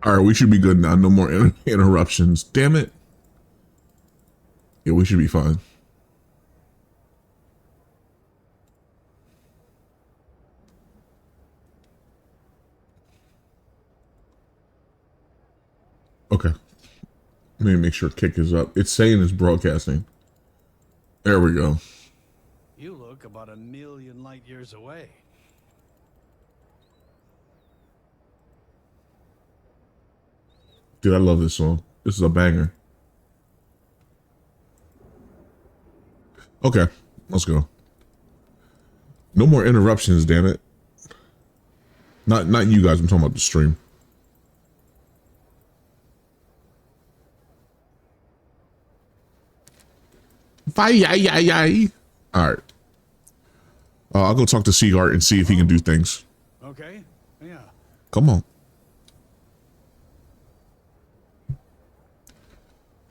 All right, we should be good now. No more interruptions. Damn it. Yeah, we should be fine. Okay. Let me make sure kick is up. It's saying it's broadcasting. There we go. You look about 1,000,000 light years away. Dude, I love this song. This is a banger. Okay, let's go. No more interruptions, damn it. Not you guys, I'm talking about the stream. Alright. I'll go talk to Seagart and see if he can do things. Okay, yeah. Come on.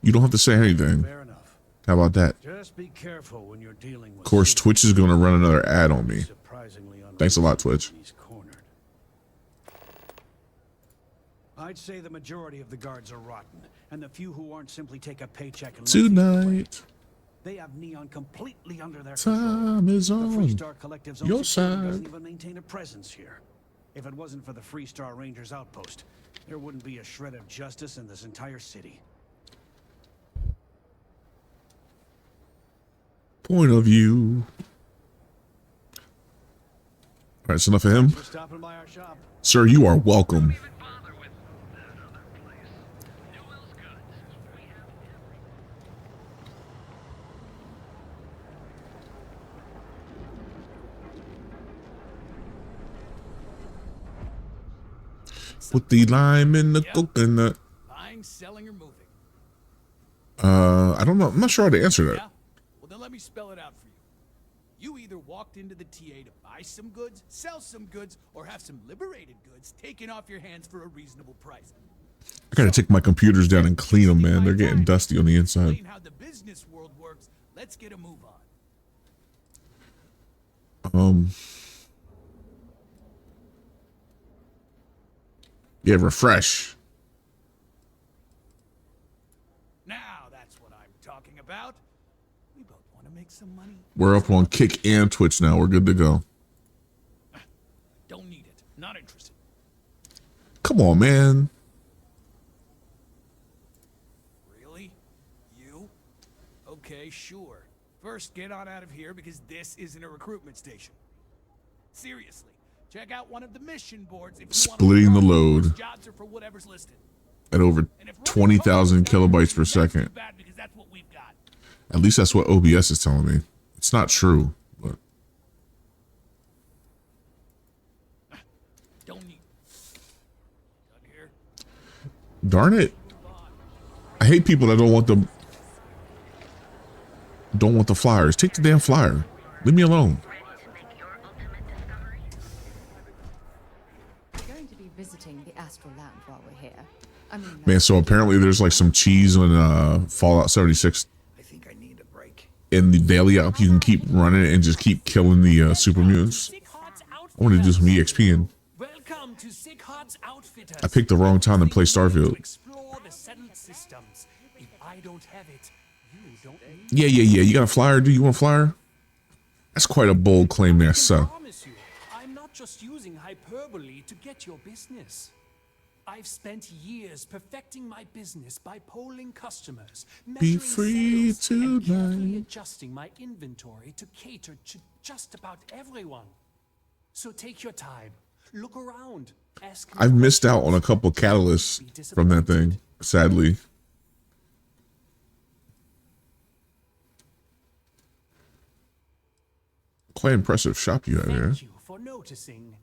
You don't have to say anything. Fair enough. How about that? Just be careful when you're dealing with. Of course, Twitch is going to run another ad on me. Thanks a lot, Twitch. I'd say the majority of the guards are rotten, and the few who aren't simply take a paycheck and Tonight. They have Neon completely under their Time control. is on the Freestar Collective's own your security side. doesn't even maintain a presence here. If it wasn't for the Freestar Rangers outpost, there wouldn't be a shred of justice in this entire city. Point of view. All right, it's enough of him. For stopping by our shop. Sir, you are welcome. Put the lime in the coconut. Buying, selling, or moving? I don't know. I'm not sure how to answer that. Yeah? Well, then let me spell it out for you. You either walked into the TA to buy some goods, sell some goods, or have some liberated goods taken off your hands for a reasonable price. I gotta take my computers down and clean them, man. They're getting dusty on the inside. How the business world works. Let's get a move on. Yeah, refresh. Now that's what I'm talking about. We both want to make some money. We're up on Kick and Twitch now. We're good to go. Don't need it. Not interested. Come on, man. Really? You? Okay, sure. First, get on out of here because this isn't a recruitment station. Seriously, check out one of the mission boards if you Splitting the load jobs are for whatever's listed. at over 20,000 kilobytes per second. At least that's what OBS is telling me. It's not true, but darn it. I hate people that don't want the flyers. Take the damn flyer. Leave me alone. Going to be visiting the astral land while we're here. I mean, Man, so apparently there's like some cheese on Fallout 76. I think I need a break. In the daily app, you can keep running it and just keep killing the super mutants. I want to do some EXP. Welcome to Sighard's Outfitters. I picked the wrong time to play Starfield. Explore the settled systems. If I don't have it, you don't need Yeah. You got a flyer? Do you want a flyer? That's quite a bold claim there, sir. I promise you, I'm not just using hyperbole to get your business. I've spent years perfecting my business by polling customers, Be measuring free sales, and carefully tonight. adjusting my inventory to cater to just about everyone. So take your time, look around, ask. I've missed out on a couple catalysts from that thing, sadly. Quite impressive shop you have here. Thank you for noticing.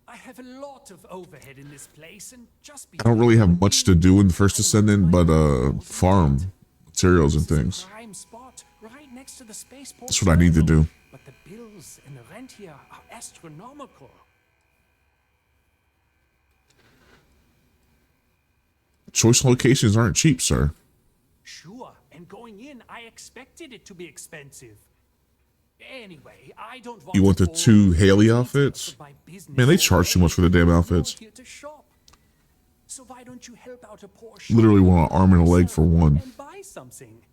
I have a lot of overhead in this place, and just I don't really have much to do in the First Ascendant, but farm materials and things. prime spot right next to the spaceport. That's what I need to do. But the bills and the rent here are astronomical. Choice locations aren't cheap, sir. Sure, and going in, I expected it to be expensive. Anyway, I don't want You want the to bore two you Haley with outfits? my business Man, they charge too much for the damn outfits. here to shop. So why don't don't you help out a poor Literally shop want an arm and a leg for one. and buy something?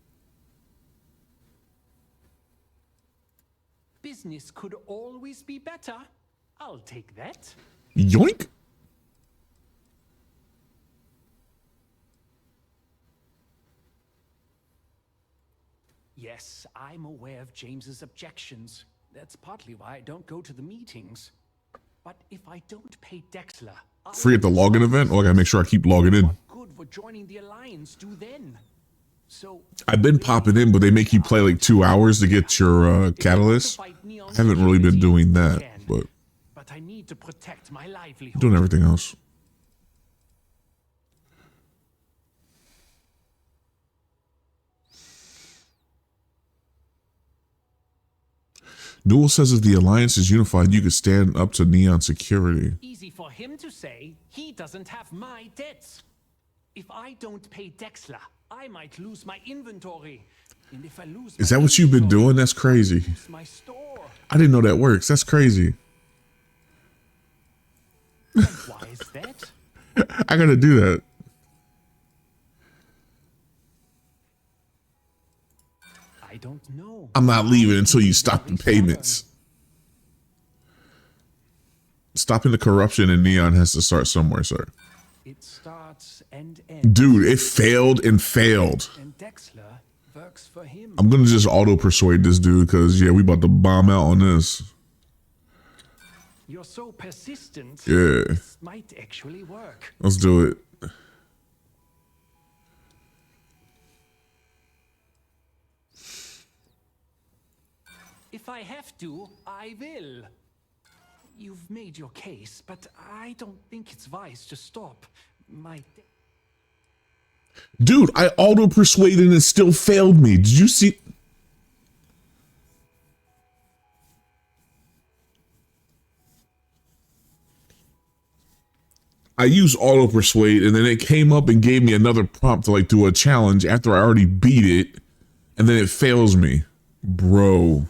Business could always be better. I'll take that. Yoink. Yes, I'm aware of James's objections. That's partly why I don't go to the meetings. But if I don't pay Dexler, Free at the login event? Oh, I gotta make sure I keep logging in. what good would joining the Alliance do then? So I've been popping in, but they make you play like 2 hours to get your catalyst. I haven't really been doing that, but I need to protect my I'm livelihood. doing everything else. Newell says if the Alliance is unified, you could stand up to Neon security. Easy for him to say. He doesn't have my debts. If I don't pay Dexler, I might lose my inventory. And if I lose Is my that what you've been inventory, doing? That's crazy. I lose my store. I didn't know that works. That's crazy. And why is that? I gotta do that. I don't know. I'm not leaving until you stop the payments. Stopping the corruption in Neon has to start somewhere, sir. It starts and ends. Dude, it failed and failed. And Dexler works for him. I'm gonna just auto persuade this dude because yeah, we about to bomb out on this. You're so persistent. Yeah, This might actually work. let's do it. If I have to, I will. You've made your case, but I don't think it's wise to stop. Dude, I auto persuaded and it still failed me. Did you see? I used auto persuade and then it came up and gave me another prompt to like do a challenge after I already beat it, and then it fails me. Bro.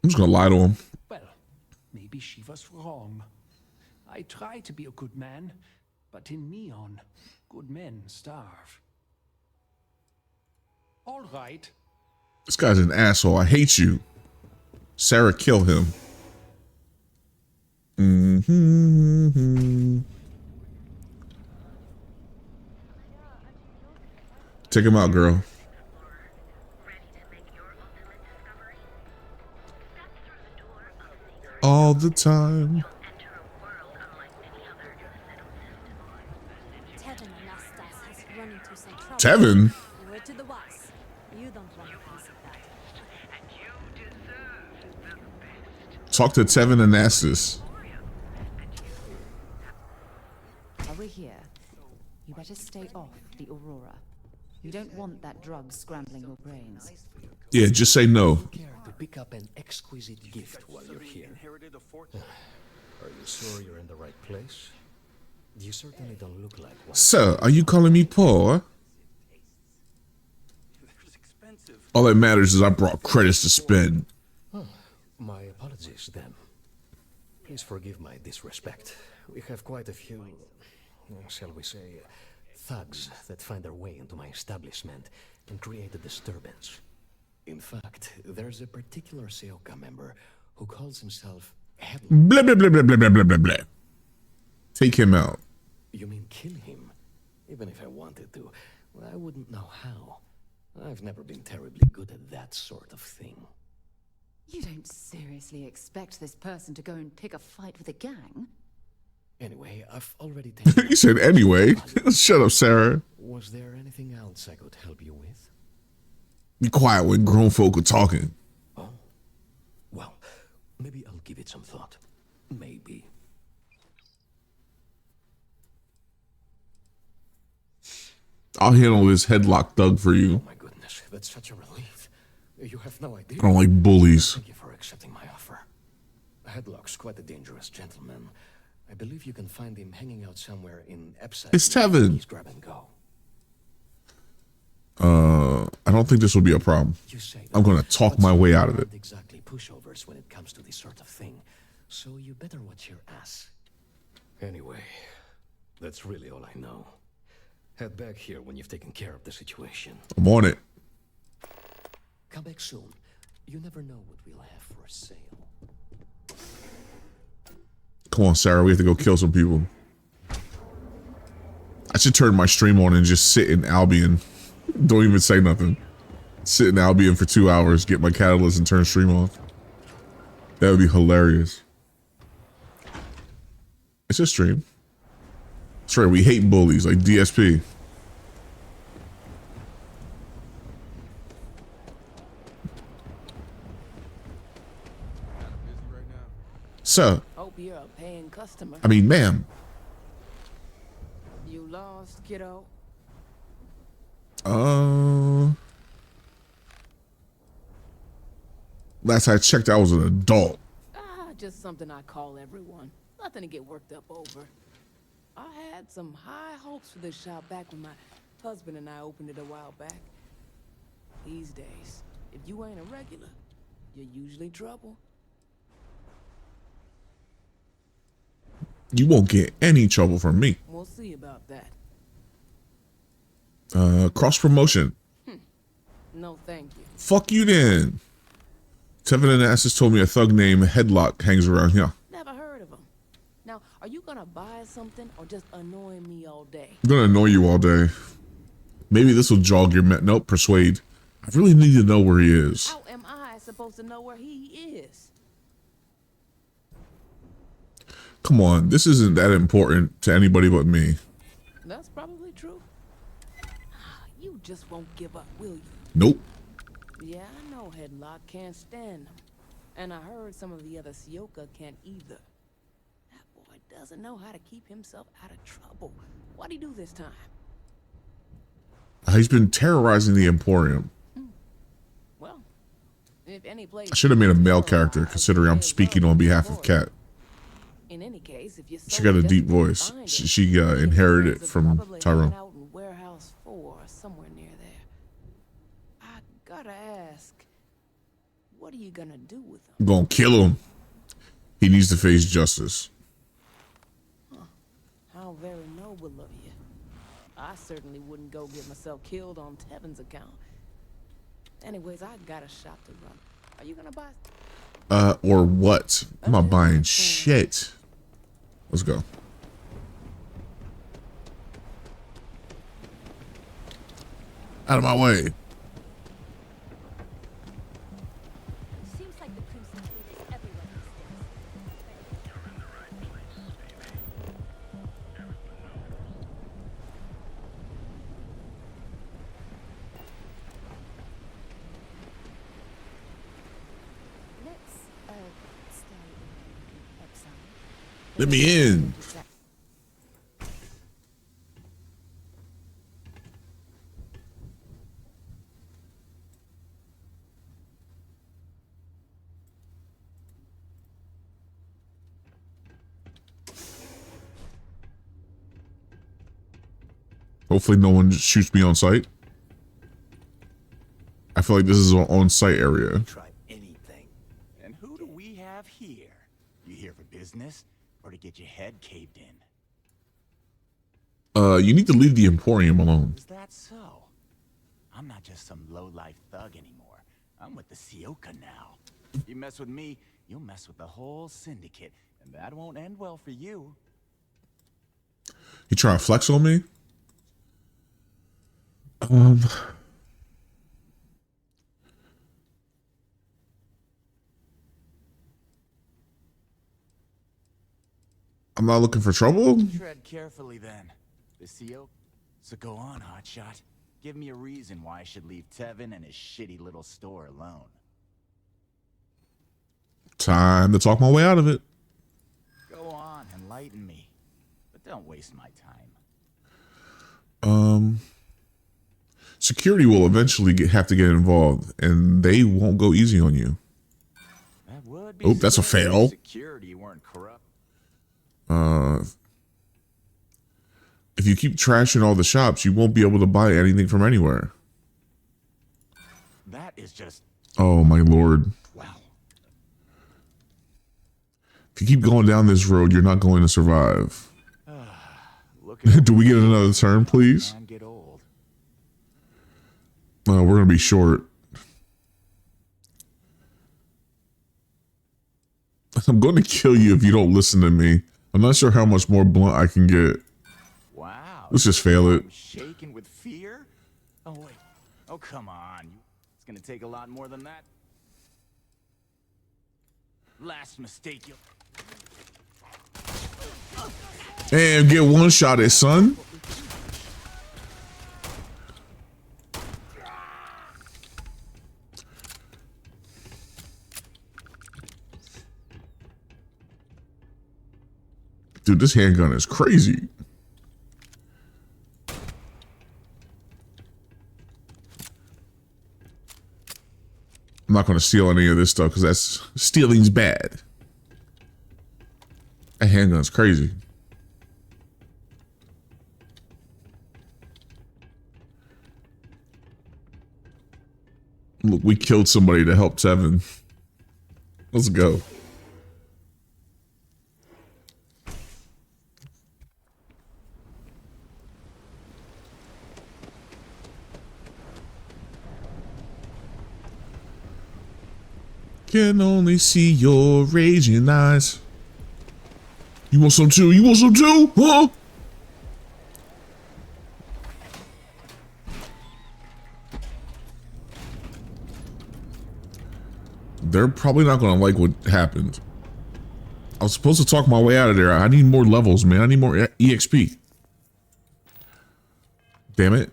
I'm just gonna lie to him. Well, maybe she was wrong. I try to be a good man, but in Neon, good men starve. All right. This guy's an asshole. I hate you. Sarah, kill him. Take him out, girl. All the time. Tevin? Way to the west. You don't want a piece of that. Talk to Tevin and Nassus. While we're here, you better stay off the Aurora. You don't want that drug scrambling your brains. Yeah, just say no. Care to pick up an exquisite gift while you're here. Are you sure you're in the right place? You certainly don't look like one. Sir, are you calling me poor? All that matters is I brought credits to spend. Oh, my apologies then. Please forgive my disrespect. We have quite a few, shall we say, thugs that find their way into my establishment and create a disturbance. In fact, there's a particular Seoka member who calls himself Headlong. Blah, blah, blah, blah, blah, blah, blah, blah. Take him out. You mean kill him? Even if I wanted to, I wouldn't know how. I've never been terribly good at that sort of thing. You don't seriously expect this person to go and pick a fight with a gang? Anyway, I've already taken... He said anyway. Shut up, Sarah. Was there anything else I could help you with? Be quiet when grown folk are talking. Oh? Well, maybe I'll give it some thought. Maybe. I'll handle this headlock thug for you. Oh my goodness, that's such a relief. You have no idea. I don't like bullies. Thank you for accepting my offer. Headlock's quite a dangerous gentleman. I believe you can find him hanging out somewhere in Epside. It's Tevin. He's grab and go. I don't think this will be a problem. You say I'm gonna talk my way out of it. Aren't exactly pushovers when it comes to this sort of thing. So you better watch your ass. Anyway, that's really all I know. Head back here when you've taken care of the situation. I'm on it. Come back soon. You never know what we'll have for sale. Come on, Sarah. We have to go kill some people. I should turn my stream on and just sit in Albion. Don't even say nothing. Sit in Albion for 2 hours, get my catalyst, and turn stream off. That would be hilarious. It's a stream. That's right, we hate bullies, like DSP. Sir. Hope you're a paying customer. I mean, ma'am. You lost, kiddo? Last I checked, I was an adult. Just something I call everyone. Nothing to get worked up over. I had some high hopes for this shop back when my husband and I opened it a while back. These days, if you ain't a regular, you're usually trouble. You won't get any trouble from me. We'll see about that. Cross promotion. No, thank you. Fuck you then. Tevin and Assis told me a thug named Headlock hangs around here. Never heard of him. Now, are you gonna buy something or just annoy me all day? I'm gonna annoy you all day. Maybe this will jog your nope, persuade. I really need to know where he is. How am I supposed to know where he is? Come on, this isn't that important to anybody but me. That's probably true. You just won't give up, will you? Nope. Yeah, I know Headlock can't stand them. And I heard some of the other Sioka can't either. That boy doesn't know how to keep himself out of trouble. What'd he do this time? He's been terrorizing the Emporium. Well, if any place I should have made a male character, considering I'm speaking on behalf of Kat. In any case, if you She got a deep voice. She inherited it from Tyrone. Out in Warehouse 4 or somewhere near there. I gotta ask, what are you gonna do with him? I'm gonna kill him. He needs to face justice. How very noble of you. I certainly wouldn't go get myself killed on Tevin's account. Anyways, I got a shop to run. Are you gonna buy? Or what? I'm not buying shit. Let's go. Out of my way. Seems like the Crimson Fleet is everywhere Let's stay outside. Let me in. Hopefully no one shoots me on sight. I feel like this is an on-site area. Try anything. And who do we have here? You here for business or to get your head caved in? You need to leave the Emporium alone. Is that so? I'm not just some low-life thug anymore. I'm with the Sioka now. You mess with me, you'll mess with the whole syndicate, and that won't end well for you. You trying to flex on me? I'm not looking for trouble. Tread carefully then. The Sioka. So go on, hotshot. Give me a reason why I should leave Tevin and his shitty little store alone. Time to talk my way out of it. Go on, enlighten me. But don't waste my time. Security will eventually have to get involved, and they won't go easy on you. That would be That's a fail. Security weren't corrupt. If you keep trashing all the shops, you won't be able to buy anything from anywhere. That is just... Oh my lord. Wow. If you keep going down this road, you're not going to survive. Do we get another turn, please? Get old. We're gonna be short. I'm going to kill you if you don't listen to me. I'm not sure how much more blunt I can get. Wow. Let's just fail it. I'm shaking with fear? Oh, wait. Oh, come on. It's gonna take a lot more than that. Last mistake you'll... And get one shot at, son. Dude, this handgun is crazy. I'm not going to steal any of this stuff because stealing's bad. That handgun's crazy. Look, we killed somebody to help Tevin. Let's go. Can only see your raging eyes. You want some too? You want some too? Huh? They're probably not gonna like what happened. I was supposed to talk my way out of there. I need more levels, man. I need more EXP. Damn it.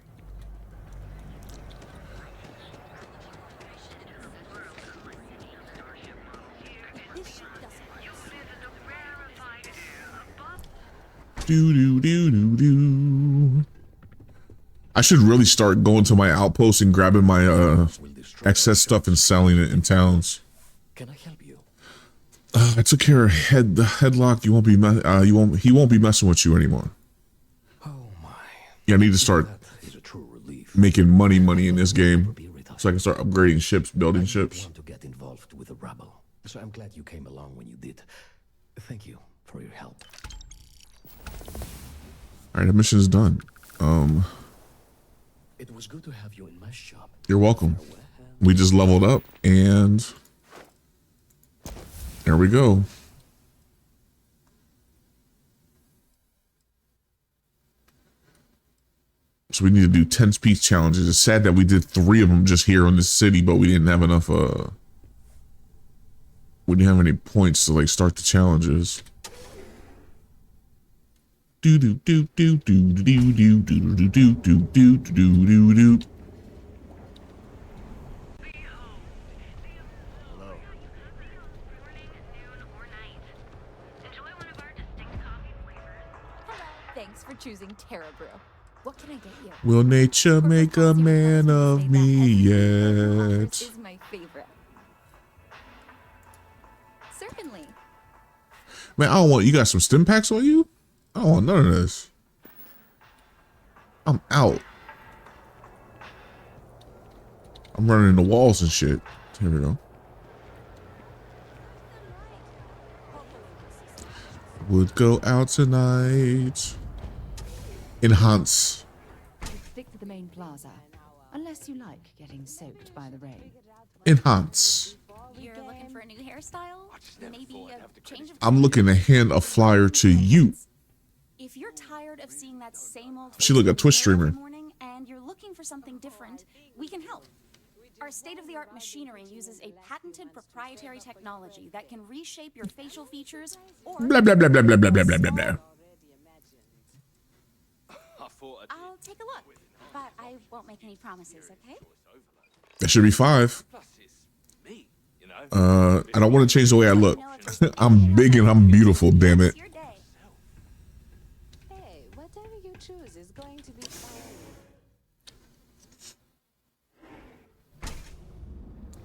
Do. I should really start going to my outpost and grabbing my excess stuff and selling it in towns. Can I help you? I took care of the headlock. You won't be he won't be messing with you anymore. Oh my. Yeah, I need to start making money in this game so I can start upgrading ships, building ships. Want to get involved with the rabble, so I'm glad you came along when you did. Thank you for your help. All right, the mission is done. It was good to have you in my shop. You're welcome. We just leveled up and there we go. So we need to do 10 speech challenges. It's sad that we did 3 of them just here in this city, but we didn't have enough we didn't have any points to like start the challenges. Do do do do do do do do do do do do do do. Thanks for choosing Terra Brew. What can I get you? Will nature make a man of me yet? This is my favorite. Certainly. Man, I don't want, you got some stim packs on you? I don't want none of this. I'm out. I'm running into walls and shit. Here we go. Would go out tonight. Enhance. Stick to the main plaza, unless you like getting soaked by the rain. Enhance. You're looking for a new hairstyle? Maybe a change of... I'm looking to hand a flyer to you. If you're tired of seeing that same old... She look a Twitch streamer. ...morning and you're looking for something different, we can help. Our state-of-the-art machinery uses a patented proprietary technology that can reshape your facial features or... Blah, blah, blah, blah, blah, blah, blah, blah, blah, blah. I'll take a look, but I won't make any promises, okay? That should be 5. I don't want to change the way I look. I'm big and I'm beautiful, damn it. Hey, whatever you choose is going to be fine.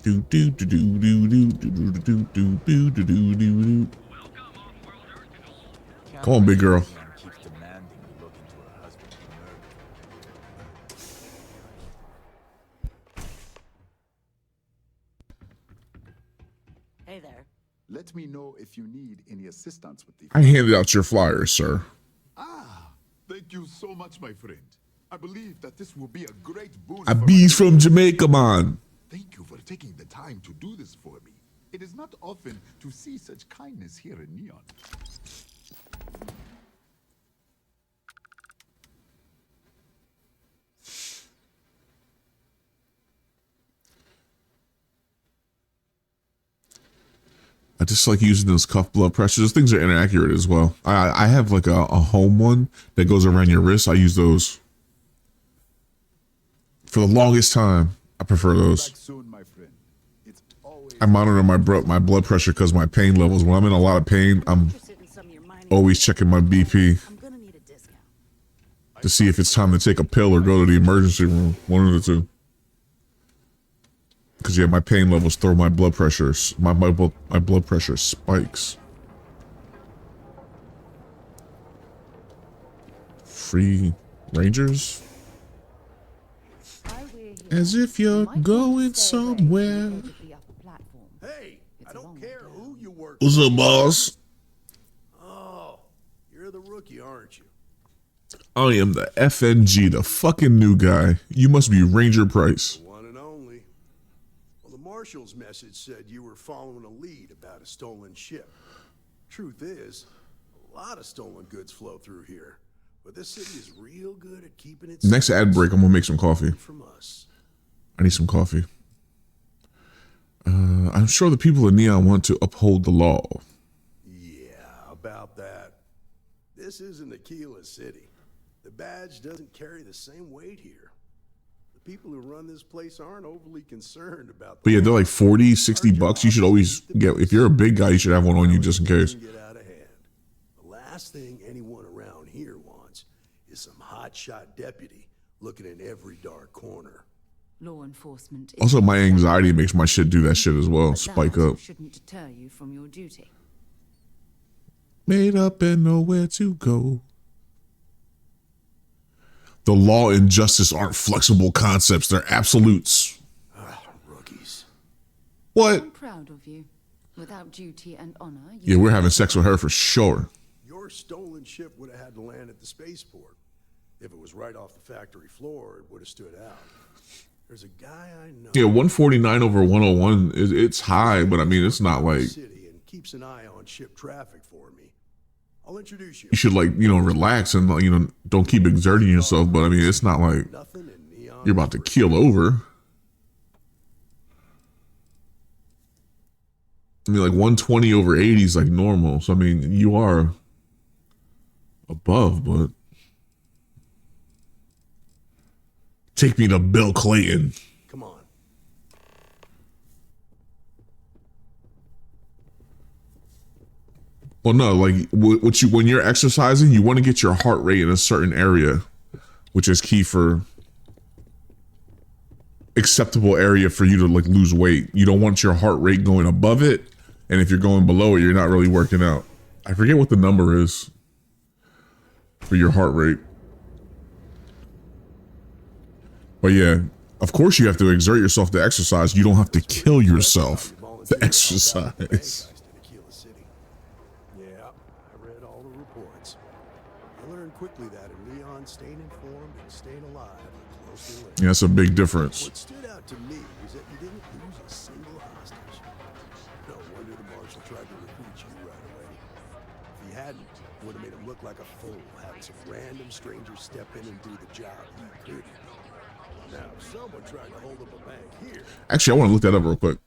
Do do do do do do do do do do do do do. Come on, big girl. Hey there. Let me know if you need any assistance with the... I handed out your flyers, sir. Ah, thank you so much, my friend. I believe that this will be a great boon A for bees my... from Jamaica, man. Thank you for taking the time to do this for me. It is not often to see such kindness here in Neon. I just like using those cuff blood pressure. Those things are inaccurate as well. I have like a home one that goes around your wrist. I use those for the longest time. I prefer those. Back soon, my friend. It's always... I monitor my blood pressure because my pain levels. When I'm in a lot of pain, I'm always checking my BP to see if it's time to take a pill or go to the emergency room. One of the two. Because yeah, my pain levels throw my blood pressures. My blood pressure spikes. Free Rangers? As if you're going somewhere. Hey, I don't care who you work What's up, boss? Oh, you're the rookie, aren't you? I am the FNG, the fucking new guy. You must be Ranger Price. One and only. Well, the Marshal's message said you were following a lead about a stolen ship. Truth is, a lot of stolen goods flow through here, but this city is real good at keeping it Next ad break, I'm gonna make some coffee. from us. I need some coffee. I'm sure the people of Neon want to uphold the law. Yeah, about that. This isn't Aquila City. The badge doesn't carry the same weight here. The people who run this place aren't overly concerned about But yeah, they're like 40, 60 bucks. You should always get, if you're a big guy, you should have one on you just in case. Get out of hand. The last thing anyone around here wants is some hotshot deputy looking in every dark corner. Law enforcement. Also, my anxiety makes my shit do that shit as well. Spike up. Shouldn't deter you from your duty. Made up and nowhere to go. The law and justice aren't flexible concepts. They're absolutes. Rookies. What? I'm proud of you. Without duty and honor. Yeah, we're having sex with her for sure. Your stolen ship would have had to land at the spaceport. If it was right off the factory floor, it would have stood out. There's a guy I know. Yeah, 149 over 101, it's high, but I mean, it's not like... City and keeps an eye on ship traffic for me. I'll introduce you. You should, like, you know, relax and, you know, don't keep exerting yourself, but I mean, it's not like you're about to keel over. I mean, like, 120 over 80 is, like, normal. So, I mean, you are above, but... Take me to Bill Clayton. Come on. Well, no, like when you're exercising, you want to get your heart rate in a certain area, which is key for acceptable area for you to like lose weight. You don't want your heart rate going above it, and if you're going below it, you're not really working out. I forget what the number is for your heart rate. But yeah, of course you have to exert yourself to exercise. You don't have to kill yourself to exercise. Yeah, I read all the reports. I learned quickly that in Leon, staying informed and staying alive are closely linked. Yeah, that's a big difference. What stood out to me was that you didn't lose a single hostage. No wonder the marshal tried to recruit you right away. If he hadn't, it would have made him look like a fool, having some random stranger step in and do the job he couldn't. Now, if someone tried to hold up a bank here... Actually, I want to look that up real quick.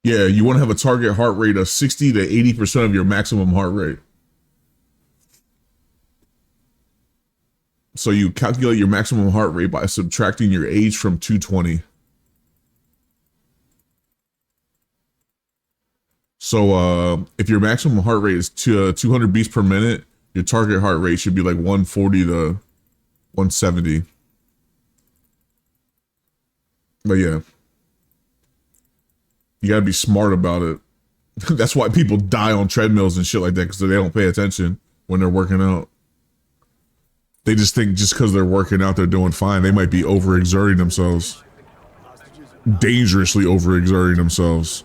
Yeah, you want to have a target heart rate of 60 to 80% of your maximum heart rate. So you calculate your maximum heart rate by subtracting your age from 220. So if your maximum heart rate is 200 beats per minute, your target heart rate should be like 140 to 170. But yeah, you gotta be smart about it. That's why people die on treadmills and shit like that, because they don't pay attention when they're working out. They just think just because they're working out, they're doing fine. They might be overexerting themselves. Dangerously overexerting themselves.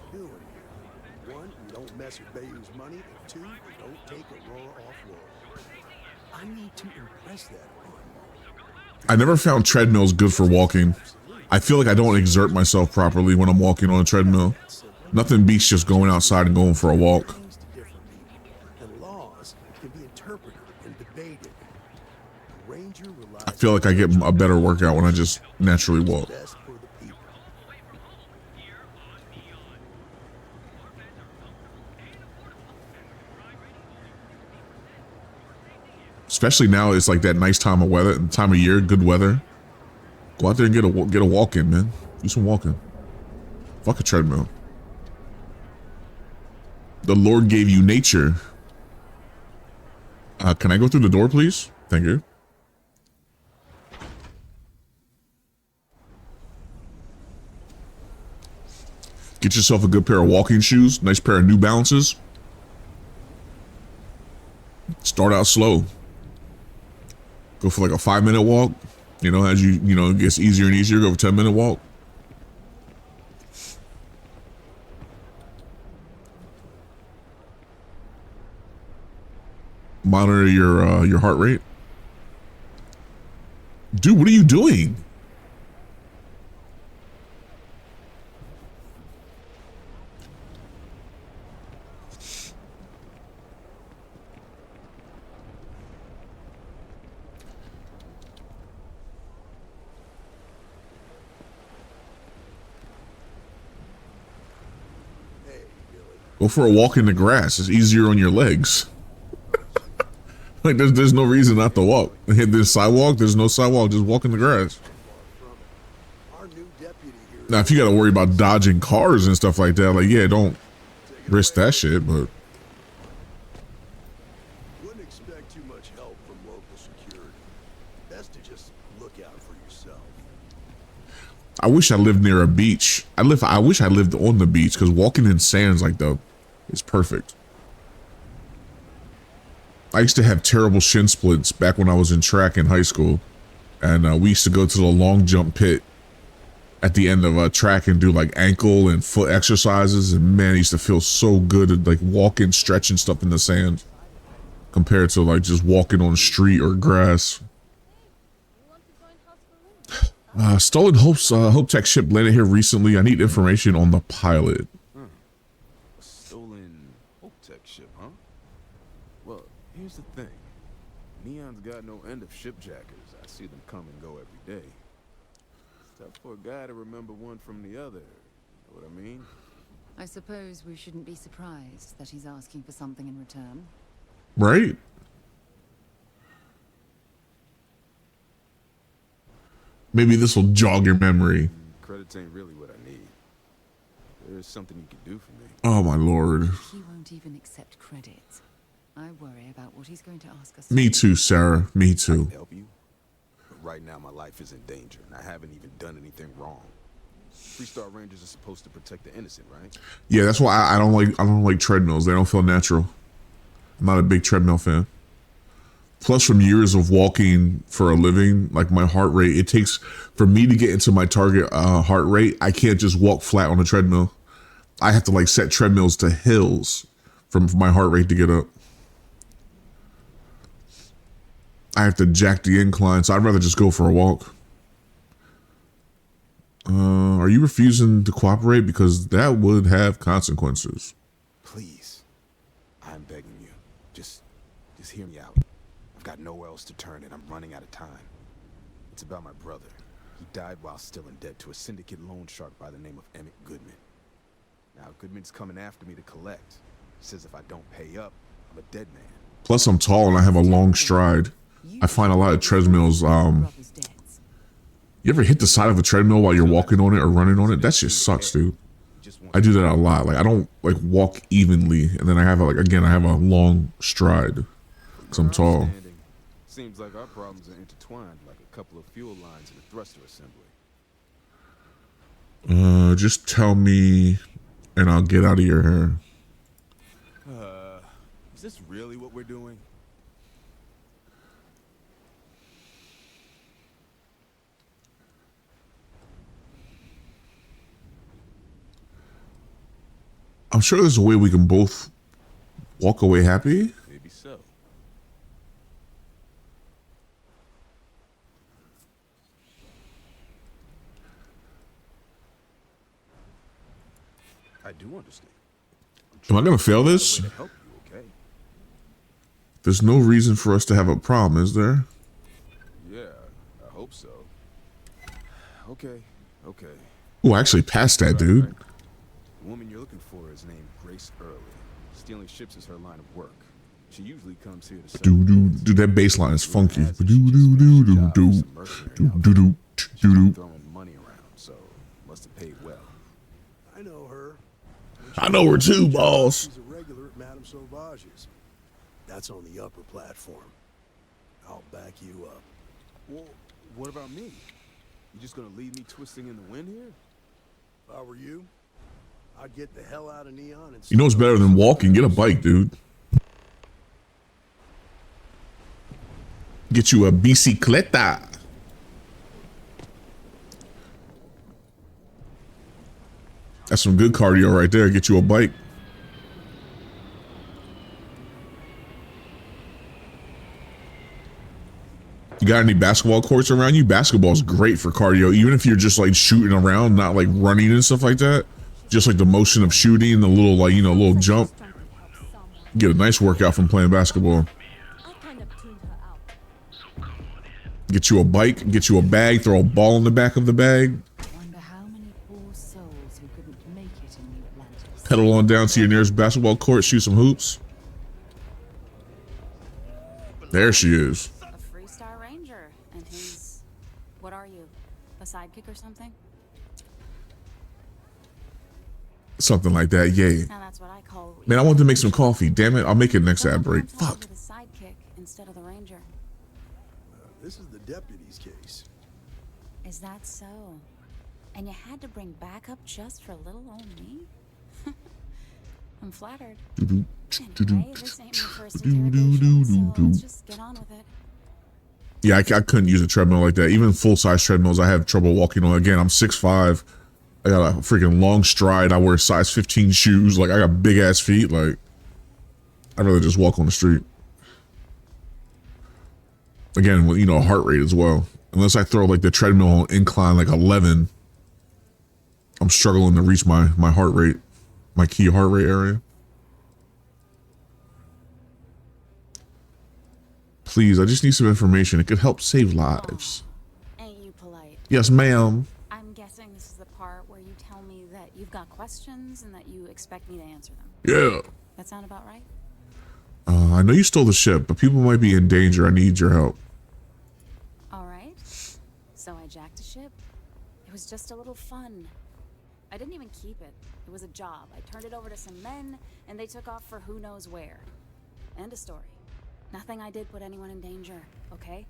One, you don't mess with Bayou's money, and two, you don't take Aurora off-world. I need to impress that on you. I never found treadmills good for walking. I feel like I don't exert myself properly when I'm walking on a treadmill. Nothing beats just going outside and going for a walk. And laws can be interpreted and debated. The ranger relies I feel like I get a better workout when I just naturally walk. best for the people. Especially now, it's like that nice time of year, good weather. Go out there and get a walk in, man. Do some walking. Fuck a treadmill. The Lord gave you nature. Can I go through the door, please? Thank you. Get yourself a good pair of walking shoes. Nice pair of New Balances. Start out slow. Go for like a 5-minute walk. You know, as it gets easier and easier, go for a 10-minute walk. Monitor your heart rate. Dude, what are you doing? Go for a walk in the grass. It's easier on your legs. Like there's no reason not to walk. Hit this sidewalk. There's no sidewalk. Just walk in the grass. Now, if you got to worry about dodging cars and stuff like that, like yeah, don't risk that shit. But Wouldn't expect too much help from local security. Best to just look out for yourself. I wish I lived near a beach. I wish I lived on the beach, because walking in sand's like it's perfect. I used to have terrible shin splits back when I was in track in high school, and we used to go to the long jump pit at the end of track and do like ankle and foot exercises, and man, I used to feel so good at like walking, stretching stuff in the sand compared to like just walking on street or grass. Stolen Hope Tech ship landed here recently. I need information on the pilot. Stolen Hope Tech ship, huh? Well, here's the thing. Neon's got no end of shipjackers. I see them come and go every day. It's tough for a guy to remember one from the other. You know what I mean? I suppose we shouldn't be surprised that he's asking for something in return. Right? Maybe this will jog your memory. Credits ain't really what I need. There's something you can do for me. Oh my lord. He won't even accept credit. I worry about what he's going to ask us. Me too, Sarah. Me too. I can help you. But right now my life is in danger, and I haven't even done anything wrong. Three-star Rangers are supposed to protect the innocent, right? Yeah, that's why I don't like treadmills. They don't feel natural. I'm not a big treadmill fan. Plus, from years of walking for a living, like my heart rate, it takes for me to get into my target heart rate. I can't just walk flat on a treadmill. I have to like set treadmills to hills for my heart rate to get up. I have to jack the incline, so I'd rather just go for a walk. Are you refusing to cooperate? Because that would have consequences. Please, I'm begging you. Just hear me out. I've got nowhere else to turn, and I'm running out of time. It's about my brother. He died while still in debt to a syndicate loan shark by the name of Emmett Goodman. Now, Goodman's coming after me to collect. He says if I don't pay up, I'm a dead man. Plus, I'm tall and I have a long stride. I find a lot of treadmills. You ever hit the side of a treadmill while you're walking on it or running on it? That shit sucks, dude. I do that a lot. Like I don't like walk evenly, and then I have I have a long stride because I'm tall. Seems like our problems are intertwined, like a couple of fuel lines in a thruster assembly. Just tell me, and I'll get out of your hair. Is this really what we're doing? I'm sure there's a way we can both walk away happy. Maybe so. I do understand. Am I gonna fail this? To help you, okay? There's no reason for us to have a problem, is there? Yeah, I hope so. Okay, okay. Oh, I actually passed that, dude. The woman you're looking for is named Grace Early. Stealing ships is her line of work. She usually comes here to Dude, that bass line is funky. throwing money around, so must have paid well. I know her. I know her too, boss. She's a regular at Madame Sauvage's. That's on the upper platform. I'll back you up. Well, what about me? You just gonna leave me twisting in the wind here? If I were you, I'd get the hell out of Neon and... You know what's better than walking? Get a bike, dude. Get you a bicicleta. That's some good cardio right there. Get you a bike. You got any basketball courts around you? Basketball is great for cardio, even if you're just like shooting around, not like running and stuff like that. Just like the motion of shooting, the little like, you know, little jump. Get a nice workout from playing basketball. Get you a bike, get you a bag, throw a ball in the back of the bag. Wonder how many poor souls who couldn't make it in New Atlantis. Pedal on down to your nearest basketball court, shoot some hoops. There she is. A Freestar Ranger, and he's... what are you? A sidekick or something? Something like that, yay. Now that's what I call... Man, I want to make some coffee. Damn it, I'll make it next ad break. Fuck. The sidekick instead of the ranger. This is the deputy's case. Is that so? And you had to bring backup just for little old me? I'm flattered. Anyway, this ain't my first interrogation, so let's just get on with it. Yeah, I couldn't use a treadmill like that. Even full-size treadmills, I have trouble walking on. Again, I'm 6'5". I got a freaking long stride. I wear size 15 shoes. Like, I got big-ass feet. Like, I'd rather just walk on the street. Again, with, you know, heart rate as well. Unless I throw, like, the treadmill on incline, like, 11, I'm struggling to reach my heart rate, my key heart rate area. Please, I just need some information. It could help save lives. Ain't you polite? Yes, ma'am. I'm guessing this is the part where you tell me that you've got questions and that you expect me to answer them. Yeah. That sound about right? I know you stole the ship, but people might be in danger. I need your help. All right. So I jacked a ship. It was just a little fun. I didn't even keep it. It was a job. I turned it over to some men, and they took off for who knows where. End of story. Nothing I did put anyone in danger, okay?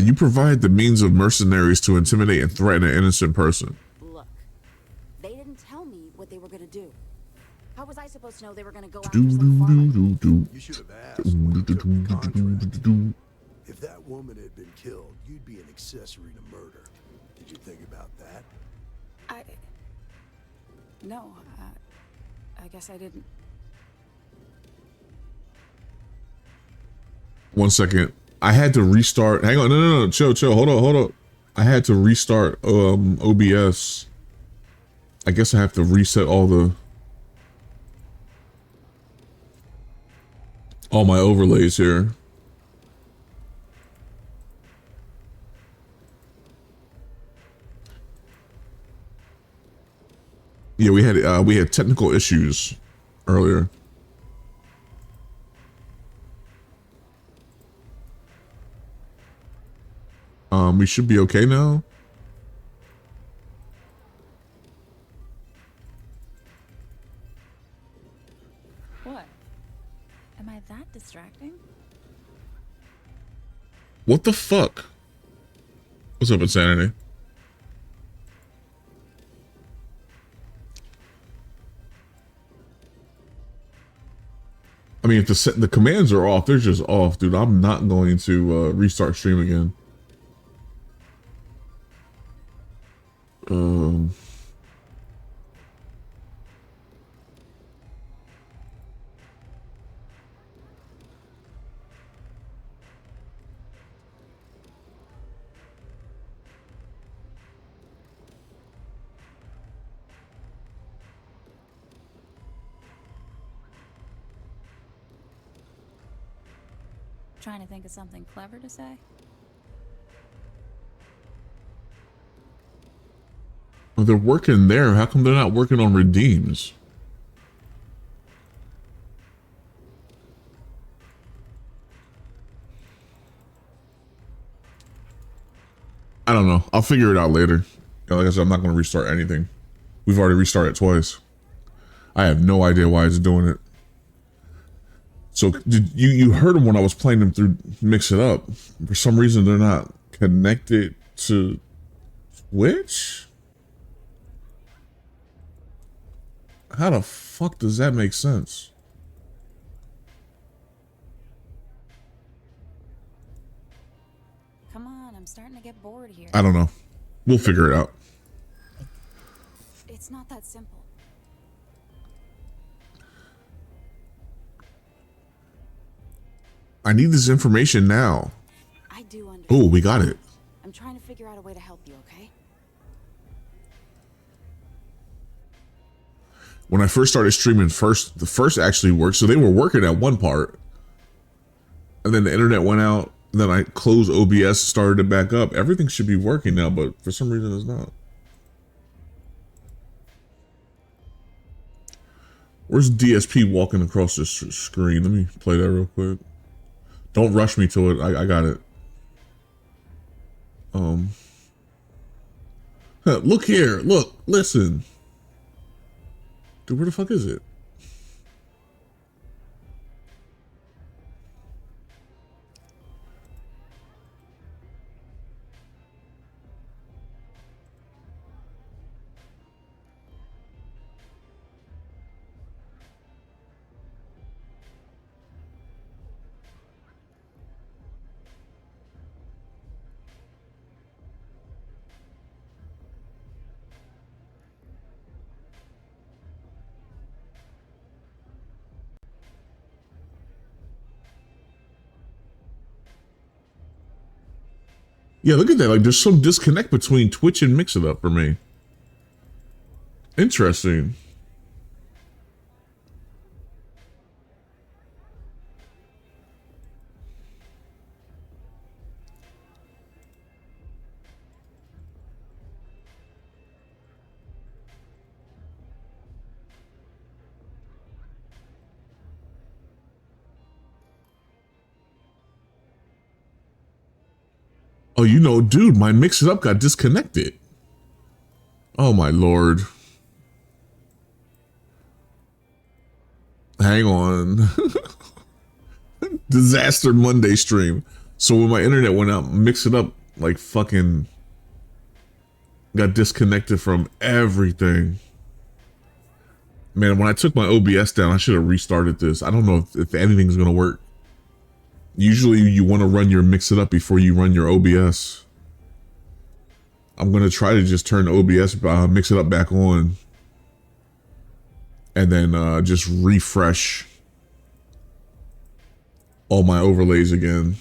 You provide the means of mercenaries to intimidate and threaten an innocent person. Look, they didn't tell me what they were gonna do. How was I supposed to know they were gonna go after some farmer? You should have asked when you took the contract. If that woman had been killed, you'd be an accessory to murder. Did you think about that? No, I guess I didn't. 1 second. I had to restart. Hang on. No. Chill. Hold on. I had to restart OBS. I guess I have to reset all my overlays here. Yeah, we had technical issues earlier. We should be okay now. What? Am I that distracting? What the fuck? What's up, Insanity? I mean, if the commands are off, they're just off, dude. I'm not going to restart stream again. Trying to think of something clever to say? Well, they're working there. How come they're not working on redeems? I don't know. I'll figure it out later. You know, like I said, I'm not going to restart anything. We've already restarted twice. I have no idea why it's doing it. So did you heard them when I was playing them through Mix It Up. For some reason, they're not connected to Twitch? How the fuck does that make sense? Come on, I'm starting to get bored here. I don't know. We'll figure it out. It's not that simple. I need this information now. I do understand. Oh, we got it. I'm trying to figure out a way to help you, okay? When I first started streaming, the first actually worked. So they were working at one part, and then the internet went out. Then I closed OBS, started it back up. Everything should be working now, but for some reason it's not. Where's DSP walking across the screen? Let me play that real quick. Don't rush me to it. I got it. Look here. Look. Listen. Dude, where the fuck is it? Yeah, look at that. Like, there's some disconnect between Twitch and Mix It Up for me. Interesting. Oh, you know, dude, my Mix It Up got disconnected. Oh, my Lord. Hang on. Disaster Monday stream. So when my internet went out, Mix It Up, like, fucking got disconnected from everything. Man, when I took my OBS down, I should have restarted this. I don't know if anything's going to work. Usually you want to run your Mix It Up before you run your OBS. I'm going to try to just turn OBS, Mix It Up back on. And then just refresh all my overlays again.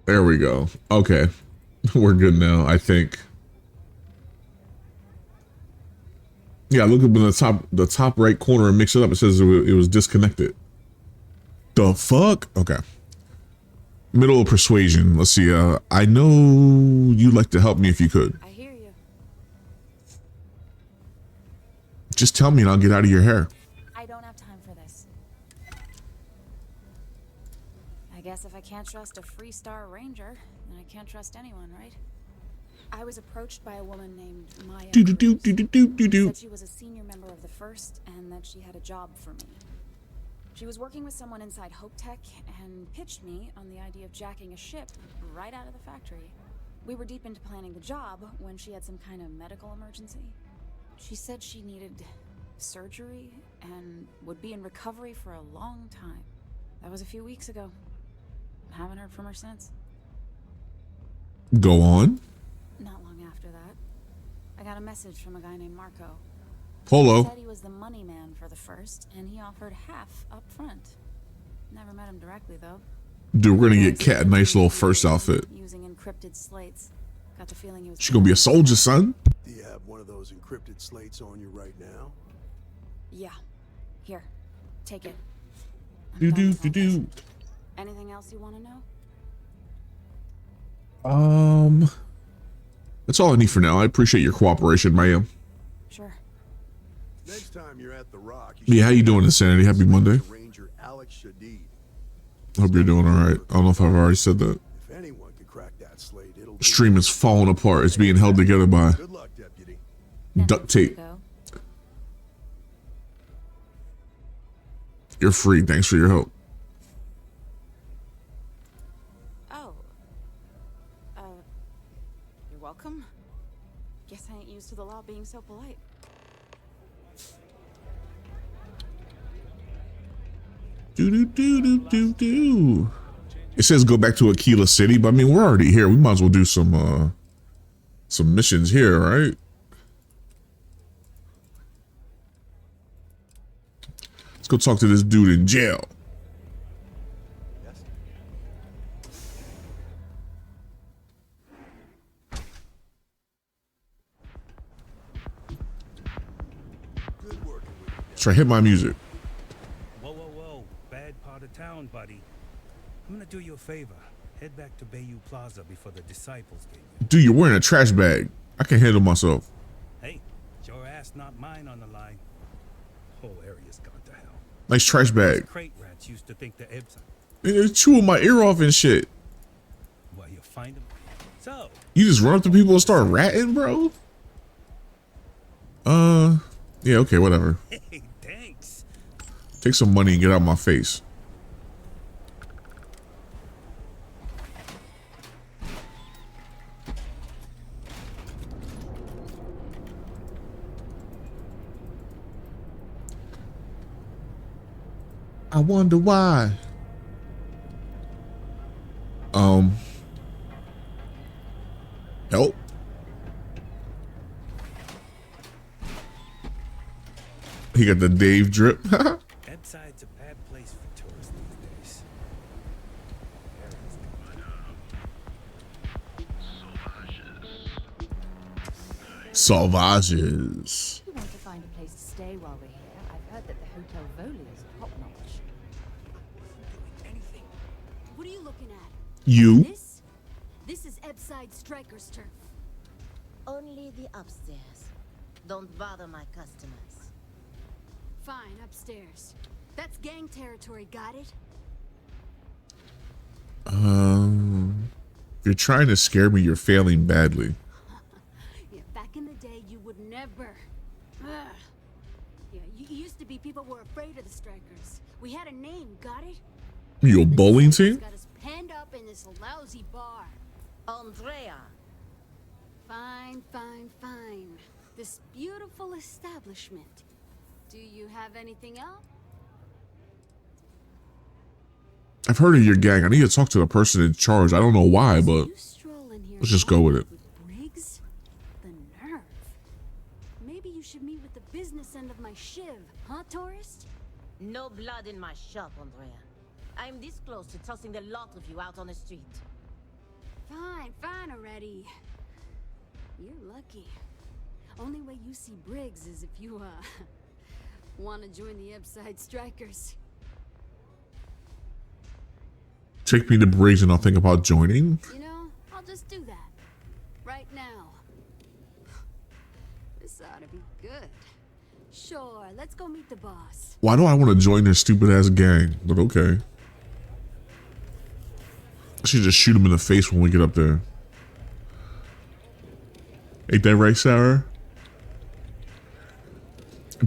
There we go. Okay. We're good now, I think. Yeah, look up in the top right corner and Mix It Up. It says it was disconnected. The fuck? Okay. Middle of persuasion. Let's see. I know you'd like to help me if you could. I hear you. Just tell me and I'll get out of your hair. I don't have time for this. guess if I can't trust a Freestar Ranger, then I can't trust anyone, right? I was approached by a woman named Maya Cruz. Said she was a senior member of the First and that she had a job for me. She was working with someone inside Hope Tech and pitched me on the idea of jacking a ship right out of the factory. We were deep into planning the job when she had some kind of medical emergency. She said she needed surgery and would be in recovery for a long time. That was a few weeks ago. Haven't heard from her since. Go on. Not long after that, I got a message from a guy named Marco. Polo. He said he was the money man for the First, and he offered half up front. Never met him directly, though. Dude, we're gonna get Cat a nice little First outfit. Using encrypted slates. Got the feeling he was. She's gonna be a soldier, son. Do you have one of those encrypted slates on you right now? Yeah. Here. Take it. Do. Anything else you want to know? That's all I need for now. I appreciate your cooperation, ma'am. Sure. Next time you're at the Rock. Yeah, how you doing, Insanity? Happy Monday. Ranger Alex Shadid. Hope you're doing all right. I don't know if I've already said that. If anyone could crack that slate, it'll be... Stream is falling apart. It's being held together by Good luck, Deputy. duct tape. You're free. Thanks for your help. Oh. You're welcome. Guess I ain't used to the law being so polite. Do. It says go back to Aquila City, but I mean we're already here. We might as well do some missions here, right? Let's go talk to this dude in jail. Let's try hit my music. Whoa. Bad part of town, buddy. I'm gonna do you a favor. Head back to Bayou Plaza before the disciples get you. Dude, you're wearing a trash bag. I can handle myself. Hey, it's your ass, not mine on the line. Whole area's gone to hell. Nice trash bag. Crate rats used to think the Ibs. They're chewing my ear off and shit. Well, you find them. So you just run up to people and start ratting, bro? Yeah, okay, whatever. Hey, thanks. Take some money and get out of my face. I wonder why. Help. He got the Dave drip. Ebside's a bad place for tourists these days. Sauvages. We want to find a place to stay while we're here. I've heard that the Hotel Voli is top notch. Anything. What are you looking at? You. This is Ebside Striker's turf. Only the upstairs. Don't bother my customers. Fine, upstairs. That's gang territory, got it? If you're trying to scare me, you're failing badly. Yeah, back in the day, you would never. Ugh. Yeah, you used to be people were afraid of the Strikers. We had a name, got it? You a bowling team? Got us penned up in this lousy bar. Andrea. Fine. This beautiful establishment. Do you have anything else? I've heard of your gang. I need to talk to the person in charge. I don't know why, but let's just go with it. Briggs? The nerve. Maybe you should meet with the business end of my shiv, huh, tourist? No blood in my shop, Andrea. I'm this close to tossing the lot of you out on the street. Fine already. You're lucky. Only way you see Briggs is if you, want to join the Ebside Strikers. Take me to Briggs and I'll think about joining. You know, I'll just do that. Right now. This ought to be good. Sure, let's go meet the boss. Why do I want to join this stupid ass gang? But okay. I should just shoot him in the face when we get up there. Ain't that right, Sarah?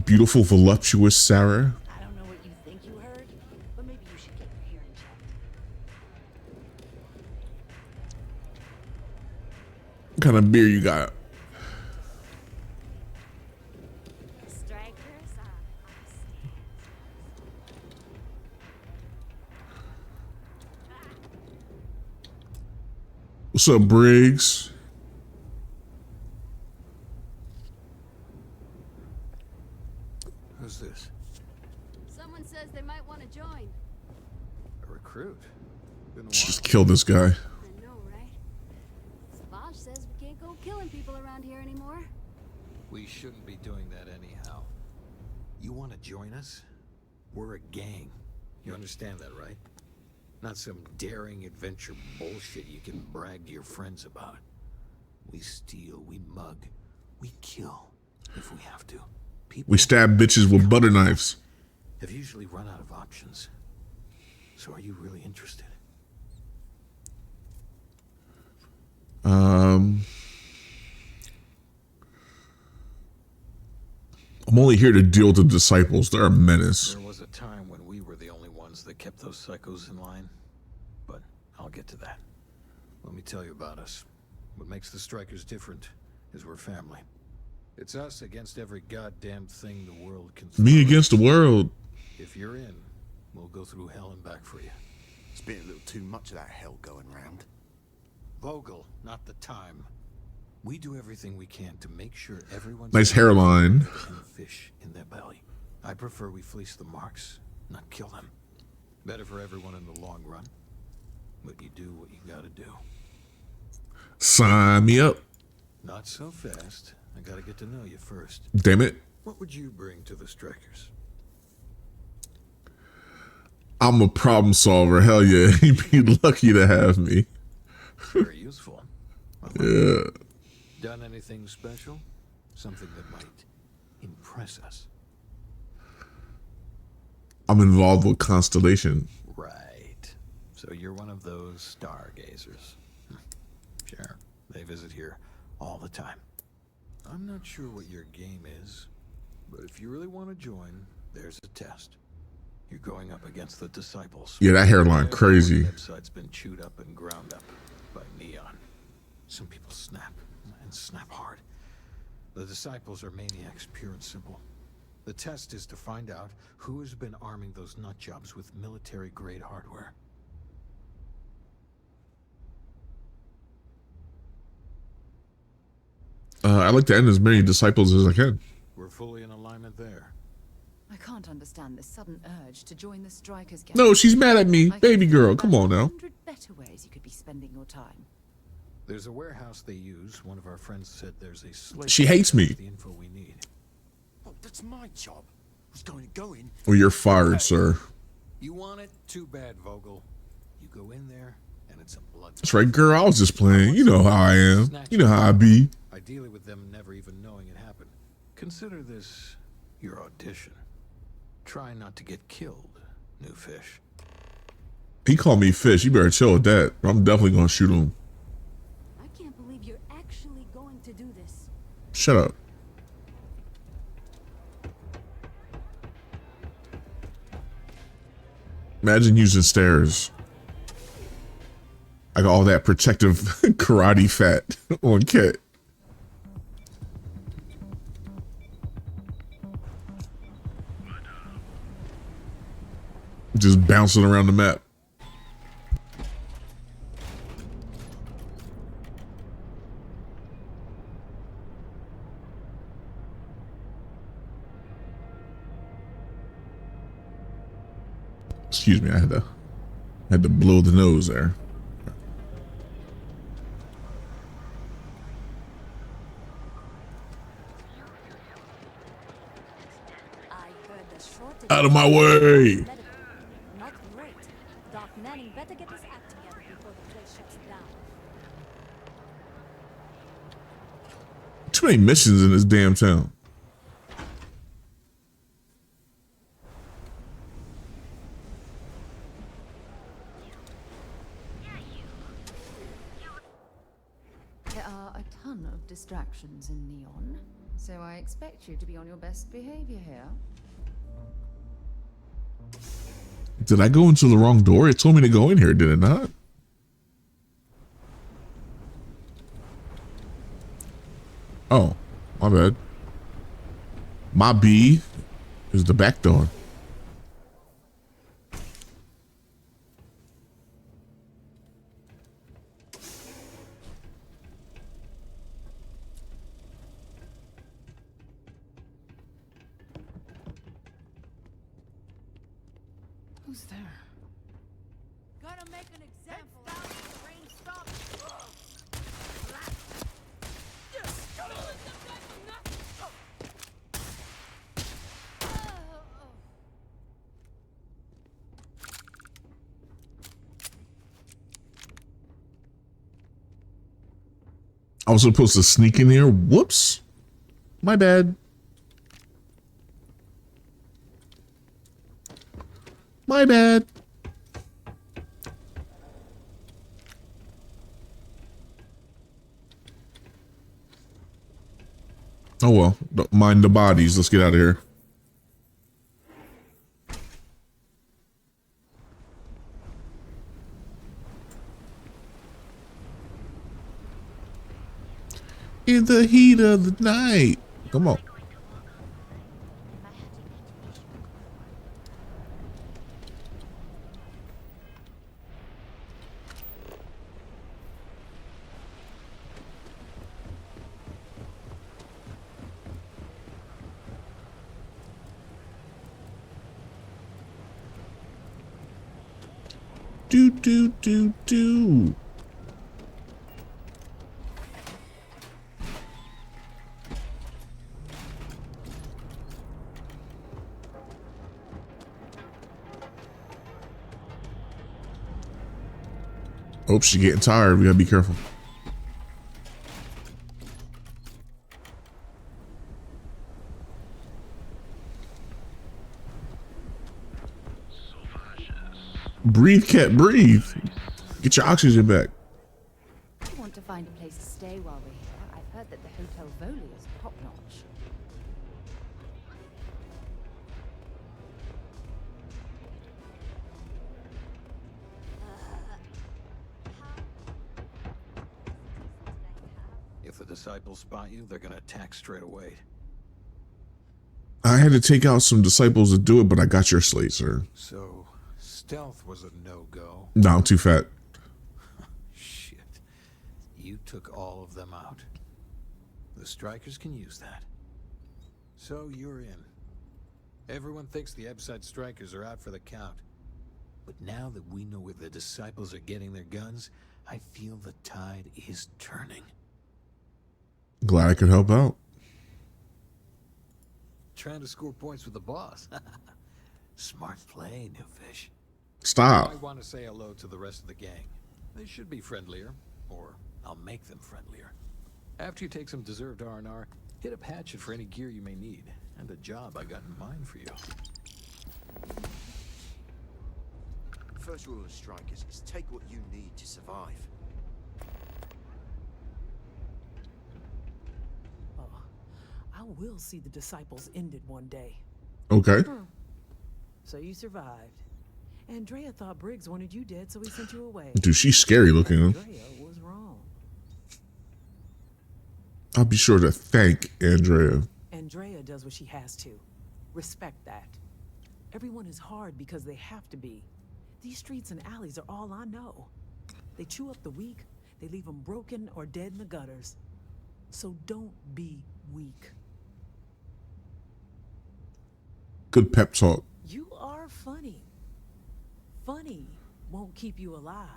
Beautiful, voluptuous Sarah. I don't know what you think you heard, but maybe you should get your hearing checked. What kind of beer you got? Strikers What's up, Briggs? Who's this? Someone says they might want to join. A recruit? Been a Just kill this guy. I know, right? Bosch says we can't go killing people around here anymore. We shouldn't be doing that anyhow. You want to join us? We're a gang. You understand that, right? Not some daring adventure bullshit you can brag to your friends about. We steal, we mug, we kill if we have to. People We stab bitches with butter knives. have usually run out of options. So are you really interested? I'm only here to deal with the disciples. They're a menace. There was a time when we were the only ones that kept those psychos in line. But I'll get to that. Let me tell you about us. What makes the Strikers different is we're family. It's us against every goddamn thing the world can throw. Me against the world. If you're in, we'll go through hell and back for you. It's been a little too much of that hell going round. Vogel, not the time. We do everything we can to make sure everyone's Nice hairline. and fish in their belly. I prefer we fleece the marks, not kill them. Better for everyone in the long run. But you do what you gotta do. Sign me up. Not so fast. I gotta get to know you first. Damn it. What would you bring to the Strikers? I'm a problem solver. Hell yeah. You'd be lucky to have me. Very useful. Yeah. Done anything special? Something that might impress us. I'm involved with Constellation. Right. So you're one of those stargazers. Sure. They visit here all the time. I'm not sure what your game is, but if you really want to join, there's a test. You're going up against the disciples. Yeah, that hairline crazy. The website's been chewed up and ground up by neon. Some people snap, and snap hard. The disciples are maniacs, pure and simple. The test is to find out who has been arming those nutjobs with military-grade hardware. I'd like to end as many disciples as I can. We're fully in alignment there. I can't understand this sudden urge to join the Strikers gang. No, she's mad at me. I Baby can girl, think come about on now. 100 better ways you could be spending your time. There's a warehouse they use. One of our friends said there's a slave. She hates me. The info we need. Oh, that's my job. Who's going to go in? Well, you're fired, sir. You want it? Too bad, Vogel. You go in there, and it's a blood. That's right, girl. I was just playing. You know how I am. You know how I be. Ideally with them never even knowing it happened. Consider this your audition. Try not to get killed, new fish. He called me fish. You better chill with that. I'm definitely gonna shoot him. I can't believe you're actually going to do this. Shut up. Imagine using stairs. I got all that protective karate fat on Ket. Just bouncing around the map. Excuse me, I had to blow the nose there. Out of my way! Not great. Doc Manning better get his act together before the place shuts down. Too many missions in this damn town. ton of distractions in Neon, so I expect you to be on your best behavior here. Did I go into the wrong door? It told me to go in here, did it not? Oh, my bad. My B is the back door. Who's there? Gonna make an example out of the rain stop. I was supposed to sneak in here. Whoops. My bad. My bad. Oh well, don't mind the bodies. Let's get out of here. In the heat of the night. Come on. Do. Oh, she's getting tired. We gotta be careful. Breathe, cat, breathe. Get your oxygen back. I want to find a place to stay while we're here. I've heard that the Hotel Voli is top-notch. If the disciples spot you, they're gonna attack straight away. I had to take out some disciples to do it, but I got your slate, sir. So, stealth was a no-go. No, I'm too fat. Shit. You took all of them out. The strikers can use that. So you're in. Everyone thinks the Ebside strikers are out for the count. But now that we know where the disciples are getting their guns, I feel the tide is turning. Glad I could help out. Trying to score points with the boss. Smart play, new fish. Stop. I want to say hello to the rest of the gang. They should be friendlier, or I'll make them friendlier. After you take some deserved R&R, hit up Hatchet for any gear you may need, and a job I got in mind for you. First rule of strikers is take what you need to survive. I will see the disciples ended one day. Okay. So you survived. Andrea thought Briggs wanted you dead, so he sent you away. Dude, she's scary looking. Huh? Andrea was wrong. I'll be sure to thank Andrea. Andrea does what she has to. Respect that. Everyone is hard because they have to be. These streets and alleys are all I know. They chew up the weak, they leave them broken or dead in the gutters. So don't be weak. Good pep talk. You are funny. Funny won't keep you alive.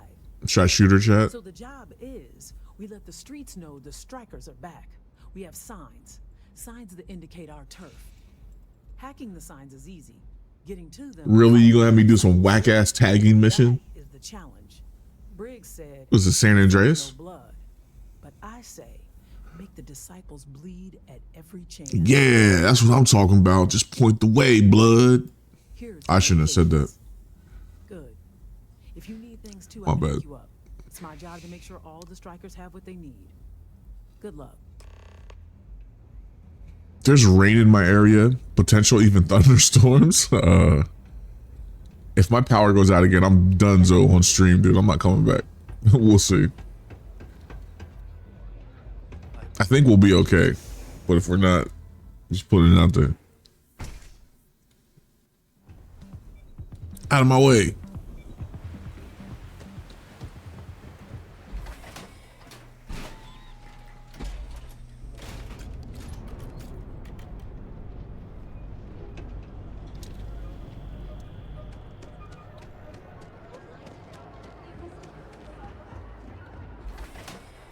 Should I shoot her, chat? So the job is, we let the streets know the strikers are back. We have signs. Signs that indicate our turf. Hacking the signs is easy. Getting to them... Really? You gonna have me do some whack-ass tagging mission? Is the challenge. Briggs said... Was it San Andreas? No blood. But I say, make the disciples bleed at every chance. Yeah, that's what I'm talking about. Just point the way, blood. I shouldn't have said that. Good. If you need things too, My I'll bad. hook you up. It's my job to make sure all the strikers have what they need. Good luck. There's rain in my area, potential even thunderstorms. If my power goes out again, I'm donezo on stream, dude. I'm not coming back. We'll see. I think we'll be okay, but if we're not, just putting it out there. Out of my way.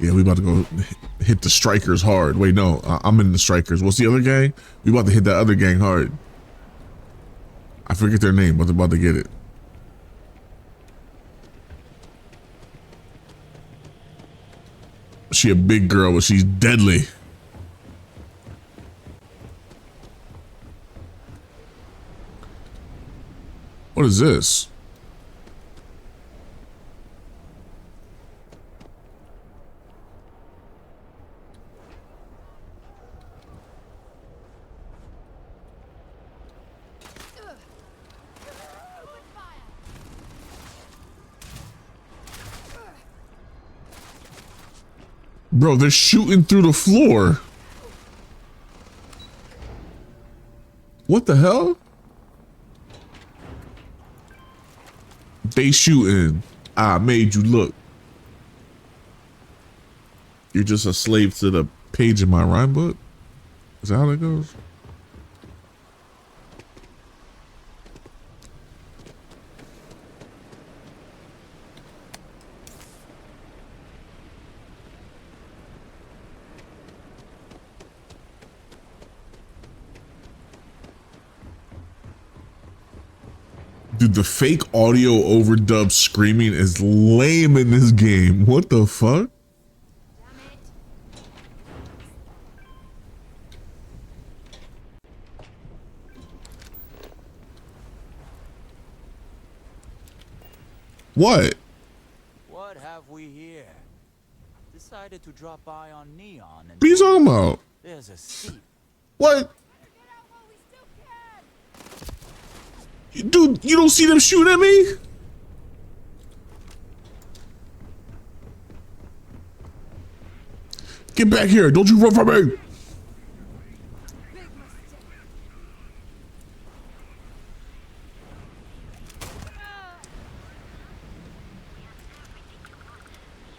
Yeah, we about to go hit the strikers hard. Wait, no, I'm in the strikers. What's the other gang? We about to hit that other gang hard. I forget their name, but they're about to get it. She a big girl, but she's deadly. What is this? Bro, they're shooting through the floor. What the hell? They shooting. I made you look. You're just a slave to the page in my rhyme book? Is that how that goes? Dude, the fake audio overdub screaming is lame in this game. What the fuck? What? What have we here? Decided to drop by on Neon and What are you talking about? there's a steep. What? Dude, you don't see them shooting at me? Get back here. Don't you run from me.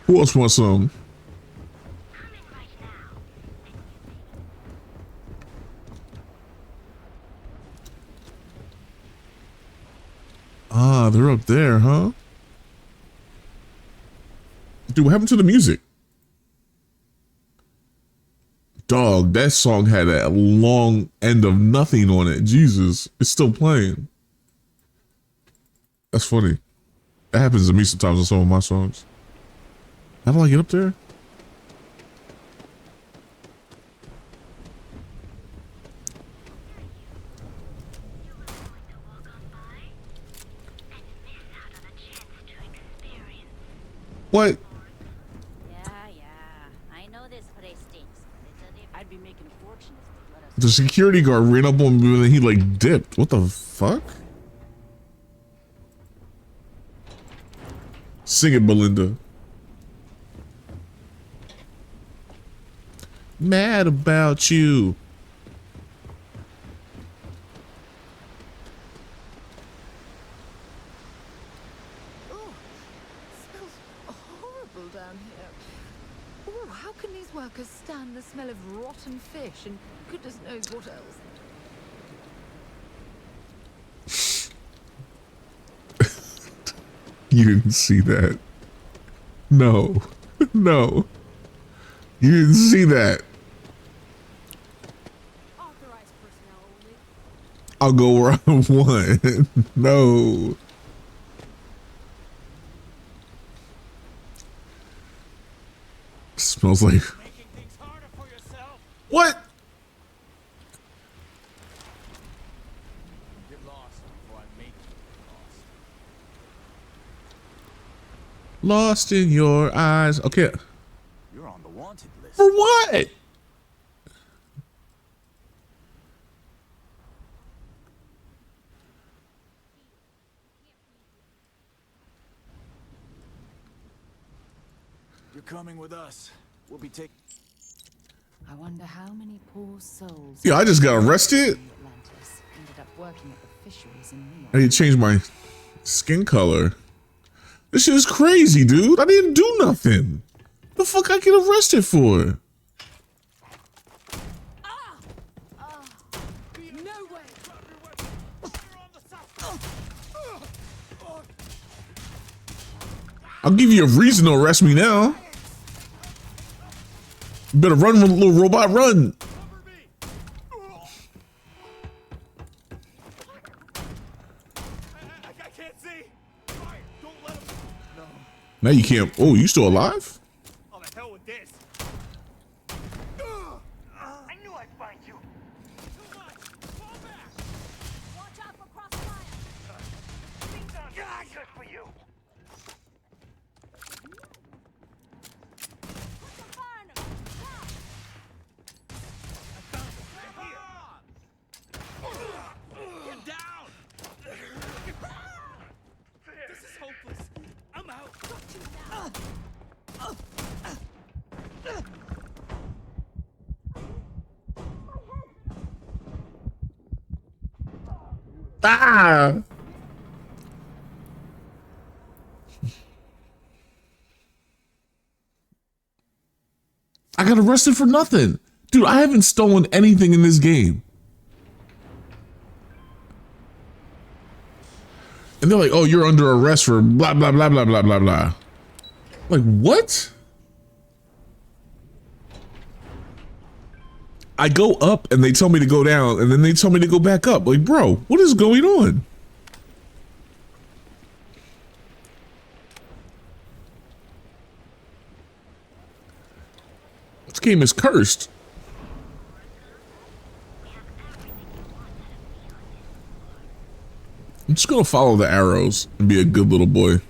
Who else wants some? Ah, they're up there, huh? Dude, what happened to the music? Dog, that song had a long end of nothing on it. Jesus, it's still playing. That's funny. That happens to me sometimes on some of my songs. How do I get up there? What? I know this place stinks, but I'd be making fortunes if they'd let us. The security guard ran up on me and then he like dipped. What the fuck? Sing it, Belinda. Mad about you. Horrible down here. Ooh, how can these workers stand the smell of rotten fish and goodness knows what else? You didn't see that. No. No. You didn't see that. I'll go where I want. No. Smells like. What? Get lost before I make you lost. Lost in your eyes. Okay. You're on the wanted list. For what? You're coming with us. We'll be taking. I wonder how many poor souls. Yeah, I just got arrested. Atlantis ended up working at the fisheries in New York. I need to change my skin color. This shit is crazy, dude. I didn't do nothing. The fuck I get arrested for? I'll give you a reason to arrest me now. You better run, little robot, run. I can't see. Fire. Don't let him. No. Now you can't. Oh, you still alive? Oh, the hell with this. I knew I'd find you. Come on, fall back. Watch out for crossfire. Things aren't good for you. Get down! This is hopeless. I'm out. Ah! I got arrested for nothing. Dude, I haven't stolen anything in this game. And they're like, oh, you're under arrest for blah, blah, blah, blah, blah, blah, blah. Like, what? I go up and they tell me to go down and then they tell me to go back up. Like, bro, what is going on? This game is cursed. I'm just gonna follow the arrows and be a good little boy.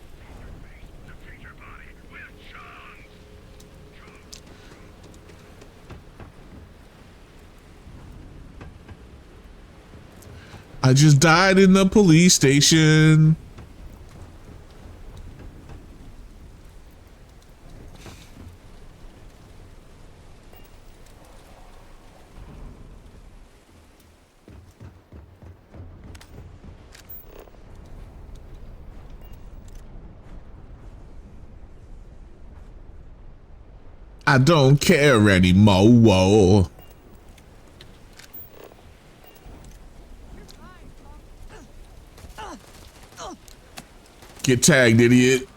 I just died in the police station. I don't care anymore. Whoa. Get tagged, idiot.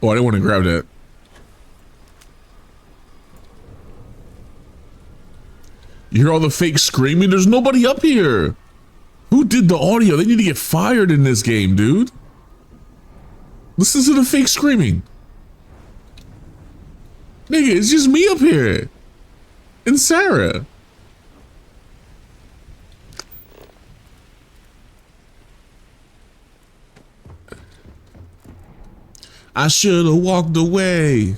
Oh, I didn't want to grab that. You hear all the fake screaming? There's nobody up here. Who did the audio? They need to get fired in this game, dude. Listen to the fake screaming. Nigga, it's just me up here. And Sarah. I should have walked away.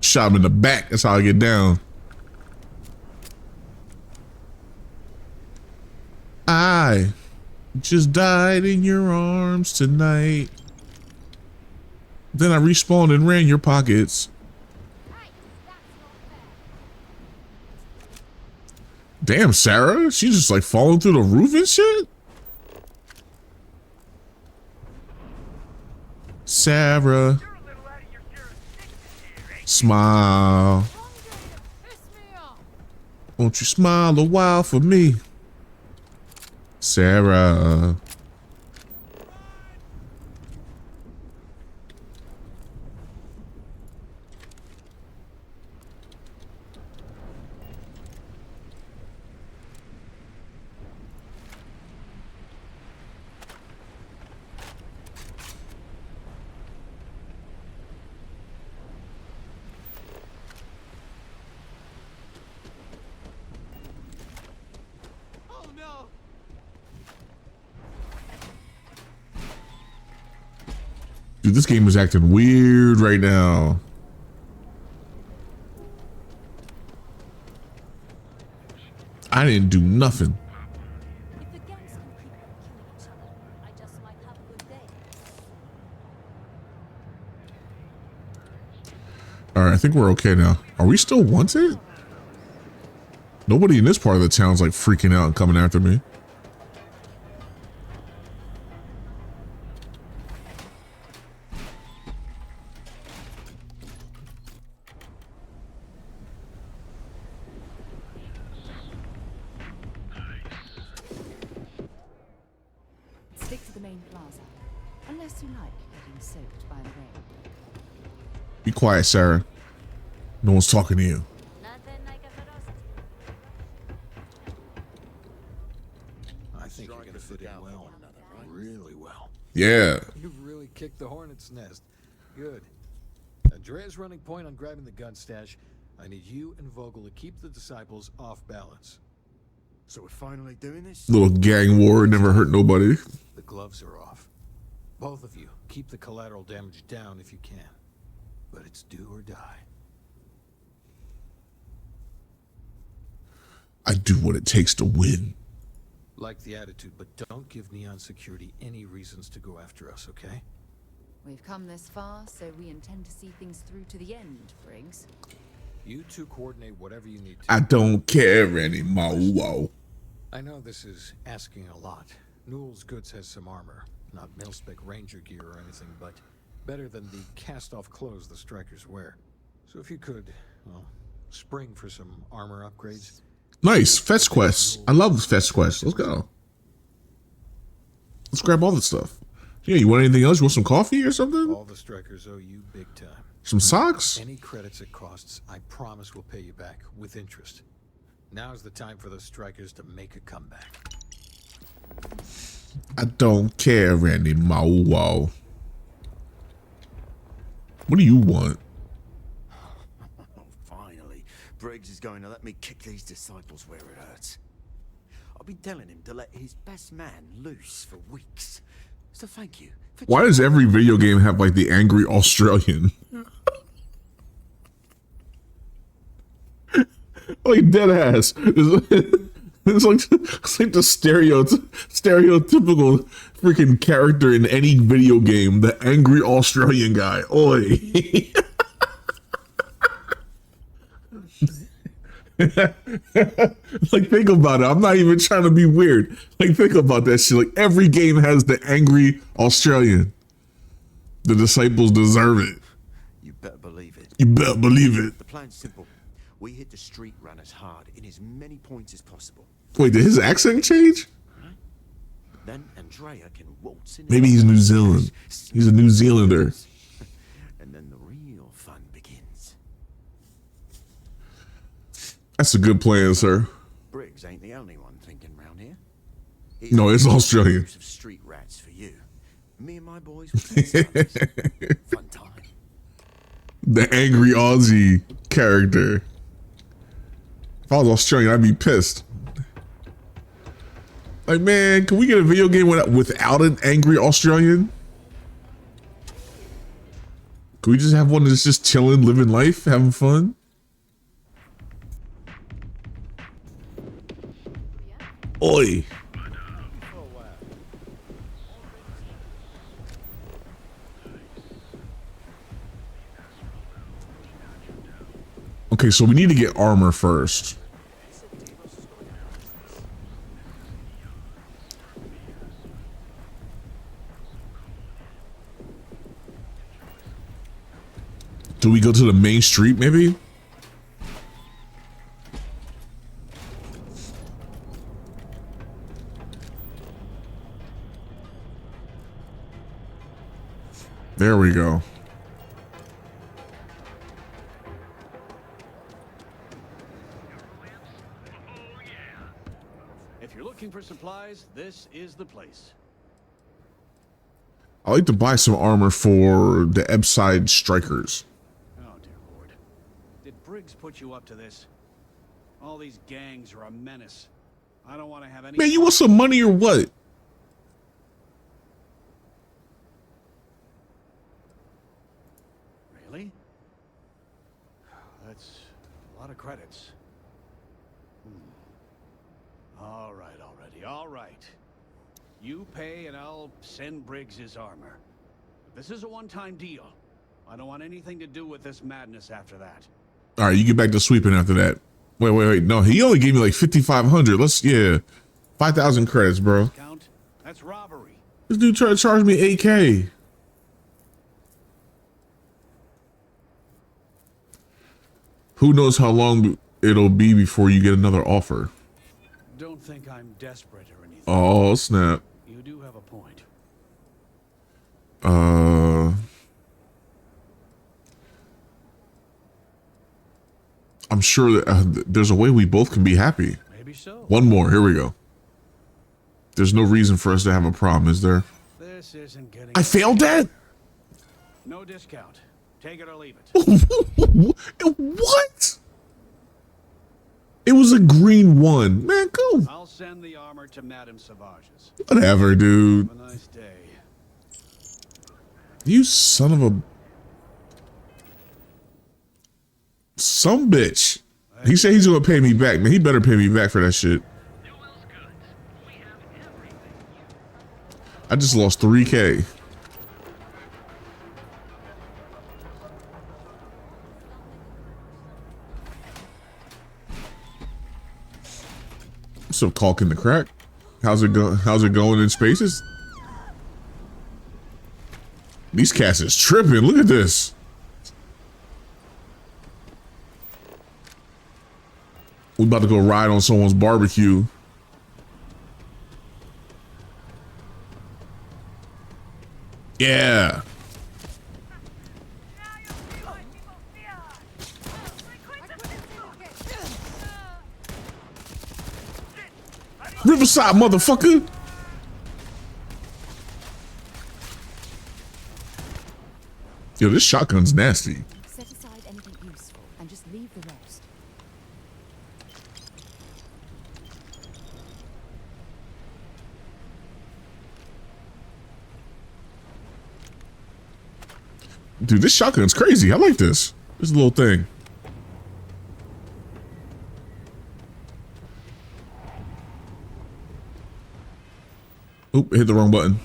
Shot him in the back. That's how I get down. I just died in your arms tonight. Then I respawned and ran your pockets. Damn, Sarah. She's just like falling through the roof and shit. Sarah. Smile. Won't you smile a while for me? Sarah. Dude, this game is acting weird right now. I didn't do nothing. All right, I think we're okay now. Are we still wanted? Nobody in this part of the town's like freaking out and coming after me. Stick to the main plaza, unless you like getting soaked by the rain. Be quiet, Sarah. No one's talking to you. I think you're gonna fit in well. Really well. Yeah. You've really kicked the hornet's nest. Good. Andrea's running point on grabbing the gun stash. I need you and Vogel to keep the disciples off balance. So we're finally doing this? Little gang war never hurt nobody. The gloves are off. Both of you, keep the collateral damage down if you can. But it's do or die. I do what it takes to win. Like the attitude, but don't give Neon Security any reasons to go after us, okay? We've come this far, so we intend to see things through to the end, Briggs. You two coordinate whatever you need to. I don't care anymore. Whoa. I know this is asking a lot. Newell's Goods has some armor. Not mil-spec ranger gear or anything, but better than the cast-off clothes the strikers wear. So if you could, well, spring for some armor upgrades. Nice. Fetch quests. I love this fetch quest. Let's go. Let's grab all this stuff. Yeah, you want anything else? You want some coffee or something? All the strikers owe you big time. Some socks? Any credits it costs, I promise we'll pay you back with interest. Now's the time for the strikers to make a comeback. I don't care anymore. Whoa. What do you want? Finally, Briggs is going to let me kick these disciples where it hurts. I've been telling him to let his best man loose for weeks. So thank you. Why does every video game have like the angry Australian? Like dead ass. It's like the stereotypical freaking character in any video game. The angry Australian guy. Oi. Like think about it. I'm not even trying to be weird. Like think about that shit. Like every game has the angry Australian. The disciples deserve it. You better believe it. You better believe it. The plan's simple. We hit the street runners hard in as many points as possible. Wait, did his accent change? Then Andrea can waltz in. Maybe he's New Zealand. He's a New Zealander. And then the real fun begins. That's a good plan, sir. Briggs ain't the only one thinking round here. No, it's Australian. Of street rats for you. Me and my boys will fun time. The angry Aussie character. If I was Australian, I'd be pissed. Like, man, can we get a video game without an angry Australian? Can we just have one that's just chilling, living life, having fun? Oi. Okay, so we need to get armor first. Do we go to the main street, maybe? we go. If you're looking for supplies, this is the place. I like to buy some armor for the Ebside Strikers. Oh, dear Lord. Did Briggs put you up to this? All these gangs are a menace. I don't want to have any... Man, you want some money or what? Really? That's a lot of credits. All right, already. All right. You pay and I'll send Briggs his armor. But this is a one-time deal. I don't want anything to do with this madness after that. All right, you get back to sweeping after that. Wait. No, he only gave me like 5,500. Let's, yeah. 5,000 credits, bro. Count? That's robbery. This dude tried to charge me 8K. Who knows how long it'll be before you get another offer? Don't think I'm desperate or anything. Oh, snap. You do have a point. I'm sure that there's a way we both can be happy. Maybe so. One more. Here we go. There's no reason for us to have a problem, is there? This isn't getting... I failed that? No discount. Take it or leave it. What? It was a green one. Man, go. I'll send the armor to Madame Savage's. Whatever, dude. Have a nice day. You son of a... Some bitch. He said he's gonna pay me back, man. He better pay me back for that shit. I just lost 3K. What's up, caulk in the crack? How's it going in spaces? These cats is tripping. Look at this. We about to go ride on someone's barbecue. Yeah. Riverside, motherfucker. Yo, this shotgun's nasty. Set aside anything useful and just leave the rest. Dude, this shotgun's crazy. I like this. This little thing. Oop, hit the wrong button.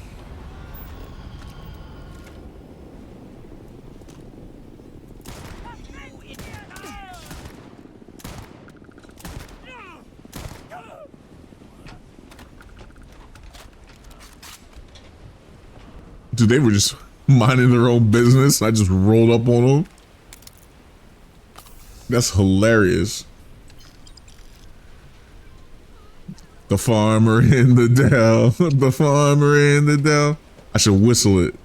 Dude, they were just minding their own business. I just rolled up on them. That's hilarious. The farmer in the dell. The farmer in the dell. I should whistle it.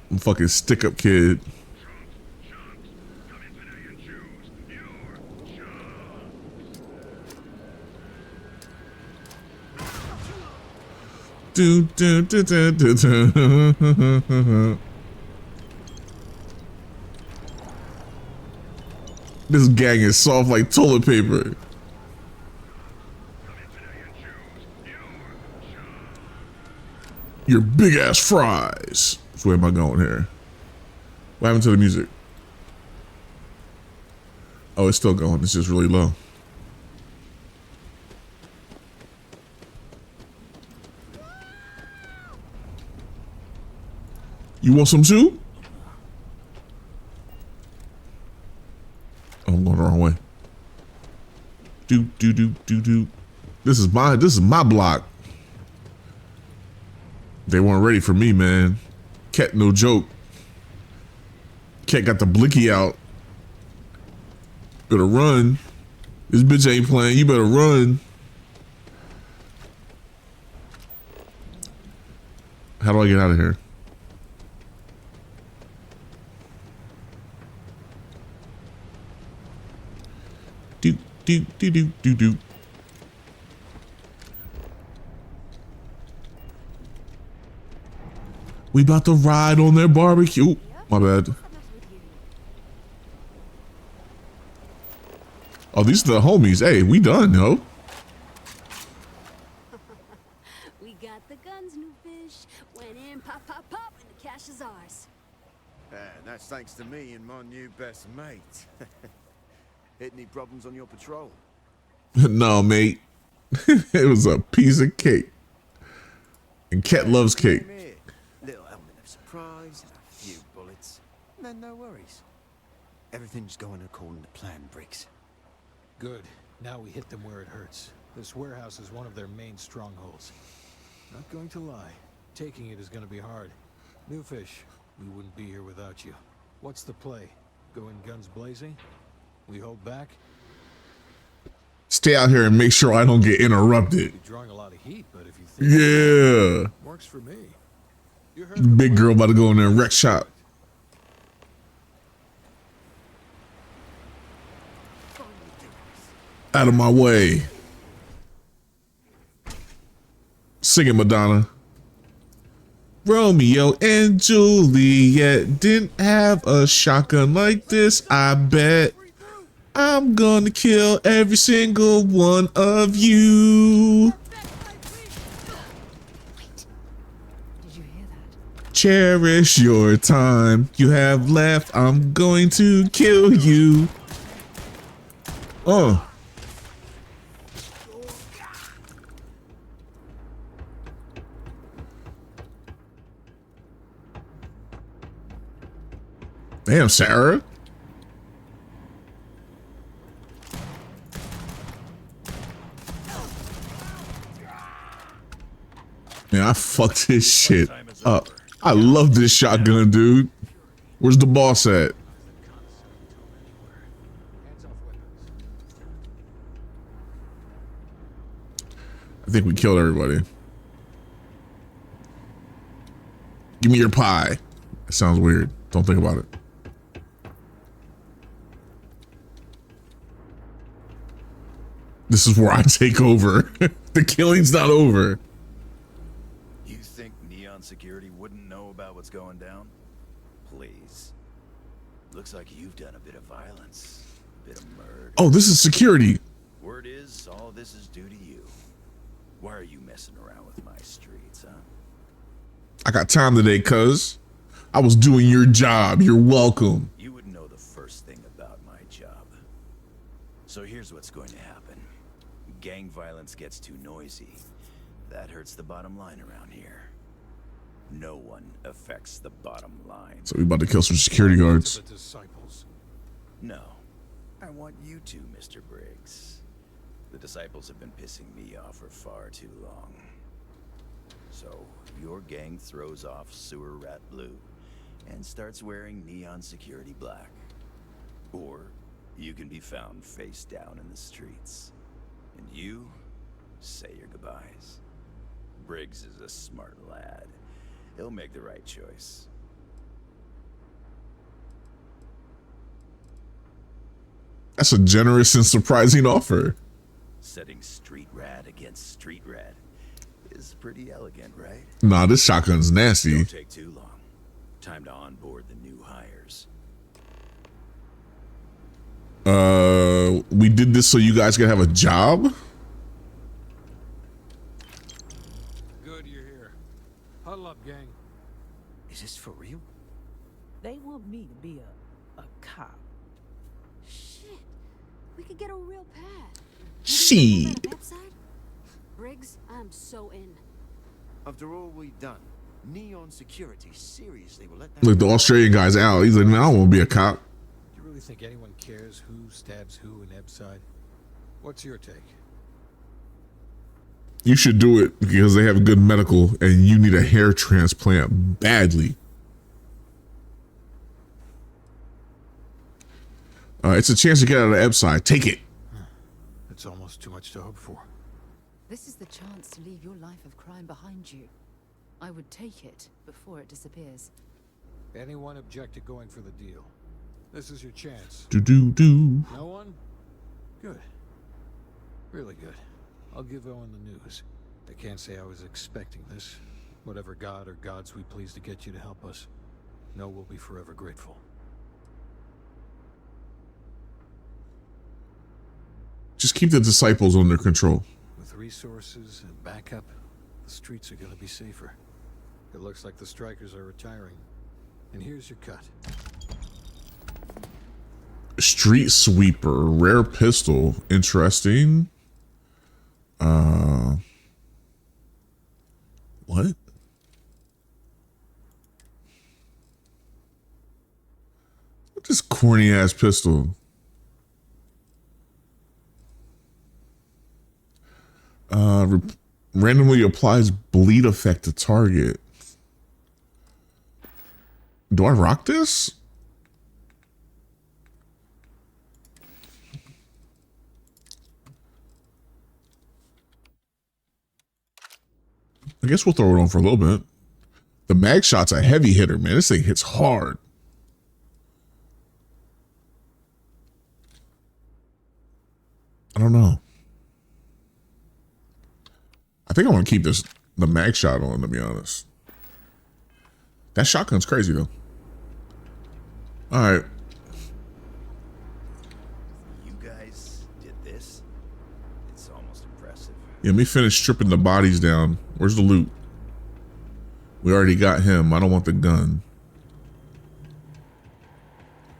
I'm fucking stick up kid. Do, do, do, do, do, do. This gang is soft like toilet paper. Your big ass fries. So where am I going here? What happened to the music? Oh, it's still going. It's just really low. You want some too? Oh, I'm going the wrong way. Do. This is my block. They weren't ready for me, man. Cat, no joke. Cat got the blicky out. Better run. This bitch ain't playing. You better run. How do I get out of here? do do do do do. We about to ride on their barbecue. My bad. Oh, these are the homies. Hey, we done, yo. We got the guns, new fish. Went in, pop, pop, pop, and the cash is ours. And that's thanks to me and my new best mate. Hit any problems on your patrol? No, mate. It was a piece of cake. And Ket loves cake. Little element of surprise and a few bullets. And then no worries. Everything's going according to plan, Briggs. Good. Now we hit them where it hurts. This warehouse is one of their main strongholds. Not going to lie. Taking it is going to be hard. New fish, we wouldn't be here without you. What's the play? Go in guns blazing? We hold back? Stay out here and make sure I don't get interrupted. You're drawing a lot of heat, but if you think Yeah. works for me. You heard Big girl about to go in there and wreck shop. Out of my way. Sing it, Madonna. Romeo and Juliet didn't have a shotgun like this, I bet. I'm gonna kill every single one of you. Cherish your time you have left. I'm going to kill you. Oh. Damn, Sarah. Man, I fucked this shit up. I love this shotgun, dude. Where's the boss at? I think we killed everybody. Give me your pie. It sounds weird. Don't think about it. This is where I take over. The killing's not over. You think Neon Security wouldn't know about what's going down? Please. Looks like you've done a bit of violence, a bit of murder. Oh, this is security. Word is, all this is due to you. Why are you messing around with my streets, huh? I got time today, cuz. I was doing your job. You're welcome. You wouldn't know the first thing about my job. So here's what's going to happen. Gang violence gets too noisy. That hurts the bottom line around here. No one affects the bottom line. So we about to kill some security guards. The disciples. No. I want you to, Mr. Briggs. The disciples have been pissing me off for far too long. So, your gang throws off Sewer Rat Blue and starts wearing Neon Security Black. Or you can be found face down in the streets. And you say your goodbyes. Briggs is a smart lad. He'll make the right choice. That's a generous and surprising offer. Setting street rat against street rat is pretty elegant, right? Nah, this shotgun's nasty. Don't take too long. Time to onboard the new hires. We did this so you guys can have a job? Good you're here. Huddle up, gang. Is this for real? They want me to be a cop. Shit. We could get a real pad. Shit. Website? Briggs, I'm so in. After all we've done, Neon Security seriously will let that... Look, the Australian guy's out. He's like, man, I don't want to be a cop. Do you really think anyone cares who stabs who in Ebside? What's your take? You should do it because they have good medical and you need a hair transplant badly. It's a chance to get out of the Ebside. Take it. It's almost too much to hope for. This is the chance to leave your life of crime behind you. I would take it before it disappears. Anyone object to going for the deal? This is your chance. Do. No one? Good. Really good. I'll give Owen the news. I can't say I was expecting this. Whatever god or gods we please to get you to help us, know we'll be forever grateful. Just keep the disciples under control. With resources and backup, the streets are gonna be safer. It looks like the strikers are retiring. And here's your cut. Street sweeper, rare pistol, interesting. What? This corny ass pistol. Randomly applies bleed effect to target. Do I rock this? I guess we'll throw it on for a little bit. The mag shot's a heavy hitter, man. This thing hits hard. I don't know. I think I want to keep the mag shot on, to be honest. That shotgun's crazy, though. All right. You guys did this? It's almost impressive. Yeah, let me finish stripping the bodies down. Where's the loot? We already got him. I don't want the gun.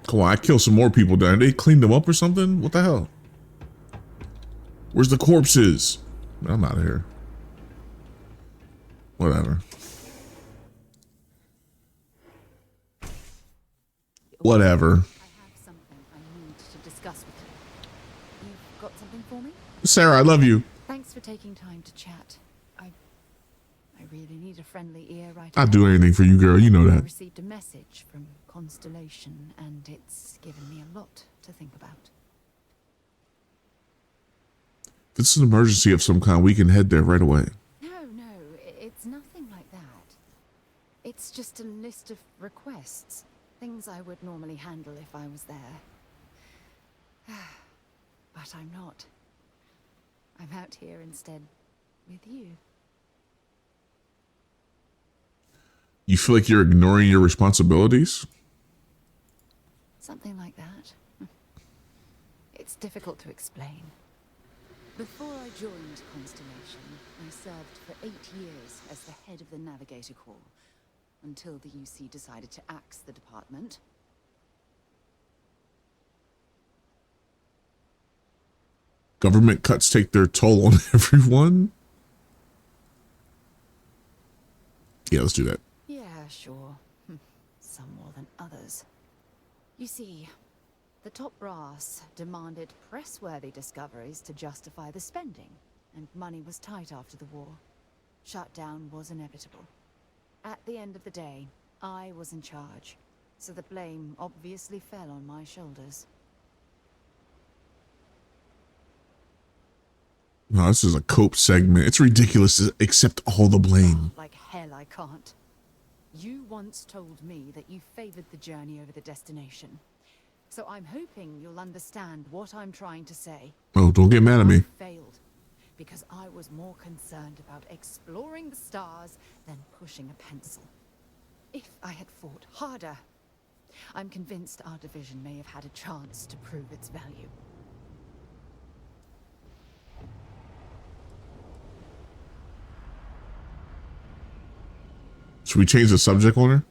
Come on, I killed some more people down. They cleaned them up or something? What the hell? Where's the corpses? I'm out of here. Whatever. Whatever. I have something I need to discuss with you. You've got something for me? Sarah, I love you. Thanks for taking time to chat. I really need a friendly ear right I'd now. do anything for you, girl. You know I that. received a message from Constellation, and it's given me a lot to think about. If it's an emergency of some kind, we can head there right away. No, it's nothing like that. It's just a list of requests. Things I would normally handle if I was there. But I'm not. I'm out here instead with you. You feel like you're ignoring your responsibilities? Something like that. It's difficult to explain. Before I joined Constellation, I served for 8 years as the head of the Navigator Corps, until the UC decided to axe the department. Government cuts take their toll on everyone? Yeah, let's do that. Yeah, sure. Some more than others. You see, the top brass demanded press-worthy discoveries to justify the spending, and money was tight after the war. Shutdown was inevitable. At the end of the day, I was in charge, so the blame obviously fell on my shoulders. No, this is a cope segment. It's ridiculous to accept all the blame. Like hell I can't. You once told me that you favored the journey over the destination. So I'm hoping you'll understand what I'm trying to say. Oh, don't get mad at me. I failed because I was more concerned about exploring the stars than pushing a pencil. If I had fought harder, I'm convinced our division may have had a chance to prove its value. Should we change the subject on her?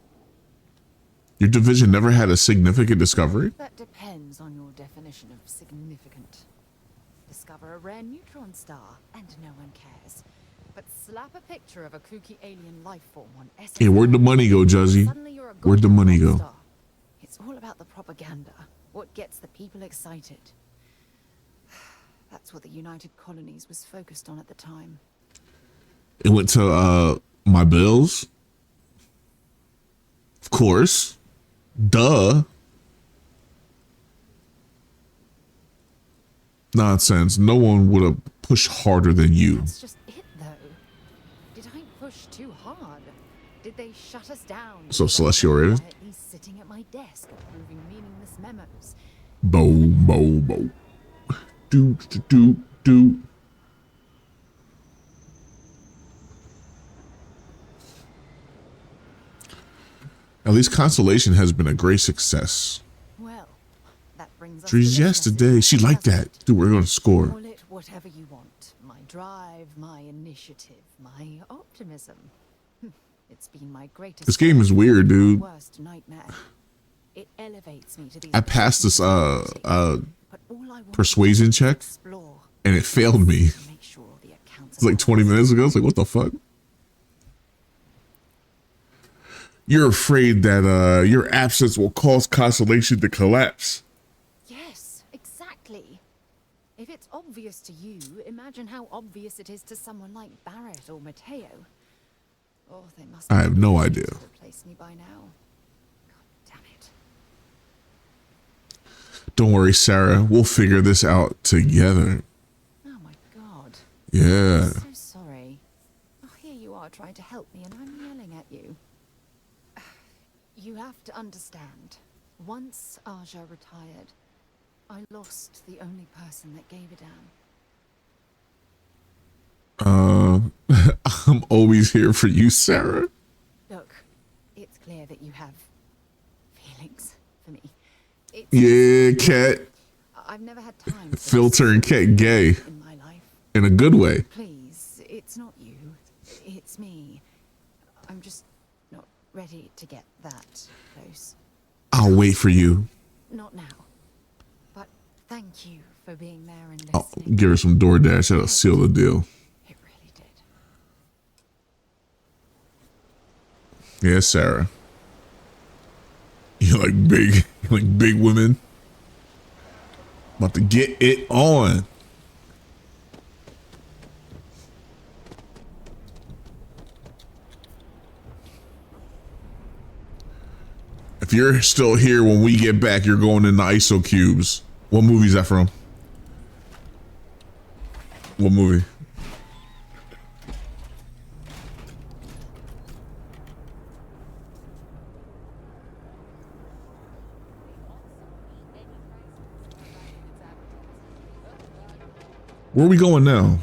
Your division never had a significant discovery? That depends on your definition of significant. Discover a rare neutron star, and no one cares. But slap a picture of a kooky alien life form on SS. Hey, where'd the money go, Juzzy? Suddenly you're a Where'd the goddamn money rock go? star. It's all about the propaganda. What gets the people excited. That's what the United Colonies was focused on at the time. It went to my bills. Of course. Duh. Nonsense. No one would have pushed harder than you. That's just it, though. Did I push too hard? Did they shut us down? So Celestial Raven? Quietly sitting at my desk, approving meaningless memos. Bo. Do. do. At least Constellation has been a great success. Well, that brings us Trees to this yesterday. She liked that. Dude, we're going to score. Call it whatever you want. My drive, my initiative, my optimism. It's been my greatest. This game is weird, dude. Worst nightmare. It elevates me to these. I passed this persuasion check and it failed me. It's like 20 minutes ago. It's like, what the fuck? You're afraid that your absence will cause Constellation to collapse. Yes, exactly. If it's obvious to you, imagine how obvious it is to someone like Barrett or Mateo. Oh, they must. I have no idea. Replace me by now. God damn it. Don't worry, Sarah. We'll figure this out together. Oh my God. Yeah. I'm so sorry. Oh, here you are trying to help me, and I'm yelling at you. You have to understand. Once Aja retired, I lost the only person that gave a damn. I'm always here for you, Sarah. Look, it's clear that you have feelings for me. Yeah, Cat. I've never had time. Filter and Cat gay. In my life. In a good way. Please, it's not you. It's me. I'm just not ready to get that close. I'll wait for you. Not now. But thank you for being there and listening. I'll give her some DoorDash. That'll seal the deal. It really did. Yeah, Sarah. You like big women. About to get it on. If you're still here when we get back, you're going in the ISO cubes. What movie is that from? What movie? Where are we going now?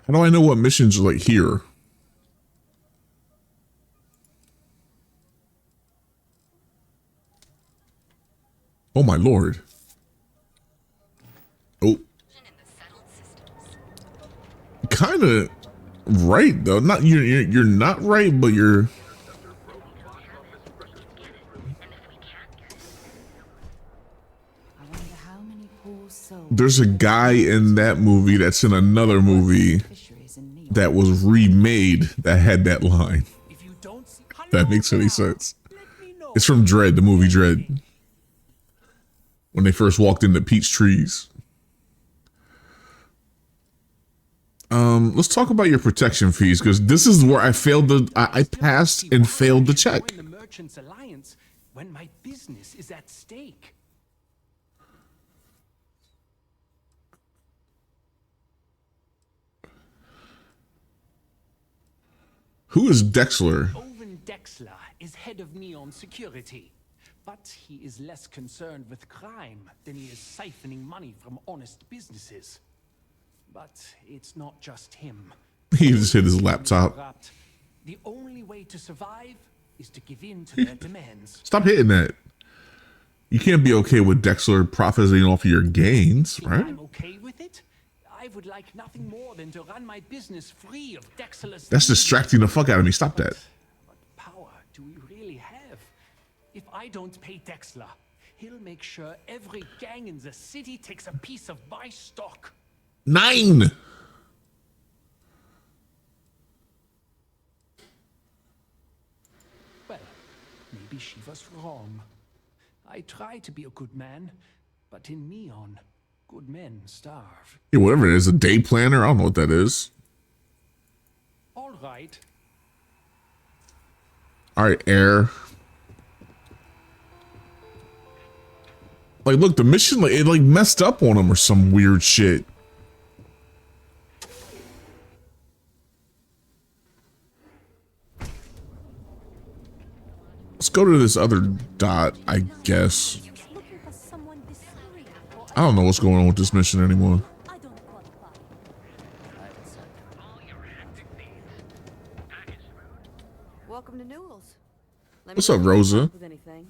How do I know what missions are like here? Oh my lord. Oh. Kinda right though. Not you're not right, but you're there's a guy in that movie that's in another movie that was remade that had that line. That makes any sense. It's from Dread, the movie Dread. When they first walked into Peach Trees. Let's talk about your protection fees, because this is where I failed I passed and failed the check. Join the Merchants Alliance when my business is at stake. Who is Dexler? Owen Dexler is head of Neon Security, but he is less concerned with crime than he is siphoning money from honest businesses. But it's not just him. He just hit his laptop. The only way to survive is to give in to their demands. Stop hitting that. You can't be okay with Dexler profiting off of your gains, right? I'm okay with it. I would like nothing more than to run my business free of Dexler's. That's distracting the fuck out of me. Stop that. What power do we really have? If I don't pay Dexler, he'll make sure every gang in the city takes a piece of my stock. 9. Well, maybe she was wrong. I try to be a good man, but in Neon, good men starve. Yeah, whatever it is, a day planner. I don't know what that is. All right. All right, air. Like, look, the mission, like, it like messed up on him or some weird shit. Let's go to this other dot, I guess. I don't know what's going on with this mission anymore. Welcome to Newell's. What's up, Rosa? With anything.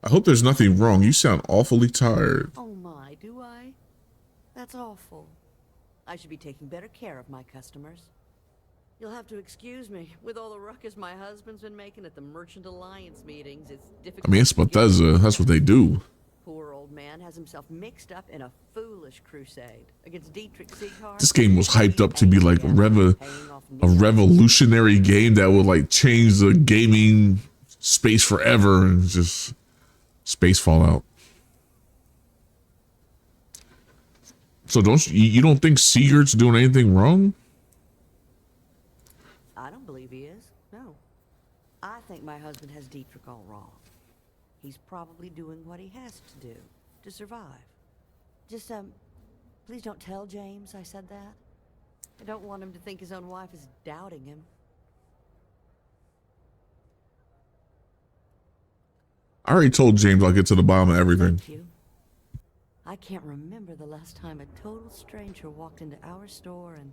I hope there's nothing wrong. You sound awfully tired. Oh my, do I? That's awful. I should be taking better care of my customers. You'll have to excuse me. With all the ruckus my husband's been making at the Merchant Alliance meetings, it's difficult. I mean, it's Bethesda. That's what they do. Poor old man has himself mixed up in a foolish crusade against Dietrich Sieghardt. This game was hyped up to be like a revolutionary game that would like change the gaming space forever, and just space fallout. So you don't think Siegard's doing anything wrong? I don't believe he is. No. I think my husband has Dietrich all wrong. He's probably doing what he has to do to survive. Just, please don't tell James I said that. I don't want him to think his own wife is doubting him. I already told James I'll get to the bottom of everything. Thank you. I can't remember the last time a total stranger walked into our store and...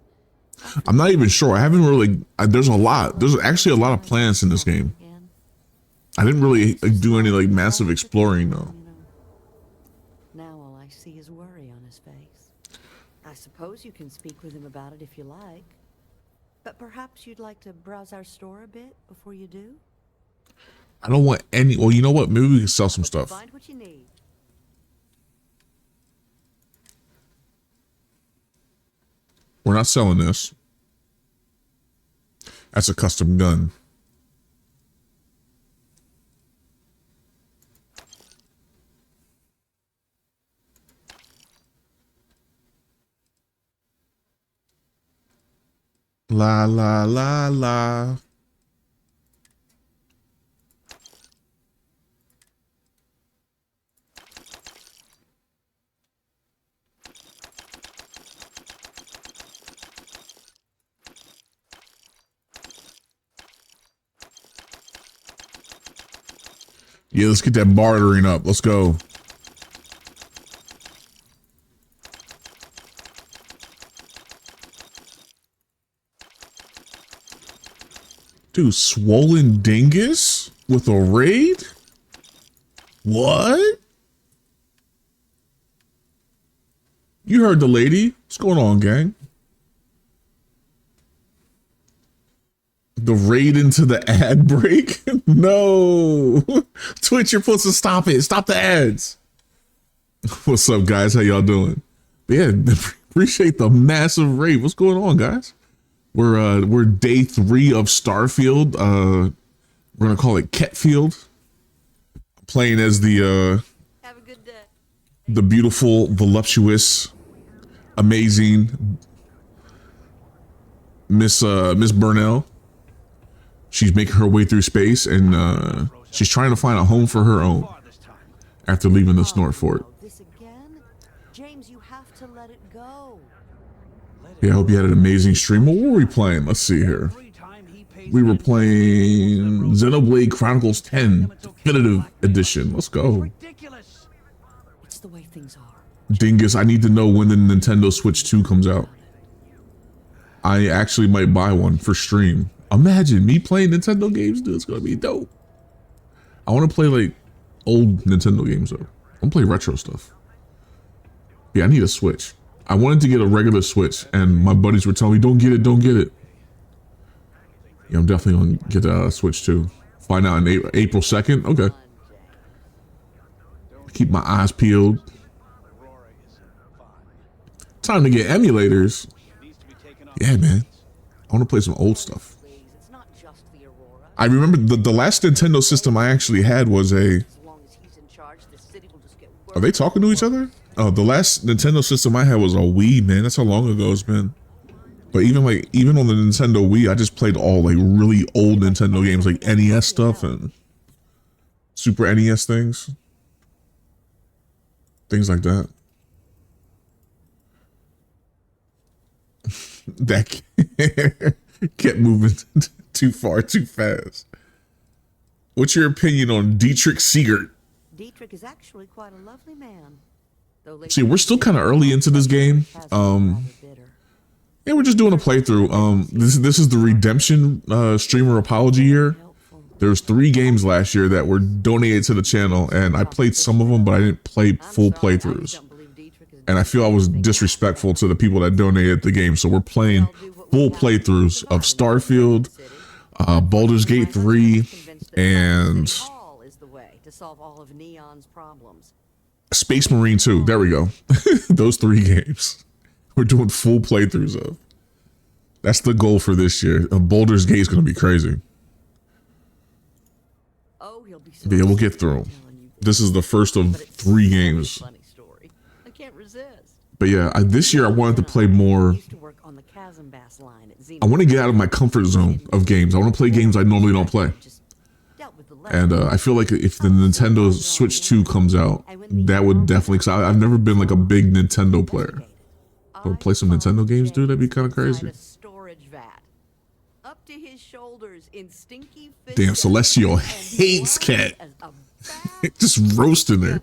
I'm not even sure. I haven't really... there's a lot. There's actually a lot of plants in this game. I didn't really do any like massive exploring though. Now all I see is worry on his face. I suppose you can speak with him about it if you like. But perhaps you'd like to browse our store a bit before you do? I don't want any... Well, you know what? Maybe we can sell some stuff. Find what you need. We're not selling this. That's a custom gun. La la la la. Yeah, let's get that bartering up. Let's go. Dude, swollen dingus with a raid? What? You heard the lady. What's going on, gang? The raid into the ad break? No. Twitch, you're supposed to stop it. Stop the ads. What's up, guys? How y'all doing? Yeah, appreciate the massive raid. What's going on, guys? We're day 3 of Starfield. We're gonna call it Ketfield. Playing as the Have a good day. The beautiful, voluptuous, amazing Miss Burnell. She's making her way through space, and she's trying to find a home for her own after leaving the Snort Fort. This again? James, you have to let it go. Yeah, I hope you had an amazing stream. What were we playing? Let's see here. We were playing Xenoblade Chronicles 10 Definitive Edition. Let's go. It's the way things are. Dingus, I need to know when the Nintendo Switch 2 comes out. I actually might buy one for stream. Imagine me playing Nintendo games, dude. It's gonna be dope. I want to play like old Nintendo games though. I want to play retro stuff. Yeah, I need a Switch. I wanted to get a regular Switch, and my buddies were telling me, don't get it, don't get it. Yeah, I'm definitely gonna get a Switch too. Find out in April 2nd. Okay. Keep my eyes peeled. Time to get emulators. Yeah, man. I want to play some old stuff. I remember the last Nintendo system I actually had was a... Are they talking to each other? Oh, the last Nintendo system I had was a Wii, man. That's how long ago it's been. But even on the Nintendo Wii, I just played all like really old Nintendo games, like NES stuff and Super NES things. Things like that. that kept moving too far, too fast. What's your opinion on Dietrich Siegert? Dietrich is actually quite a lovely man. See, we're still kind of early into this game. Yeah, we're just doing a playthrough. This is the Redemption streamer apology year. There's 3 games last year that were donated to the channel, and I played some of them, but I didn't play full playthroughs. And I feel I was disrespectful to the people that donated the game, so we're playing full playthroughs of Starfield, Baldur's Gate 3, and Space Marine 2. There we go. Those 3 games we're doing full playthroughs of. That's the goal for this year. Baldur's Gate is going to be crazy. But yeah, we'll get through them. This is the first of 3 games. But yeah, this year I wanted to play more. I want to get out of my comfort zone of games. I want to play games I normally don't play. And I feel like if the Nintendo Switch 2 comes out, that would definitely, because I've never been like a big Nintendo player. So play some Nintendo games, dude, that'd be kind of crazy. Damn, Celestial hates cat. Just roasting her.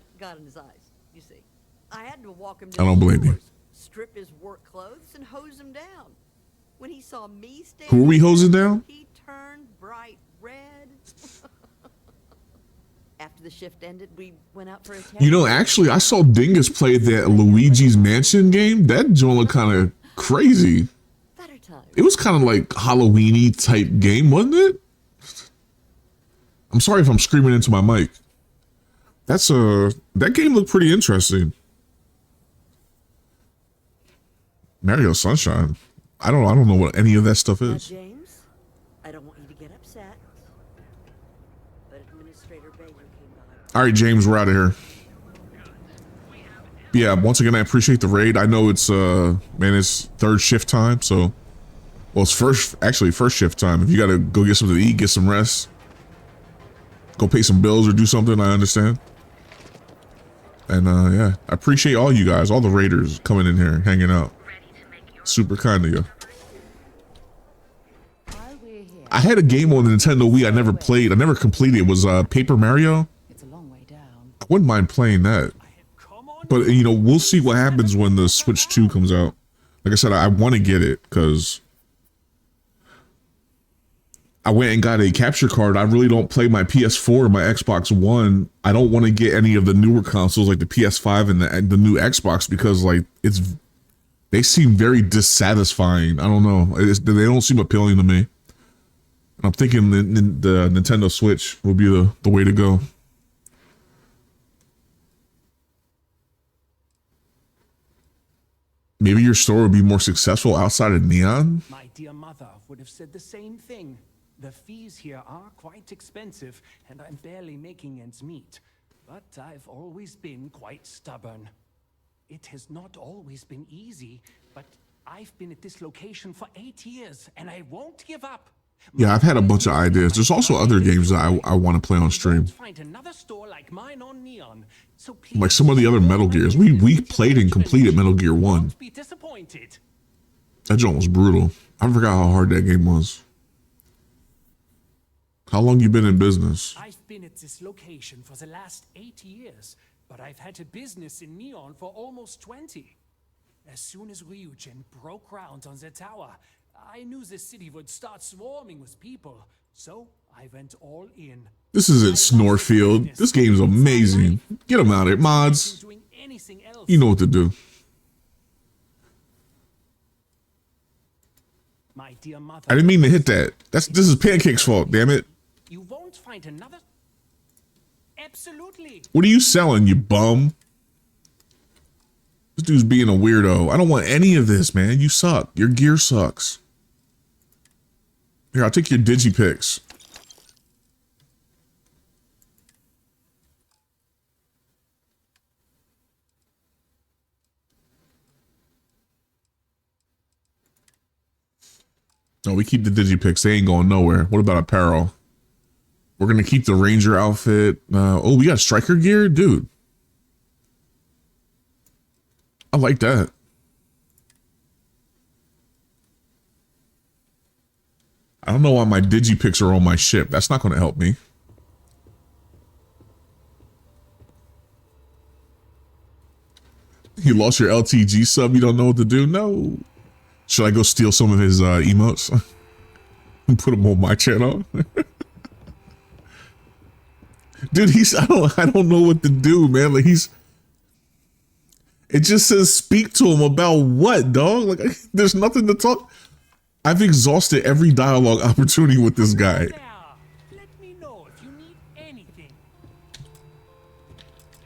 I don't blame you. Strip his work clothes and hose him down. When he saw me Who are we hosing down? He turned bright red. After the shift ended, we went out for a You know, actually, I saw Dingus play that Luigi's Mansion game. That joint looked kind of crazy. It was kind of like Halloween-y type game, wasn't it? I'm sorry if I'm screaming into my mic. That game looked pretty interesting. Mario Sunshine. I don't know what any of that stuff is. James, I don't want you to get upset, but Administrator Baker came by. All right, James, we're out of here. Yeah, once again, I appreciate the raid. I know it's man, it's 3rd shift time, so well, it's first shift time. If you gotta go get something to eat, get some rest, go pay some bills or do something, I understand. And yeah, I appreciate all you guys, all the raiders coming in here, hanging out. Super kind of you. I had a game on the Nintendo Wii I never played. I never completed. It was Paper Mario. I wouldn't mind playing that. But, you know, we'll see what happens when the Switch 2 comes out. Like I said, I want to get it because I went and got a capture card. I really don't play my PS4 or my Xbox One. I don't want to get any of the newer consoles like the PS5 and the new Xbox because, like, they seem very dissatisfying. I don't know. They don't seem appealing to me. And I'm thinking the Nintendo Switch will be the way to go. Maybe your store would be more successful outside of Neon? My dear mother would have said the same thing. The fees here are quite expensive, and I'm barely making ends meet. But I've always been quite stubborn. It has not always been easy, but I've been at this location for 8 years, and I won't give up. Yeah, I've had a bunch of ideas. There's also other games that I want to play on stream. Find another store like mine on Neon. So Like some of the other Metal Gears. We played and completed Metal Gear 1. be disappointed. That joint was brutal. I forgot how hard that game was. How long you been in business? I've been at this location for the last 8 years, but I've had a business in Neon for almost 20. As soon as Ryujin broke ground on the tower, I knew the city would start swarming with people, so I went all in. This isn't Starfield. This game's amazing. Get them out of it, mods. You know what to do. My dear mother, I didn't mean to hit that. This is Pancake's fault, damn it. you won't find another. Absolutely. What are you selling, you bum? This dude's being a weirdo. I don't want any of this, man. You suck. Your gear sucks. Here, I'll take your Digipics. No, we keep the Digipics. They ain't going nowhere. What about apparel? We're going to keep the Ranger outfit. Oh, we got striker gear? Dude. I like that. I don't know why my digipics are on my ship. That's not going to help me. You lost your LTG sub. You don't know what to do? No. Should I go steal some of his emotes and put them on my channel? Dude, I don't know what to do, man. Like it just says speak to him about what, dog? Like there's nothing to talk. I've exhausted every dialogue opportunity with this guy. Let me know if you need anything.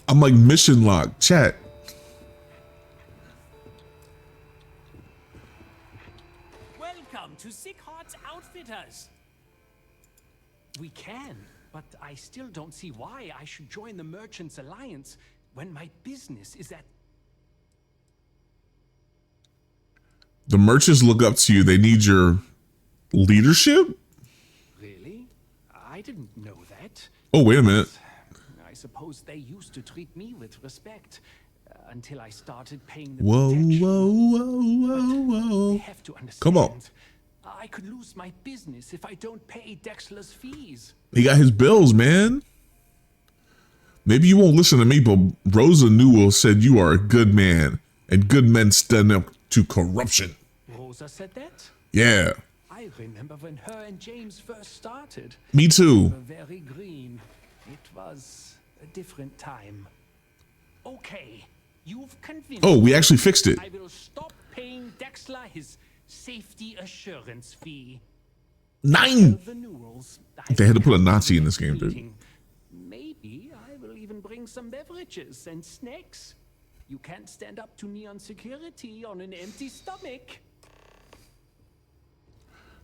I'm like mission lock, chat. Welcome to Sick Heart's Outfitters. We can, but I still don't see why I should join the Merchants Alliance when my business is at... The merchants look up to you. They need your leadership? Really? I didn't know that. Oh, wait a minute. I suppose they used to treat me with respect until I started paying them Whoa, protection. whoa. They have to understand. Come on. I could lose my business if I don't pay Dexler's fees. He got his bills, man. Maybe you won't listen to me, but Rosa Newell said you are a good man, and good men stand up to corruption. Rosa said that? Yeah. I remember when her and James first started. Me too. They were very green. It was a different time. Okay, you've convinced Oh, we me. actually fixed it. I will stop paying Dexler his safety assurance fee. 9. The Newells, They had to put a Nazi in this game, dude. Maybe I will even bring some beverages and snacks. You can't stand up to Neon security on an empty stomach.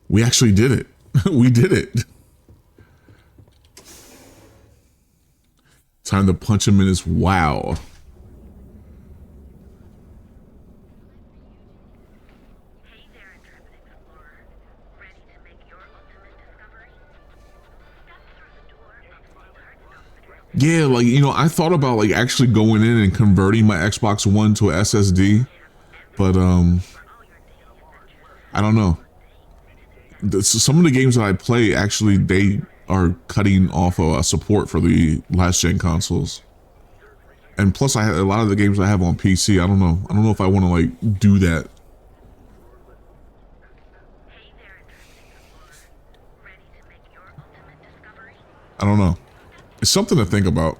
We actually did it. We did it. Time to punch him in his wow. Yeah, like, you know, I thought about like actually going in and converting my Xbox One to a SSD, but I don't know. Some of the games that I play actually they are cutting off support for the last gen consoles, and plus I have a lot of the games I have on PC. I don't know if I want to like do that. I don't know. It's something to think about.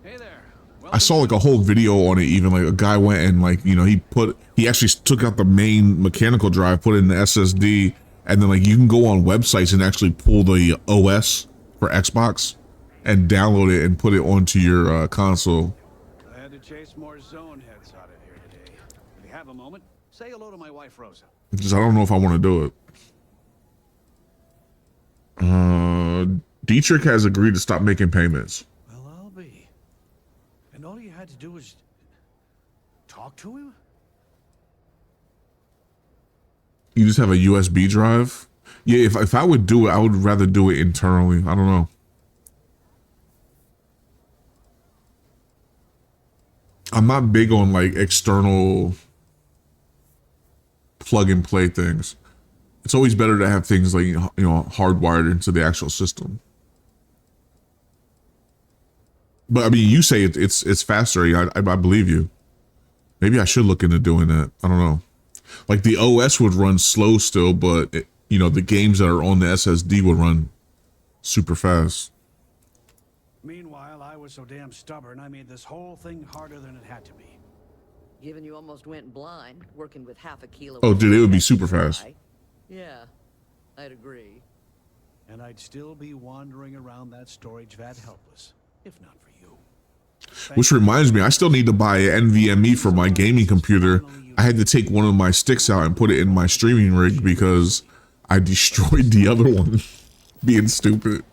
Hey there. I saw like a whole video on it. Even like a guy went and like, you know, he actually took out the main mechanical drive, put it in the SSD, and then like you can go on websites and actually pull the OS for Xbox and download it and put it onto your console. I had to chase more zone heads out of here today. If you have a moment, say hello to my wife, Rosa. Just I don't know if I want to do it. Dietrich has agreed to stop making payments. Well, I'll be. And all you had to do was talk to him? You just have a USB drive? Yeah, if I would do it, I would rather do it internally. I don't know. I'm not big on like external plug and play things. It's always better to have things like, you know, hardwired into the actual system. But I mean, you say it's faster. I believe you. Maybe I should look into doing that. I don't know. Like the OS would run slow still, but you know, the games that are on the SSD would run super fast. Meanwhile, I was so damn stubborn, I made this whole thing harder than it had to be. Given you almost went blind, working with half a kilo. Oh, dude, it would be super fast. Yeah, I'd agree. And I'd still be wandering around that storage vat helpless, if not for you. Which reminds me, I still need to buy an NVMe for my gaming computer. I had to take one of my sticks out and put it in my streaming rig because I destroyed the other one being stupid.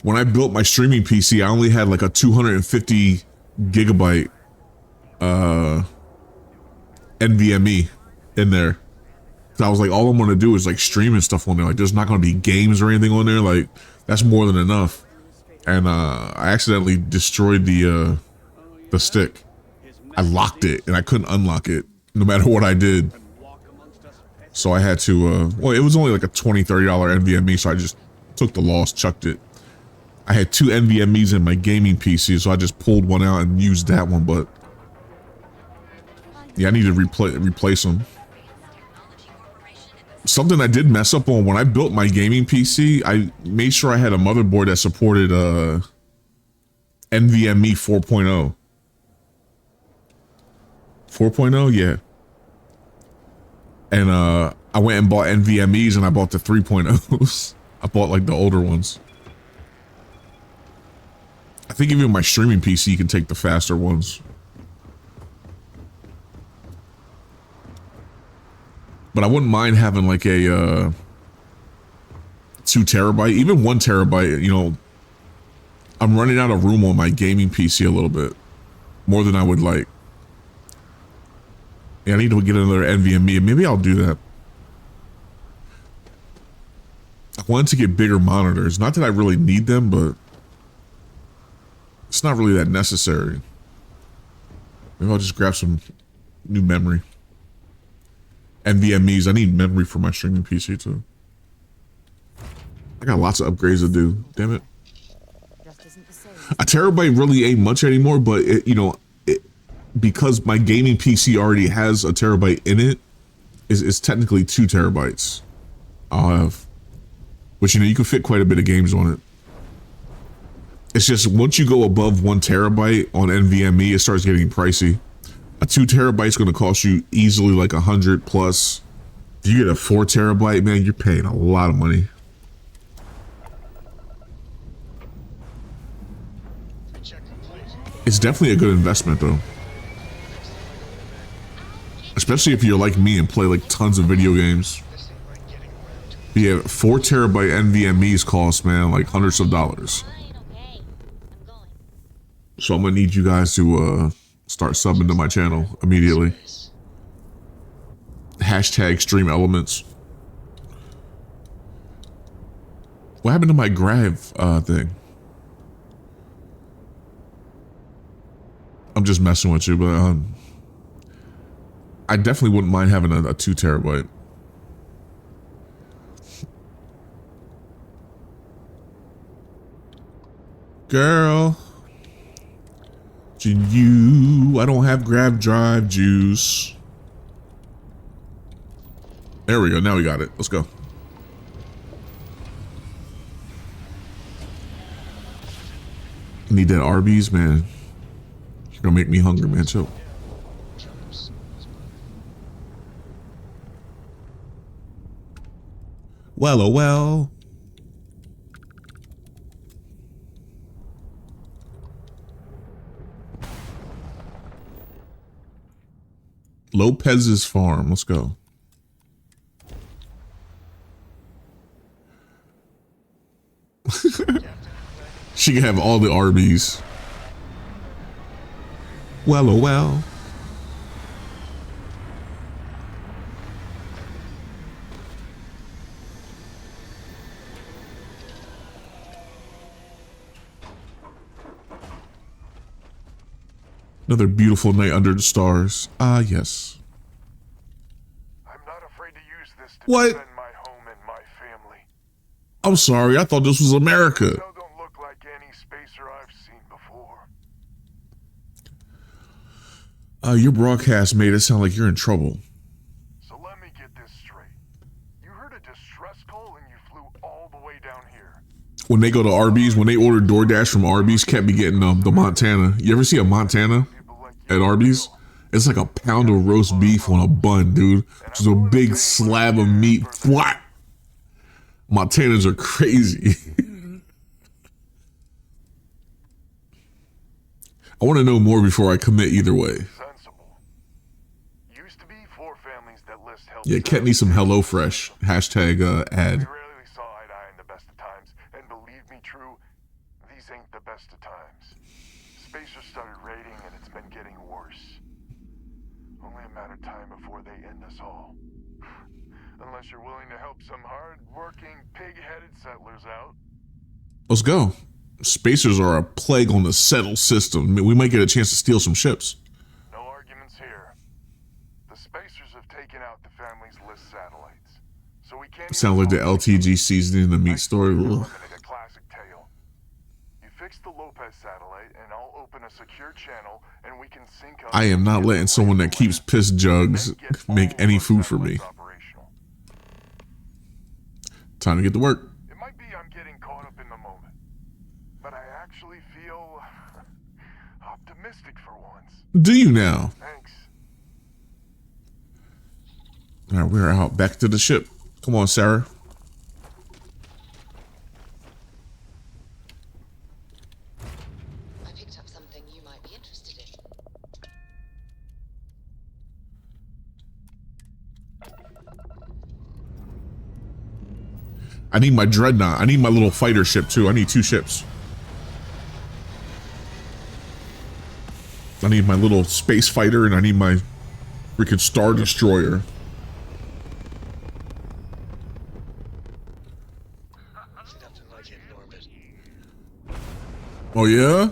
When I built my streaming PC, I only had like a 250 gigabyte NVMe in there. So I was like, all I'm gonna do is like streaming stuff on there. Like, there's not gonna be games or anything on there. Like, that's more than enough. And I accidentally destroyed the stick. I locked it and I couldn't unlock it no matter what I did. So I had to, well, it was only like a $20, $30 NVMe, so I just took the loss, chucked it. I had 2 NVMEs in my gaming PC, so I just pulled one out and used that one, but yeah, I need to replace them. Something I did mess up on when I built my gaming PC, I made sure I had a motherboard that supported NVMe 4.0. 4.0, yeah. And I went and bought NVMEs and I bought the 3.0s. I bought like the older ones. I think even my streaming PC can take the faster ones. But I wouldn't mind having like a 2 terabyte, even 1 terabyte, you know. I'm running out of room on my gaming PC a little bit. More than I would like. Yeah, I need to get another NVMe. Maybe I'll do that. I wanted to get bigger monitors. Not that I really need them, but it's not really that necessary. Maybe I'll just grab some new memory. NVMEs. I need memory for my streaming PC too. I got lots of upgrades to do. Damn it. A terabyte really ain't much anymore, but it, you know, because my gaming PC already has a terabyte in it, it's technically 2 terabytes I'll have. Which, you know, you can fit quite a bit of games on it. It's just once you go above 1 terabyte on NVMe, it starts getting pricey. A 2 terabyte is going to cost you easily like 100 plus. If you get a 4 terabyte, man, you're paying a lot of money. It's definitely a good investment though. Especially if you're like me and play like tons of video games. But yeah, 4 terabyte NVMEs cost, man, like hundreds of dollars. So I'm gonna need you guys to start subbing to my channel immediately. Hashtag stream elements. What happened to my Grav thing? I'm just messing with you, but I definitely wouldn't mind having a 2 terabyte. Girl. You, I don't have grab drive juice. There we go. Now we got it. Let's go. Need that Arby's, man. You're gonna make me hungry, man. Chill. Well, oh well. Lopez's farm. Let's go. She can have all the Arby's. Well, oh well. Another beautiful night under the stars. Ah, yes. I'm not afraid to use this to what? defend my home and my family. I'm sorry. I thought this was America. Don't look like any spacer I've seen before. Your broadcast made it sound like you're in trouble. So let me get this straight. You heard a distress call and you flew all the way down here. When they go to Arby's, when they order DoorDash from Arby's, can't be getting the Montana. You ever see a Montana at Arby's? It's like a pound of roast beef on a bun, dude. Just a big slab of meat. Flat. Montanas are crazy. I want to know more before I commit either way. Yeah, get me some HelloFresh. Hashtag ad. Rarely saw eye to eye in the best of times, and believe me, true, these ain't the best of times. Spacers started raiding, and it's been getting worse. Only a matter of time before they end us all. unless you're willing to help some hard-working, pig-headed settlers out. Let's go. Spacers are a plague on the settle system. We might get a chance to steal some ships. No arguments here. The Spacers have taken out the family's list satellites, so we can't. Sounds like the LTG seasoning the meat story. Ugh. A classic tale. You fix the Lopez satellite, and I'll open a secure channel, and we can sync up. I am not letting someone that keeps piss jugs make any food for me. Time to get to work. It might be I'm getting caught up in the moment, but I actually feel optimistic for once. Do you now? Thanks. All right, we're out. Back to the ship. Come on, Sarah. I picked up something you might be interested in. I need my dreadnought. I need my little fighter ship too. I need 2 ships. I need my little space fighter and I need my freaking Star Destroyer. Oh yeah?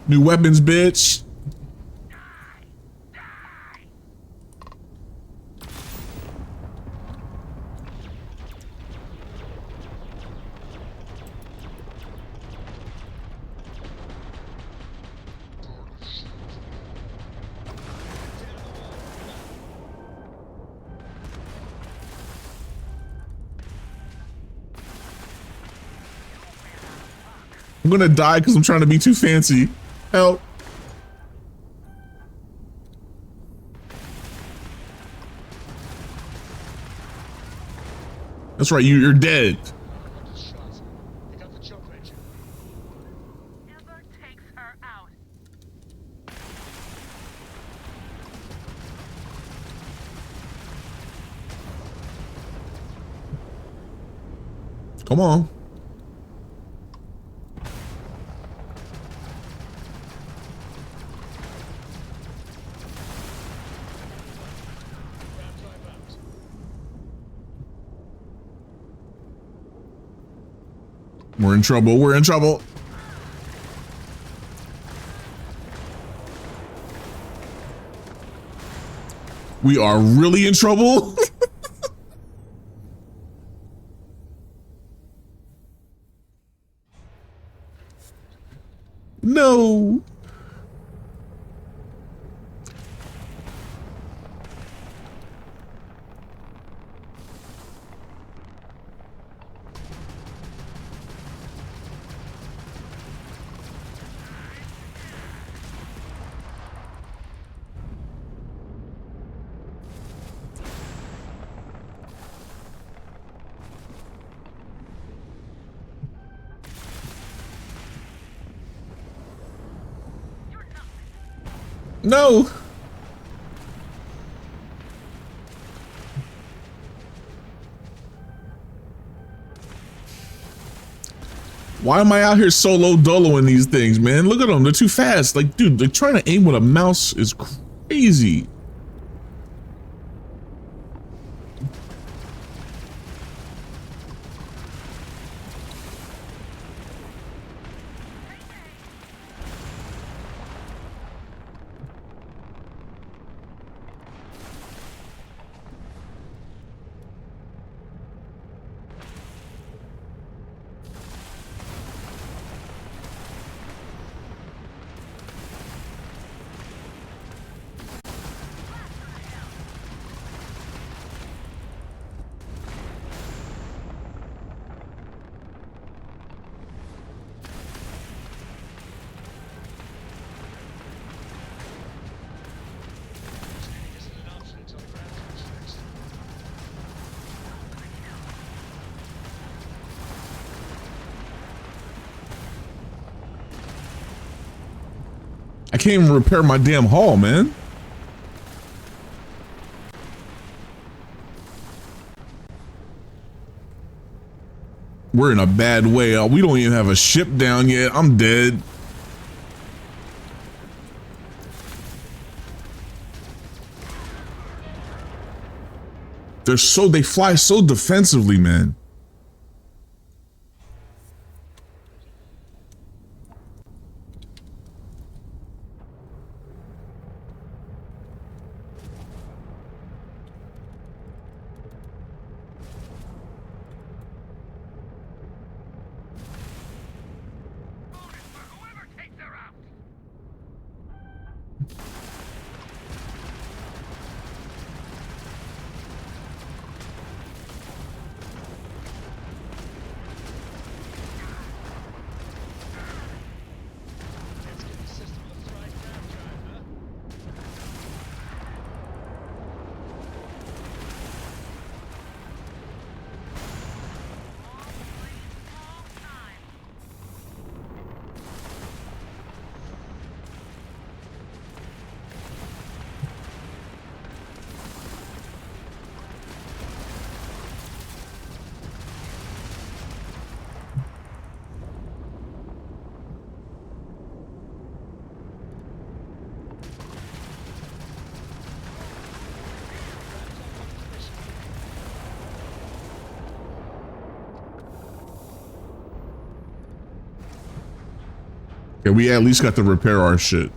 New weapons, bitch. I'm gonna die because I'm trying to be too fancy. Help. That's right, you're dead. Come on. We're in trouble. We're in trouble. We are really in trouble. No. No. Why am I out here solo doloing these things, man? Look at them. They're too fast. Like, dude, they're trying to aim with a mouse is crazy. I can't even repair my damn hull, man. We're in a bad way. We don't even have a ship down yet. I'm dead. They fly so defensively, man. Yeah, we at least got to repair our shit.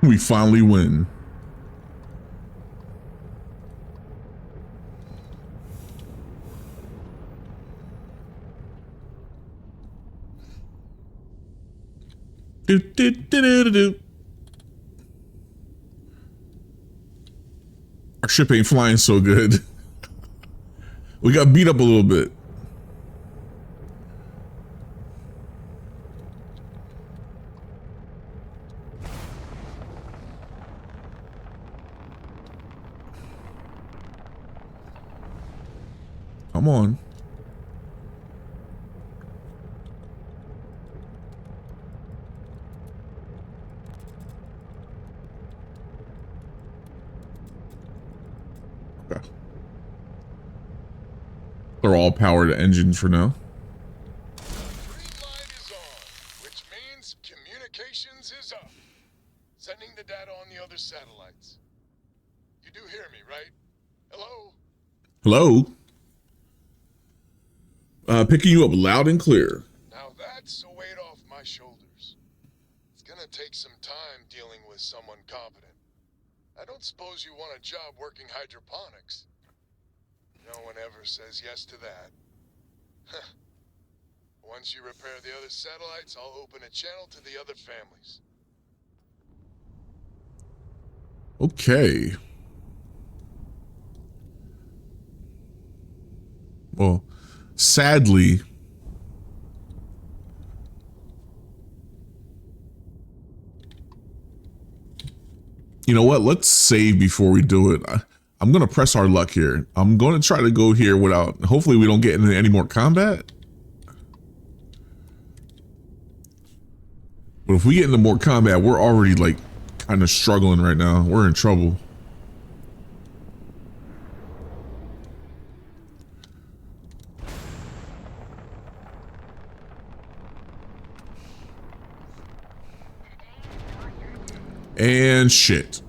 We finally win. Do, do, do, do, do. Our ship ain't flying so good. We got beat up a little bit. Come on. Okay. They're all powered engines for now. Which means communications is up. Sending the data on the other satellites. You do hear me, right? Hello? Hello? Picking you up loud and clear. Now that's a weight off my shoulders. It's gonna take some time dealing with someone competent. I don't suppose you want a job working hydroponics. No one ever says yes to that. Once you repair the other satellites, I'll open a channel to the other families. Okay. Well, sadly, you know what? Let's save before we do it. I'm going to press our luck here. I'm going to try to go here without, hopefully we don't get into any more combat. But if we get into more combat, we're already like kind of struggling right now. We're in trouble. And shit.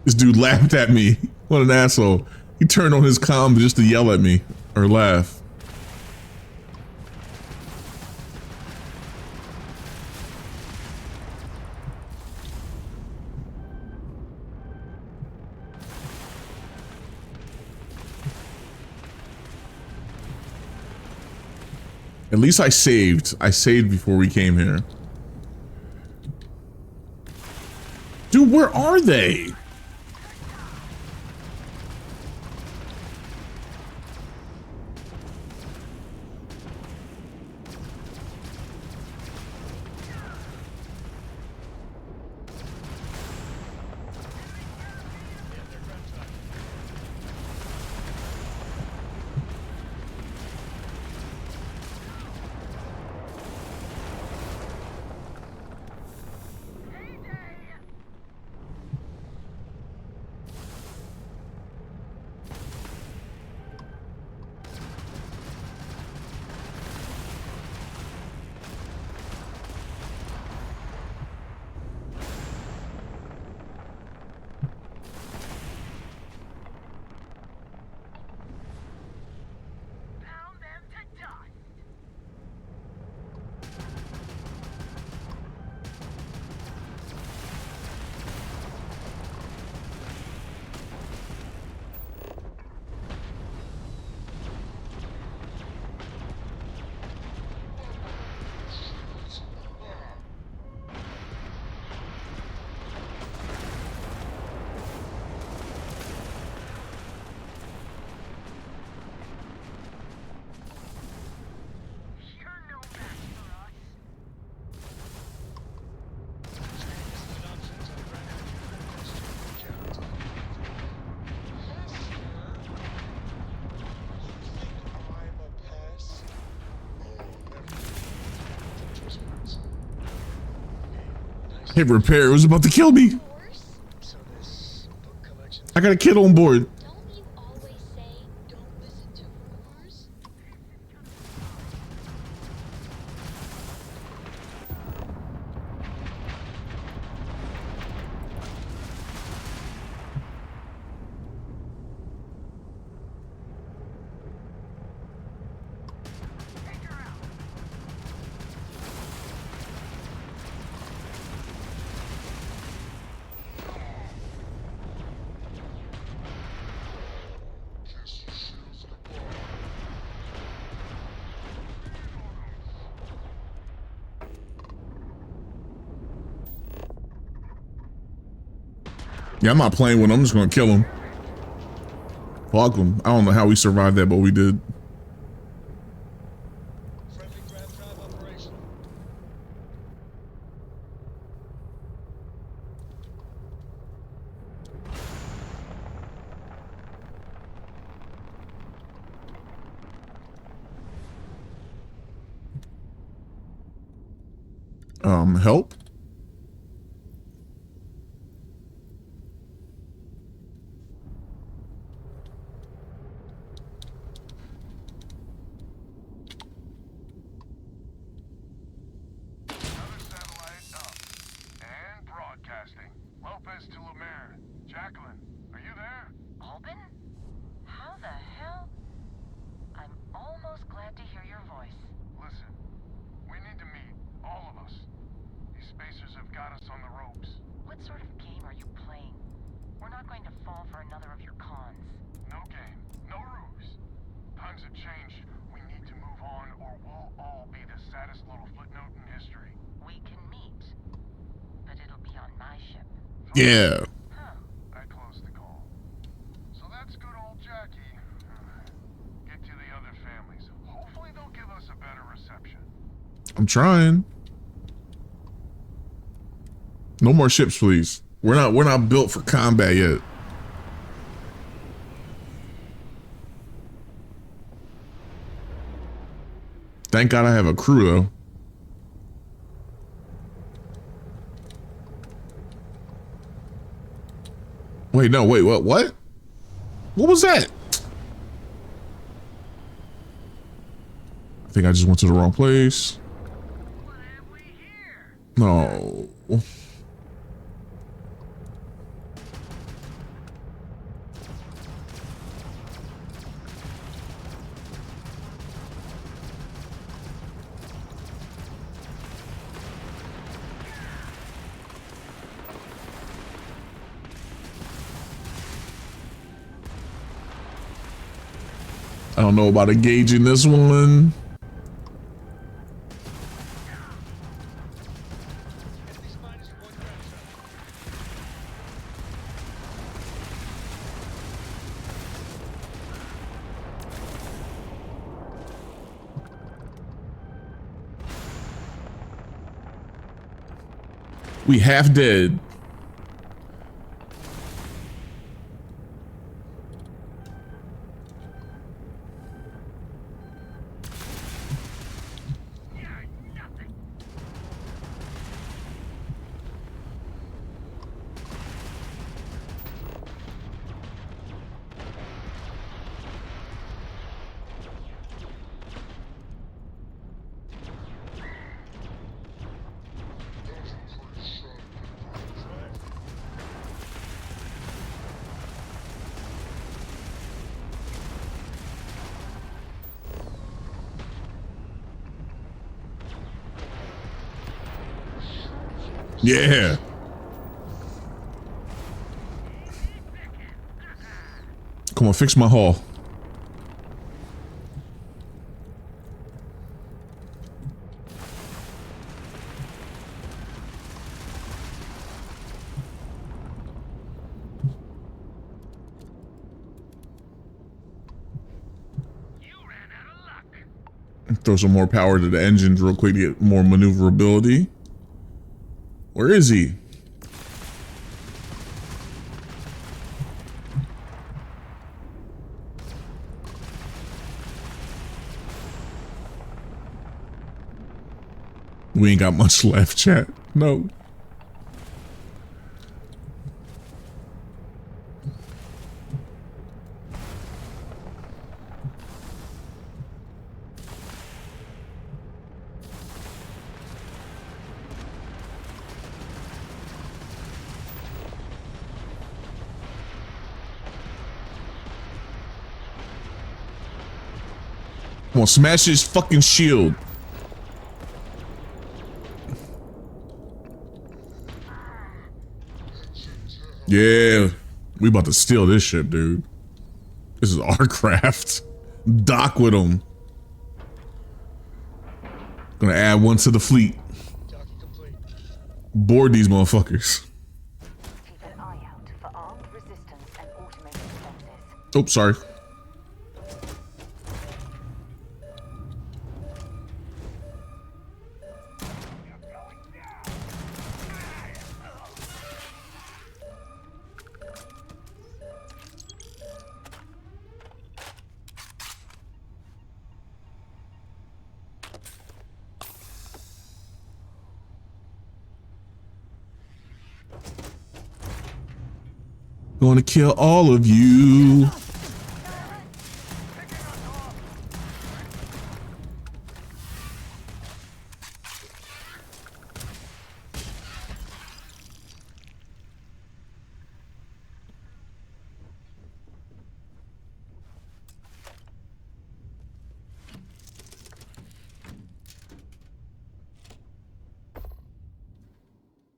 This dude laughed at me. What an asshole. He turned on his comm just to yell at me or laugh. At least I saved. I saved before we came here. Dude, where are they? Hit repair. It was about to kill me. I got a kid on board. Yeah, I'm not playing with him. I'm just gonna kill him. Fuck him. I don't know how we survived that, but we did. Help? Yeah. I'm trying. No more ships, please. We're not built for combat yet. Thank God I have a crew though. Wait, no, wait, what? What was that? I think I just went to the wrong place. No. I don't know about engaging this one. We half dead. Yeah. Come on, fix my hull. Throw some more power to the engines real quick to get more maneuverability. Where is he? We ain't got much left, chat. No. Come on, smash his fucking shield. Yeah, we about to steal this ship, dude. This is our craft. Dock with them. Gonna add one to the fleet. Board these motherfuckers. Oh, sorry. Gonna kill all of you.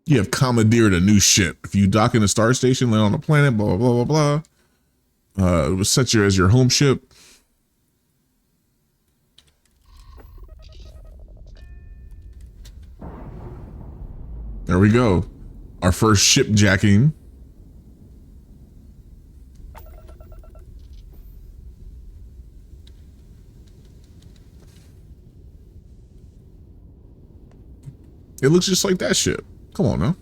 You have commandeered a new ship. If you dock in a star station, land on a planet, blah, blah, blah, blah, blah. It was set you as your home ship. There we go. Our first ship jacking. It looks just like that ship. Come on now.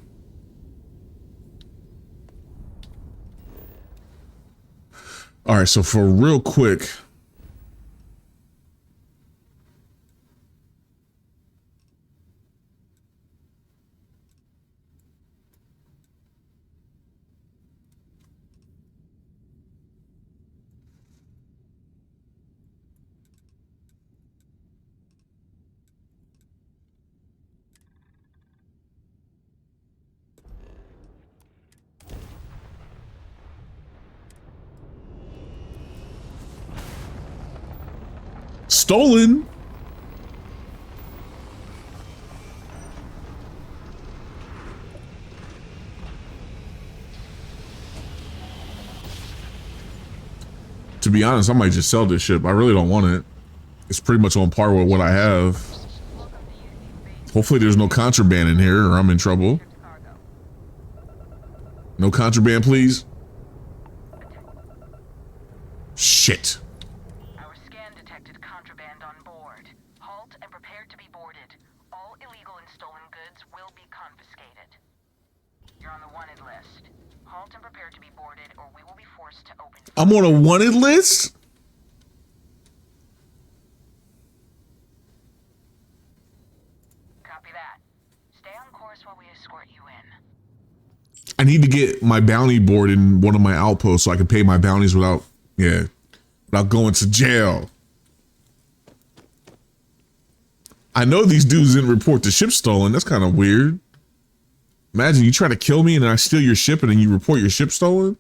All right, so for real quick. Stolen. To be honest, I might just sell this ship. I really don't want it. It's pretty much on par with what I have. Hopefully there's no contraband in here or I'm in trouble. No contraband, please. Shit. Our scan detected contraband on board. Halt and prepare to be boarded. All illegal and stolen goods will be confiscated. You're on the wanted list. Halt and prepare to be boarded, or we will be forced to open. I'm on a wanted list? Copy that. Stay on course while we escort you in. I need to get my bounty board in one of my outposts so I can pay my bounties without going to jail. I know these dudes didn't report the ship stolen. That's kind of weird. Imagine you try to kill me and then I steal your ship and then you report your ship stolen.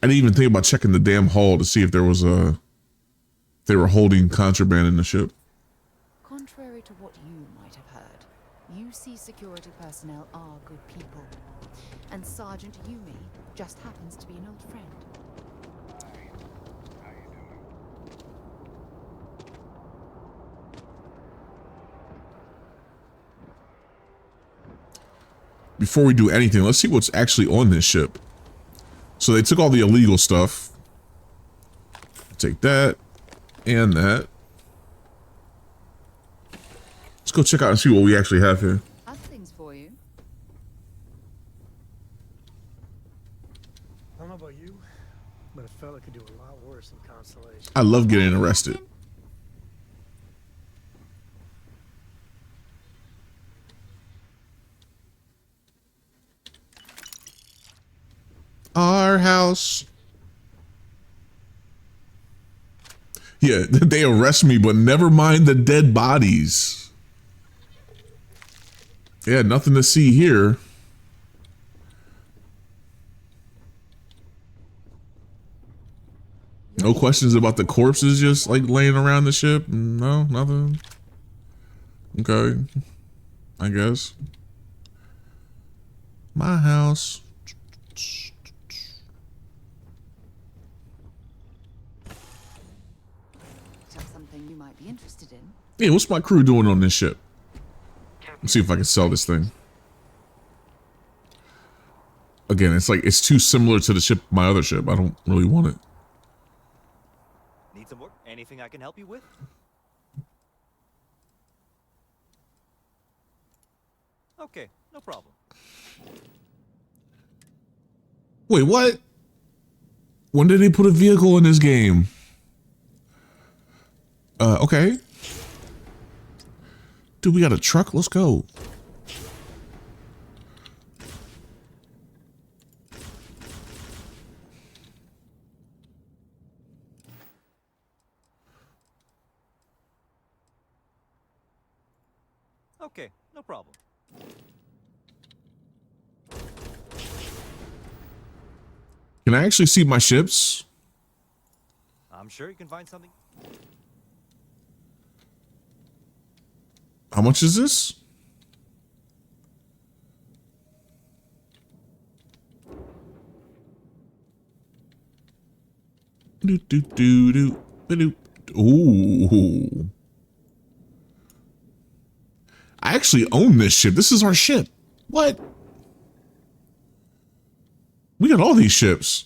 I didn't even think about checking the damn hull to see if there was they were holding contraband in the ship. Contrary to what you might have heard, UC security personnel are good people. And Sergeant Yumi just happens to be an old friend. Before we do anything, let's see what's actually on this ship. So they took all the illegal stuff. Take that and that. Let's go check out and see what we actually have here. Other things for you. I don't know about you, but a fella could do a lot worse in Constellation. I love getting arrested. Our house. Yeah, they arrest me, but never mind the dead bodies. Yeah, nothing to see here. No questions about the corpses just like laying around the ship? No, nothing. Okay, I guess. My house. Something you might be interested in. Yeah, what's my crew doing on this ship? Let's see if I can sell this thing. Again, it's like, it's too similar to the ship, my other ship. I don't really want it. Need some work? Anything I can help you with? Okay, no problem. Wait, what? When did they put a vehicle in this game? Okay. Dude, we got a truck. Let's go. Okay, no problem. Can I actually see my ships? I'm sure you can find something. How much is this? Do do do do do. Ooh. I actually own this ship. This is our ship. What? We got all these ships.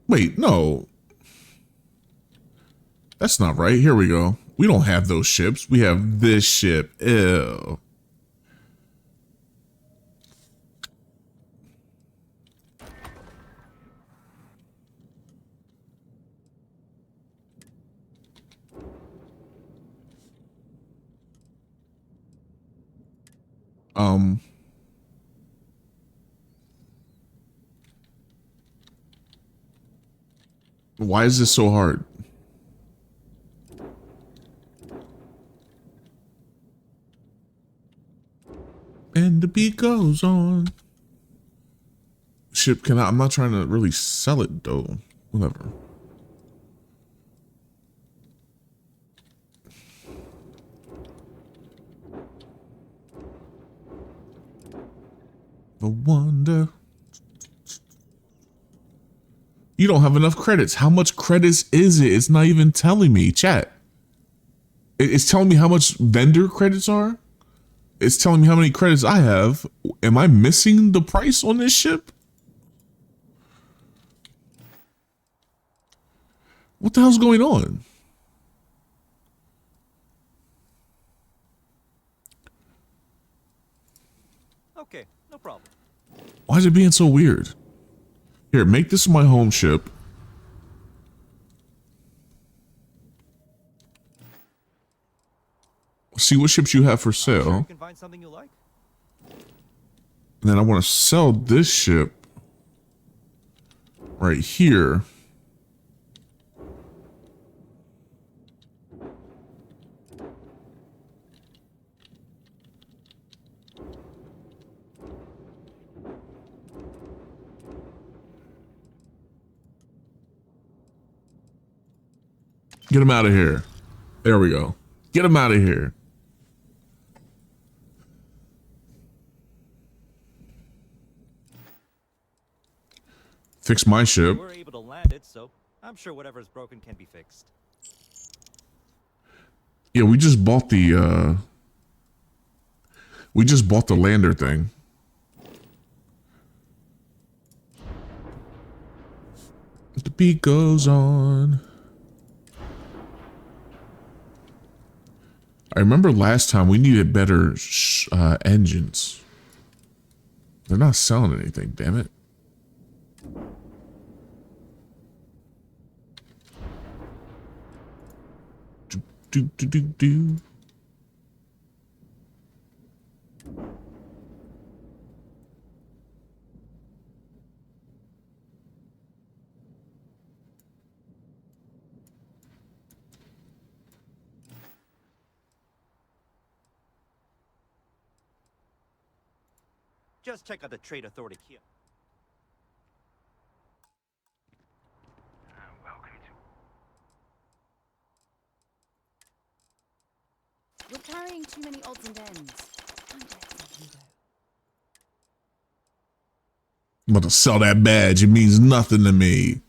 Wait, no. That's not right. Here we go. We don't have those ships. We have this ship. Ew. Why is this so hard? And the beat goes on. Ship, I'm not trying to really sell it though. Whatever. The wonder. You don't have enough credits. How much credits is it? It's not even telling me. Chat. It's telling me how much vendor credits are. It's telling me how many credits I have. Am I missing the price on this ship? What the hell's going on? No problem. Why is it being so weird? Here, make this my home ship. See what ships you have for Sure you sale. can find something you like. And then I want to sell this ship right here. Get him out of here. There we go. Get him out of here. Fix my ship. We're able to land it, so I'm sure whatever's broken can be fixed. Yeah, we just bought the lander thing. The beat goes on. I remember last time we needed better engines. They're not selling anything, damn it. Do. Just check out the Trade Authority here. We're carrying too many odds and ends. I'm betting though. I'm about to sell that badge. It means nothing to me.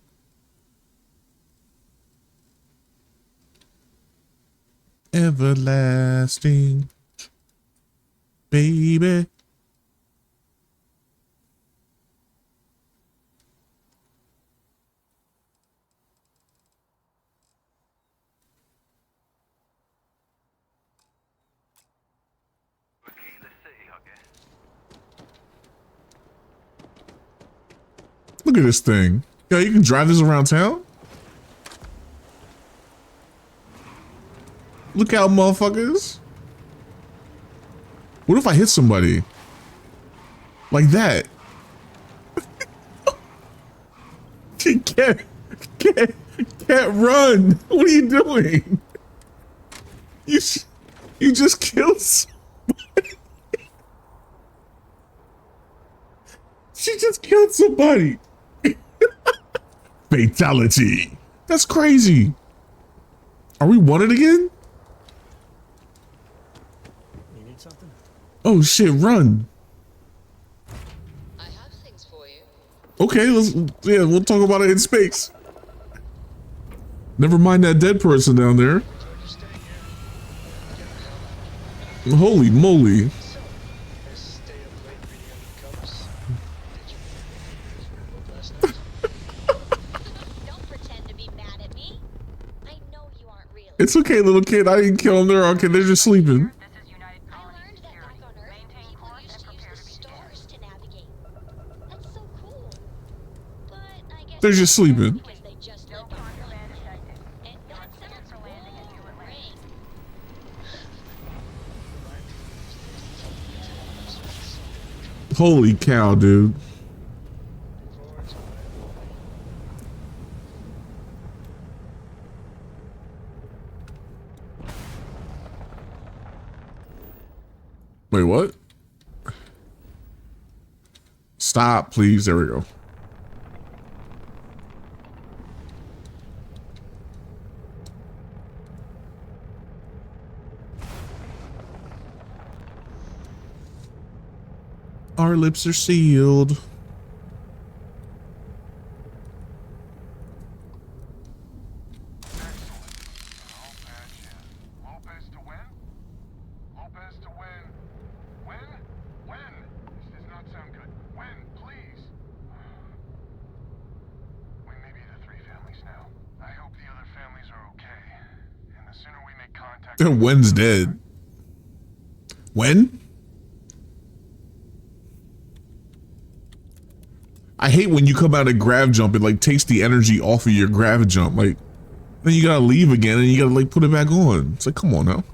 Everlasting, baby. Look at this thing. Yo, you can drive this around town? Look out, motherfuckers. What if I hit somebody? Like that? can't run. What are you doing? You just killed somebody. She just killed somebody. Fatality. That's crazy. Are we wanted again? You need something? Oh shit, run. I have things for you. Okay, we'll talk about it in space. Never mind that dead person down there. Holy moly. It's okay, little kid. I didn't kill them. They're okay. They're just sleeping. They're just sleeping. Holy cow, dude. Wait, what? Stop, please. There we go. Our lips are sealed. Wen's dead. When? I hate when you come out of grav jump, it like takes the energy off of your grav jump. Like, then you gotta leave again and you gotta like put it back on. It's like, come on now.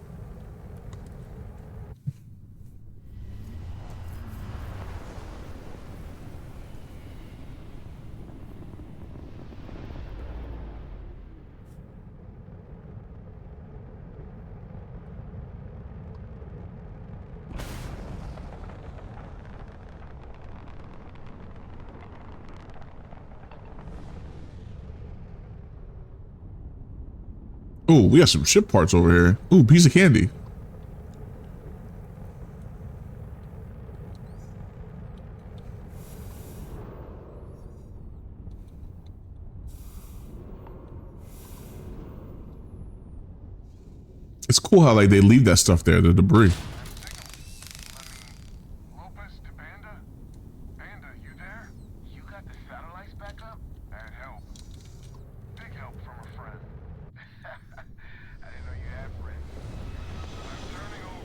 Ooh, we got some ship parts over here. Ooh, piece of candy. It's cool how like they leave that stuff there, the debris.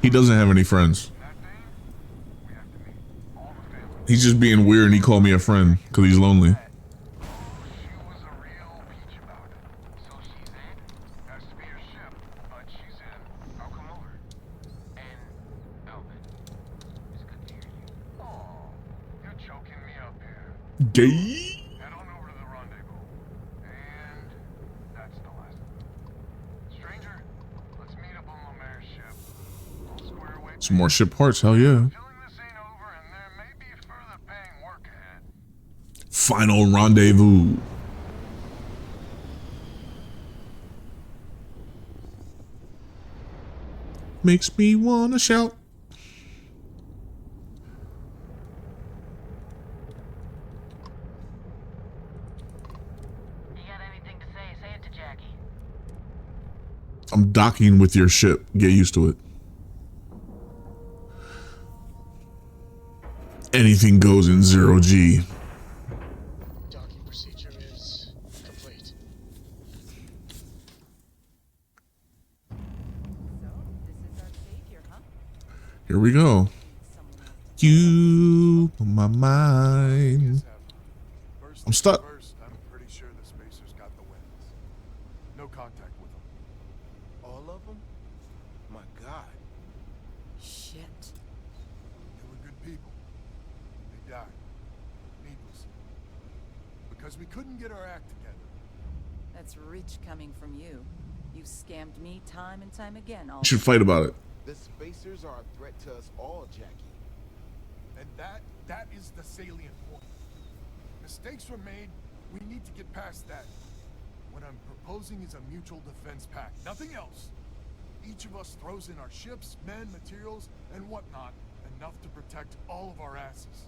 He doesn't have any friends. He's just being weird and he called me a friend because he's lonely. Gay. Some more ship parts, hell yeah. Final rendezvous. Makes me wanna shout. I'm docking with your ship. Get used to it. Anything goes in 0G. Docking procedure is complete. Here we go. You on my mind. I'm stuck. I'm pretty sure the spacers got the winds. No contact with them. All of them? My God. Shit. They were good people. They died. Needlessly. Because we couldn't get our act together. That's rich coming from you. You've scammed me time and time again. You should fight about it. The spacers are a threat to us all, Jackie. And that is the salient point. Mistakes were made. We need to get past that. What I'm proposing is a mutual defense pact. Nothing else. Each of us throws in our ships, men, materials, and whatnot, enough to protect all of our asses.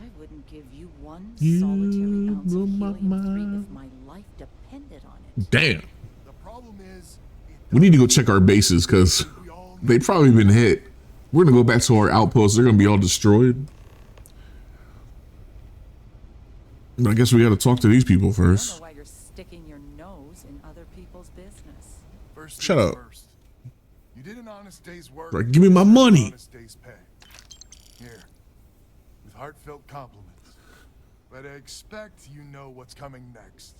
I wouldn't give you one solitary ounce of helium-3 if my life depended on it. Damn. The problem is, We need to go check our bases because they've probably been hit. We're gonna go back to our outposts. They're gonna be all destroyed. But I guess we gotta talk to these people I don't first. know why you're sticking your nose in other people's business. First Shut things up. first. You did an honest day's work. Right, give me my money. Honest day's pay. Here, with heartfelt compliments. But I expect you know what's coming next.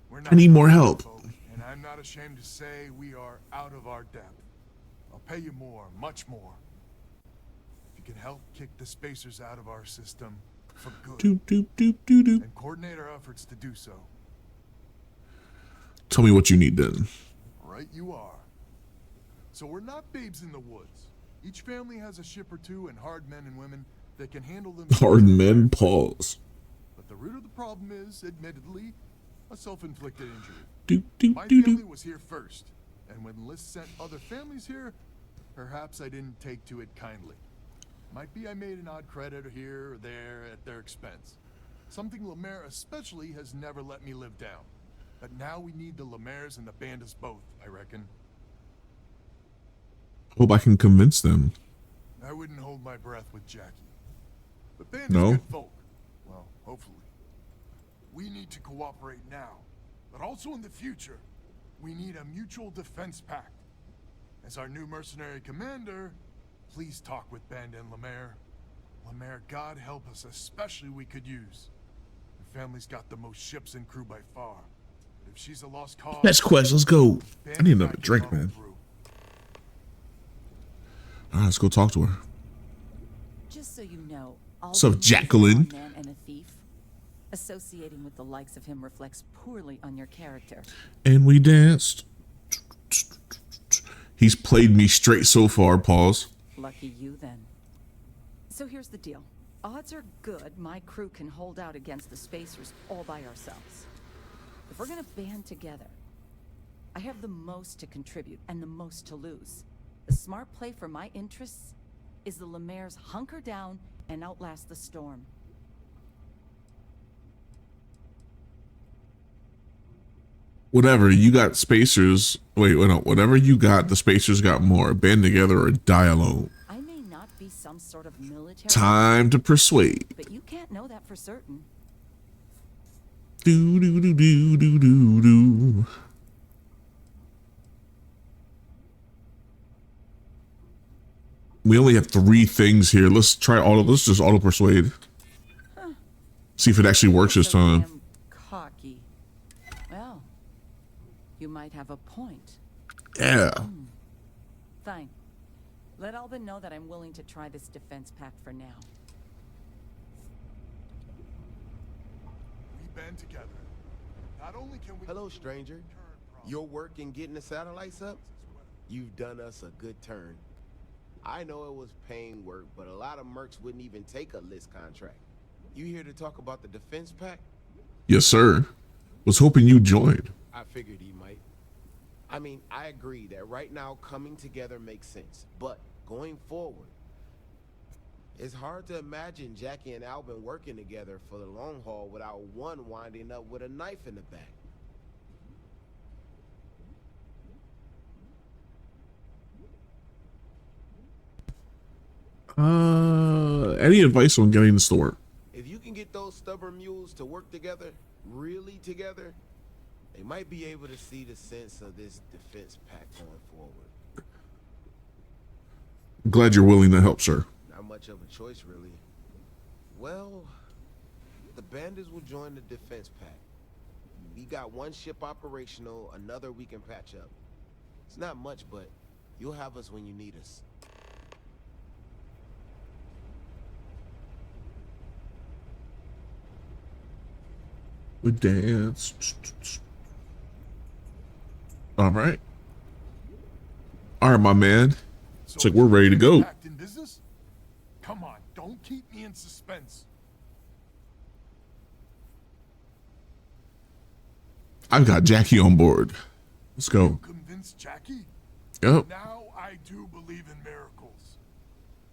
We're not I need more help. folk, and I'm not ashamed to say we are out of our depth. I'll pay you more, much more. If you can help kick the spacers out of our system for good. Doop, doop, doop, doop, doop. And coordinate our efforts to do so. Tell me what you need then. Right you are. So we're not babes in the woods. Each family has a ship or two and hard men and women that can handle them. Hard men, pause. But the root of the problem is, admittedly, a self-inflicted injury. Doop, doop, My doop, family doop. was here first, and when Liz sent other families here, perhaps I didn't take to it kindly. Might be I made an odd credit here or there at their expense. Something Lemaire especially has never let me live down. But now we need the Lemaires and the Bandits both, I reckon. Hope I can convince them. I wouldn't hold my breath with Jackie. But Bandit's No? good folk. Well, hopefully. We need to cooperate now. But also in the future, we need a mutual defense pact. As our new mercenary commander, please talk with Band and Lemaire. Lemaire, God help us, especially we could use family's got the most ships and crew by far. If she's a lost cause... Next quest, let's go. I need another drink, man. All right, let's go talk to her. Just so you know, What's up, Jacqueline? Man and a thief. Associating with the likes of him reflects poorly on your character. And we danced. He's played me straight so far, pause. Lucky you then. So here's the deal. Odds are good my crew can hold out against the Spacers all by ourselves. If we're gonna band together, I have the most to contribute and the most to lose. The smart play for my interests is the Lemaire's hunker down and outlast the storm. Whatever, you got Spacers. Wait, no. Whatever you got, the Spacers got more. Band together or die alone. I may not be some sort of military... Time to persuade. But you can't know that for certain. Do do do do do do do. We only have 3 things here. Let's try auto. Let's just auto persuade. Huh. See if it actually works this time. Cocky. Well, you might have a point. Yeah. Fine. Let Albin know that I'm willing to try this defense pact for now. We band together. Not only can we... Hello, stranger. Your work in getting the satellites up? You've done us a good turn. I know it was paying work, but a lot of mercs wouldn't even take a list contract. You here to talk about the defense pact? Yes, sir. Was hoping you joined. I figured he might. I mean, I agree that right now coming together makes sense, but going forward, it's hard to imagine Jackie and Albin working together for the long haul without one winding up with a knife in the back. Any advice on getting this to work? If you can get those stubborn mules to work together, really together, they might be able to see the sense of this defense pact going forward. Glad you're willing to help, sir. Not much of a choice, really. Well, the bandits will join the defense pact. We got 1 ship operational, another we can patch up. It's not much, but you'll have us when you need us. We dance. All right. All right, my man. It's like we're ready to go. In business? Come on, don't keep me in suspense. I've got Jackie on board. Let's go. Convince Jackie? Yep. Now I do believe in miracles.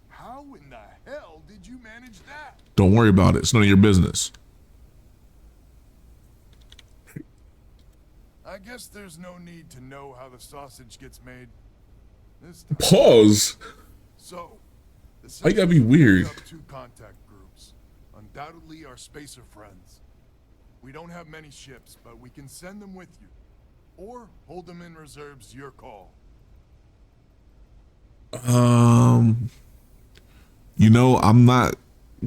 How in the hell did you manage that? Don't worry about it. It's none of your business. I guess there's no need to know how the sausage gets made. Pause. So, I gotta be weird. 2 contact groups. Undoubtedly our spacer friends. We don't have many ships, but we can send them with you. Or hold them in reserves, your call. You know, I'm not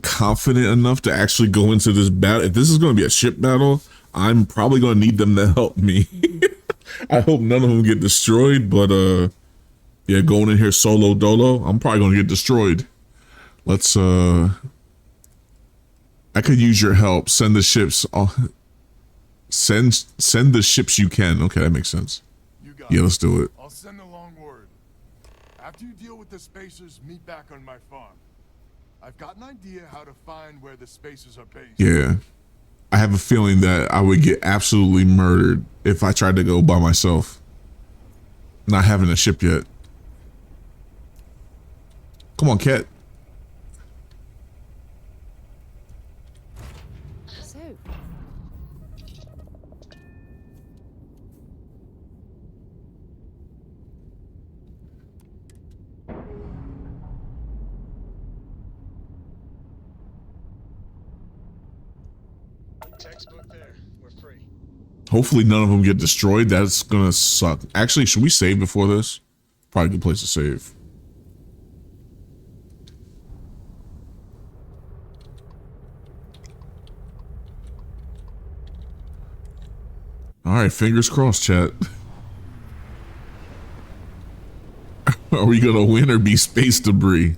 confident enough to actually go into this battle. If this is going to be a ship battle, I'm probably going to need them to help me. I hope none of them get destroyed, but yeah, going in here solo dolo, I'm probably going to get destroyed. Let's I could use your help. Send the ships. Send the ships you can. Okay, that makes sense. Yeah, let's do it. I'll send along word. After you deal with the spacers, meet back on my farm. I've got an idea how to find where the spacers are based. Yeah. I have a feeling that I would get absolutely murdered if I tried to go by myself. Not having a ship yet. Come on, cat. So, Textbook there. We're free. Hopefully none of them get destroyed. That's gonna suck. Actually, should we save before this? Probably a good place to save. All right, fingers crossed, chat. Are we gonna win or be space debris?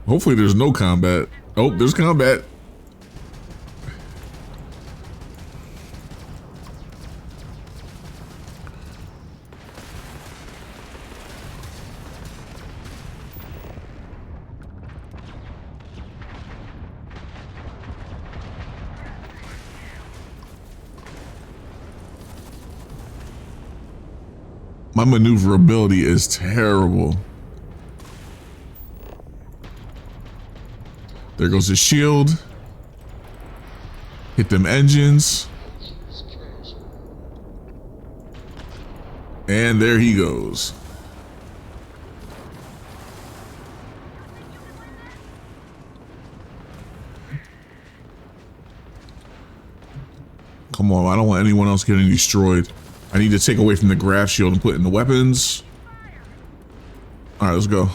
Hopefully there's no combat. Oh, there's combat. My maneuverability is terrible. There goes his shield. Hit them engines. And there he goes. Come on, I don't want anyone else getting destroyed. I need to take away from the grav shield and put in the weapons. All right, let's go.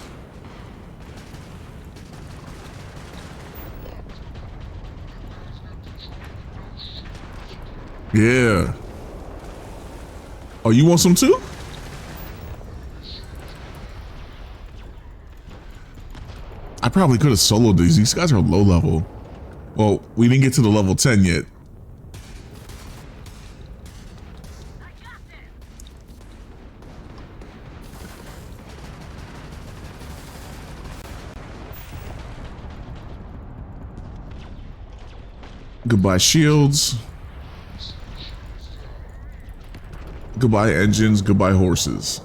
Yeah. Oh, you want some too? I probably could have soloed these. These guys are low level. Well, we didn't get to the level 10 yet. Goodbye shields. Goodbye engines, goodbye horses.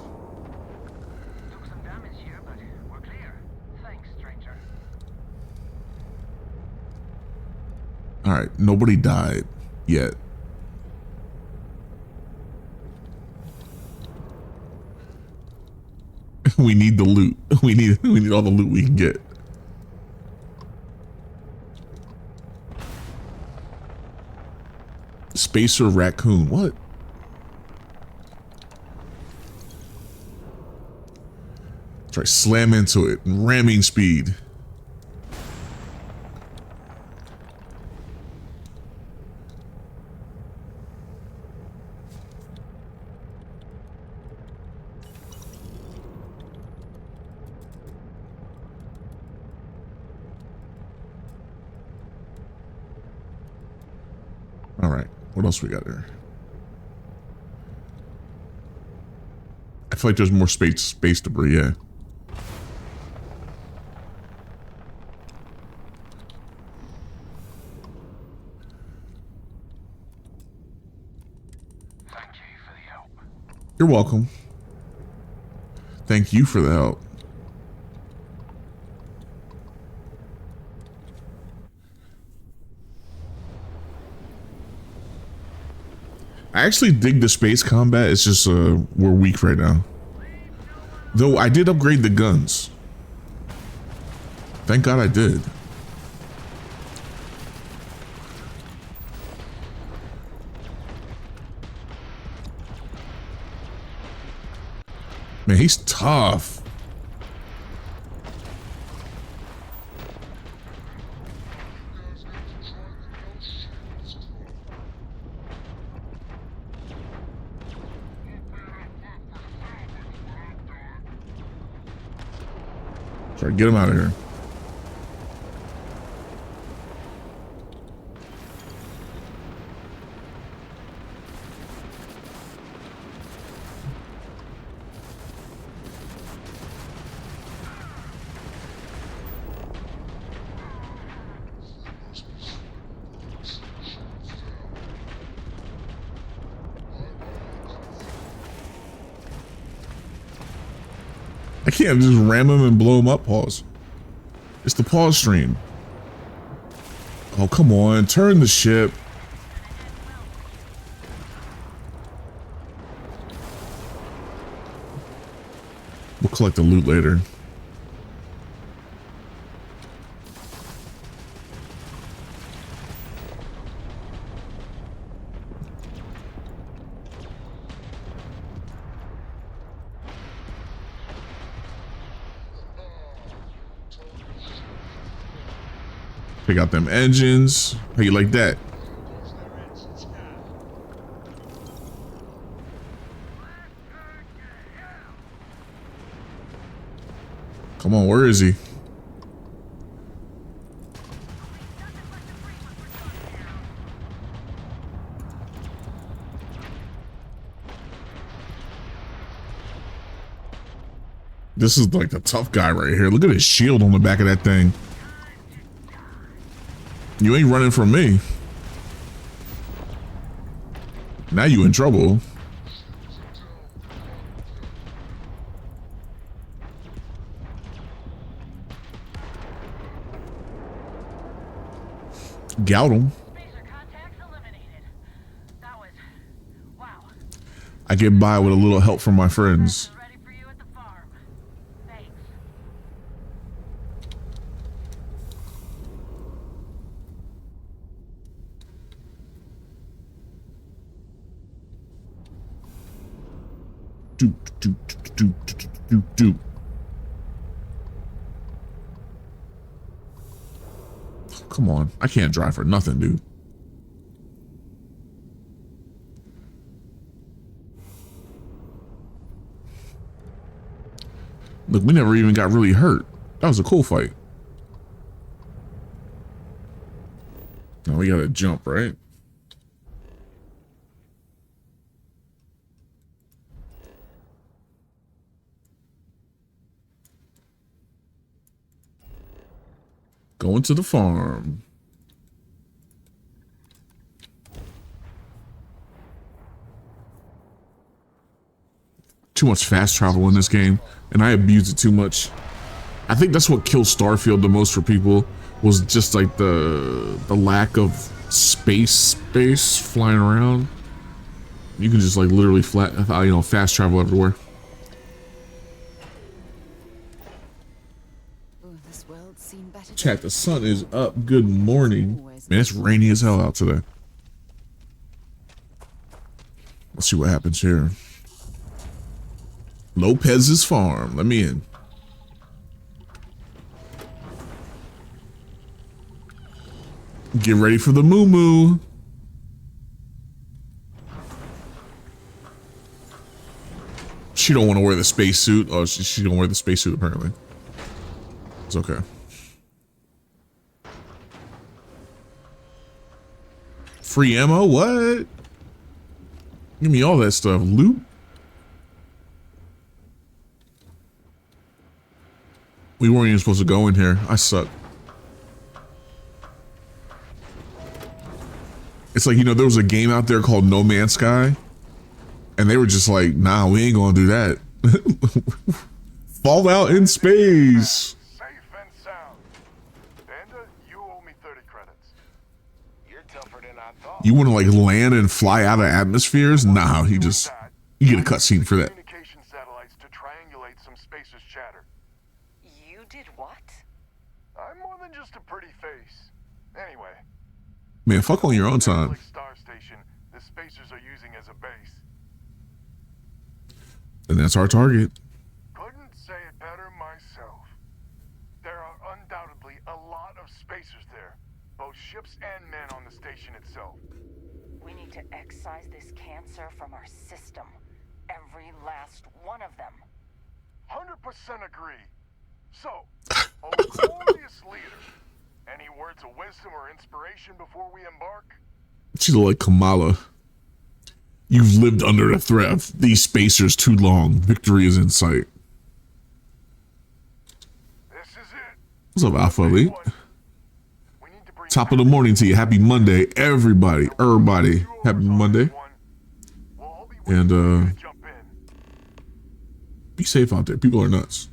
All right, nobody died yet. We need the loot. We need all the loot we can get. Spacer raccoon, what? Try slam into it, ramming speed. All right, what else we got there? I feel like there's more space debris, yeah. You're welcome. Thank you for the help. I actually dig the space combat. It's just we're weak right now. Though I did upgrade the guns. Thank God I did. Man, he's tough. Sorry, get him out of here. I can't just ram him and blow him up. Pause. It's the pause stream. Oh, come on. Turn the ship. We'll collect the loot later. Pick out them engines. How you like that? Come on, where is he? This is like the tough guy right here. Look at his shield on the back of that thing. You ain't running from me. Now you in trouble. Gout him. I get by with a little help from my friends. Do. Come on, I can't drive for nothing, dude. Look, we never even got really hurt. That was a cool fight. Now we gotta jump, right? Going to the farm. Too much fast travel in this game, and I abuse it too much. I think that's what kills Starfield the most for people, was just like the lack of space flying around. You can just like literally fast travel everywhere. Chat, the sun is up. Good morning. Man, it's rainy as hell out today. Let's see what happens here. Lopez's farm. Let me in. Get ready for the moo-moo. She don't want to wear the spacesuit. Oh, she don't wear the spacesuit apparently. It's okay. Free ammo? What? Give me all that stuff. Loot? We weren't even supposed to go in here. I suck. It's like, you know, there was a game out there called No Man's Sky, and they were just like, nah, we ain't gonna do that. Fallout in space. You want to like land and fly out of atmospheres? Nah, you get a cutscene for that. Communication satellites to triangulate some spacers' chatter. You did what? I'm more than just a pretty face. Anyway. Man, fuck on your own time. Star station the spacers are using as a base. And that's our target. Couldn't say it better myself. There are undoubtedly a lot of spacers there, both ships and men on the station itself. We need to excise this cancer from our system. Every last one of them. 100% agree. So, a glorious leader. Any words of wisdom or inspiration before we embark? She's like Kamala. You've lived under the threat of these spacers too long. Victory is in sight. This is it. What's up, Alpha Elite? Top of the morning to you. Happy Monday, everybody. Happy Monday. And be safe out there. People are nuts.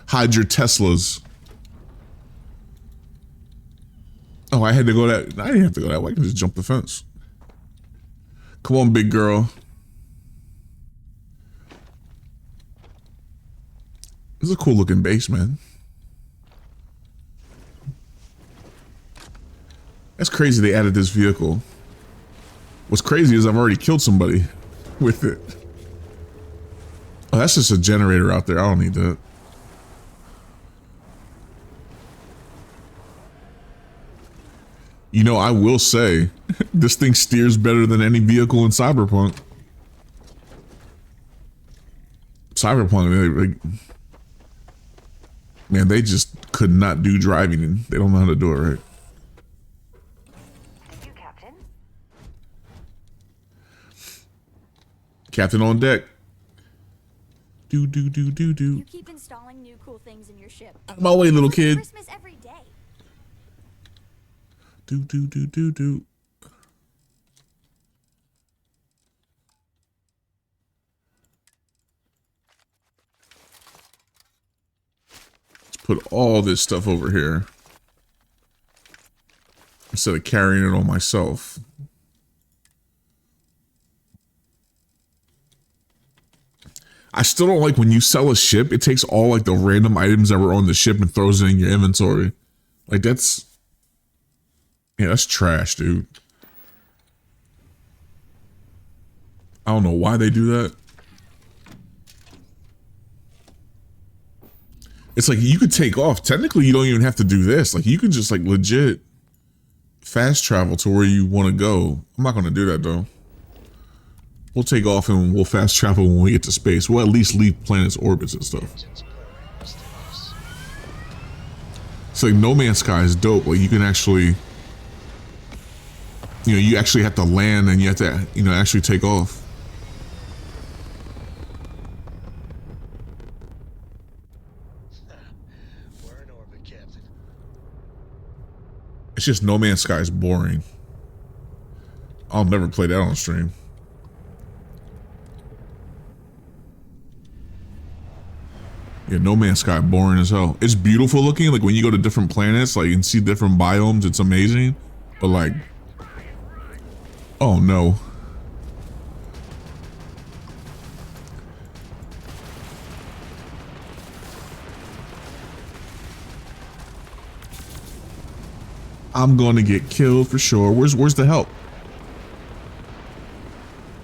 Hide your Teslas. Oh, I had to go that. I didn't have to go that way. I can just jump the fence. Come on, big girl. This is a cool looking base, man. That's crazy they added this vehicle. What's crazy is I've already killed somebody with it. Oh, that's just a generator out there. I don't need that. You know, I will say, this thing steers better than any vehicle in Cyberpunk. Cyberpunk, man, they just could not do driving. They don't know how to do it right. Thank you, Captain. Captain on deck. Do. You keep installing new cool things in your ship. Out of my way, little kid. Christmas every day. Do. Let's put all this stuff over here instead of carrying it on myself. I still don't like when you sell a ship, it takes all like the random items that were on the ship and throws it in your inventory. Like that's trash, dude. I don't know why they do that. It's like you could take off. Technically, you don't even have to do this. Like you can just like legit fast travel to where you want to go. I'm not going to do that though. We'll take off and we'll fast travel when we get to space. We'll at least leave planets' orbits and stuff. It's like No Man's Sky is dope. Like you can actually, you actually have to land and you have to, actually take off. We're in orbit, Captain. It's just No Man's Sky is boring. I'll never play that on stream. Yeah, No Man's Sky boring as hell. It's beautiful looking, like when you go to different planets, like and see different biomes, it's amazing. But like, oh no. I'm gonna get killed for sure. Where's the help?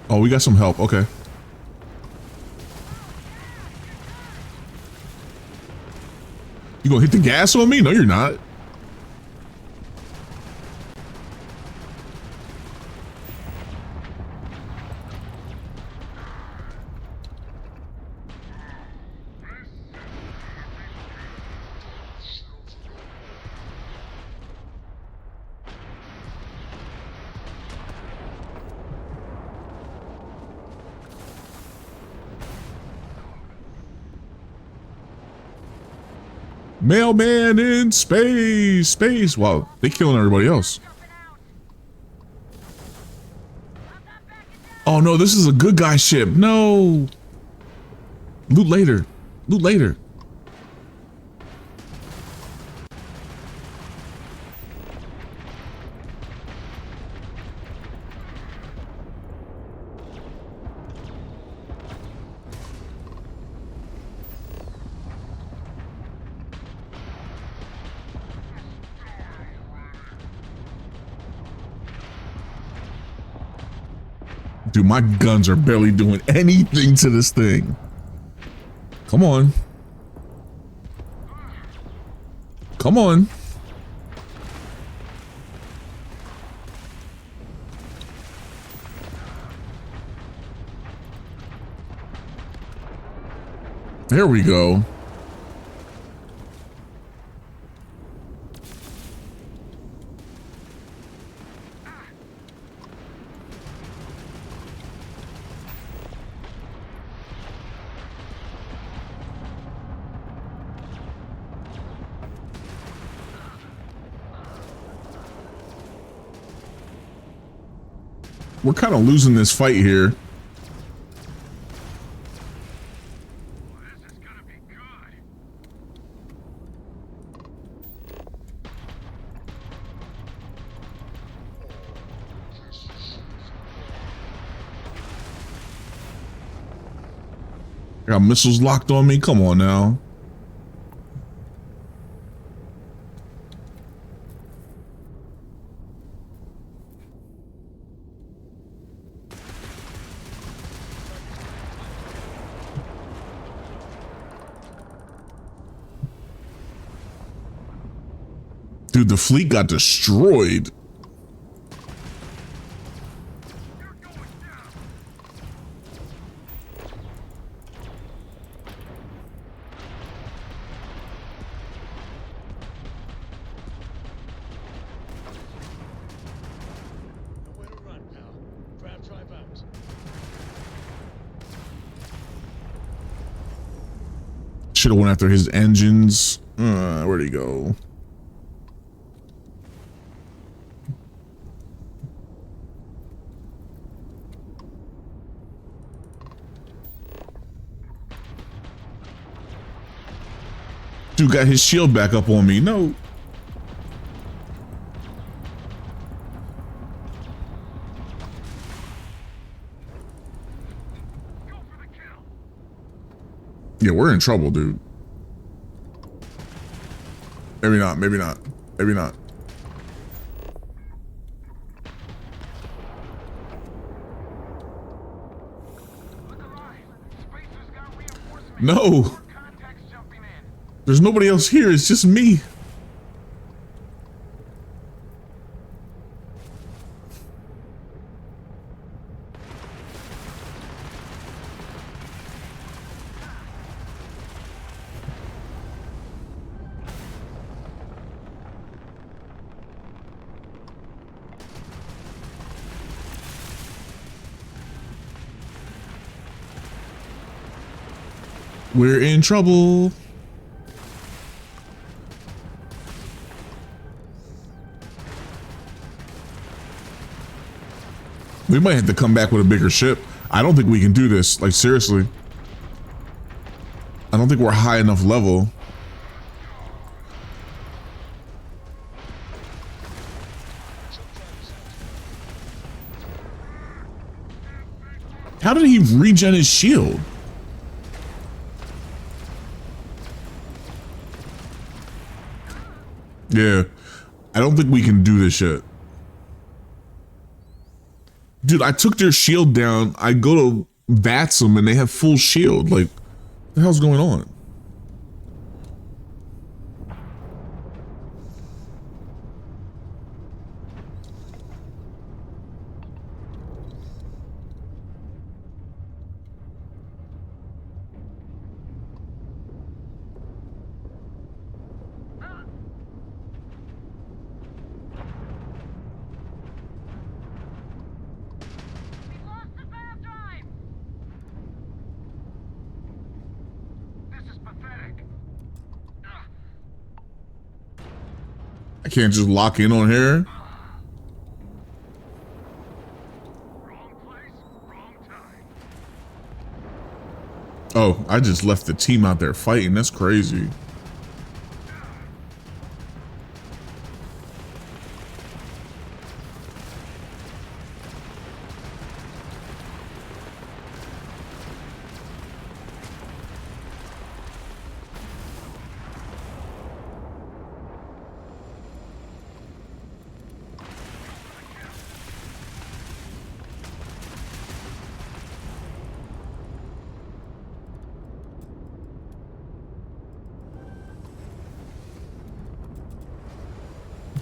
Oh, we got some help. Okay. You gonna hit the gas on me? No, you're not. Mailman in space. Wow, they killing everybody else. Oh no, this is a good guy ship. No. Loot later. Loot later. Dude, my guns are barely doing anything to this thing. Come on. Come on. There we go. We're kind of losing this fight here. Got missiles locked on me. Come on now. Dude, the fleet got destroyed. should have went after his engines. Where'd he go? Dude got his shield back up on me. No. Yeah, we're in trouble, dude. Maybe not, maybe not, maybe not. No! There's nobody else here, it's just me. We're in trouble. We might have to come back with a bigger ship. I don't think we can do this. Like, seriously. I don't think we're high enough level. How did he regen his shield? Yeah, I don't think we can do this shit. Dude, I took their shield down. I go to bats them and they have full shield. Like, what the hell's going on? I can't just lock in on her. Oh, I just left the team out there fighting. That's crazy.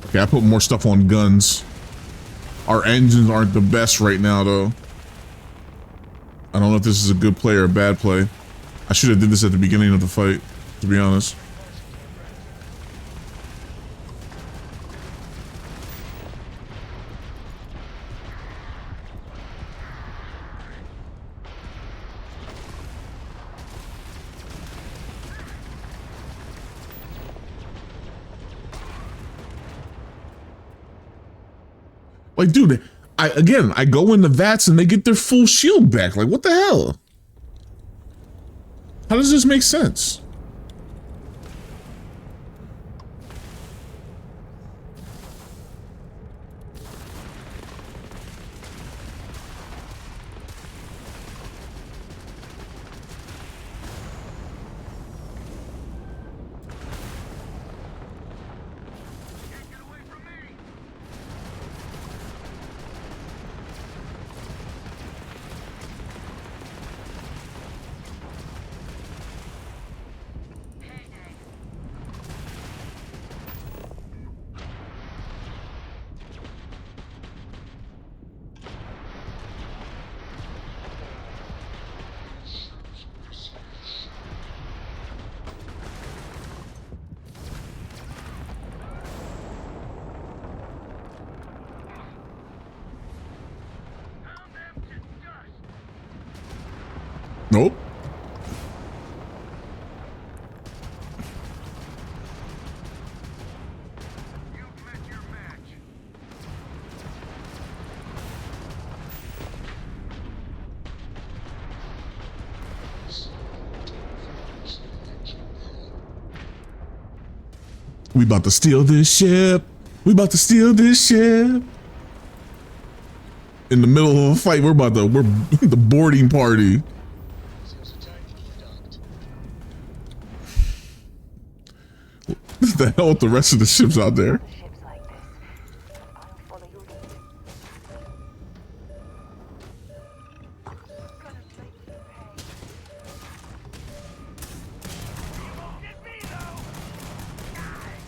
Okay, I put more stuff on guns. Our engines aren't the best right now, though. I don't know if this is a good play or a bad play. I should have did this at the beginning of the fight, to be honest. Like, dude, I go in the vats and they get their full shield back. Like, what the hell? How does this make sense? Nope. We about to steal this ship. We about to steal this ship. In the middle of a fight, we're the boarding party. What the hell with the rest of the ships out there?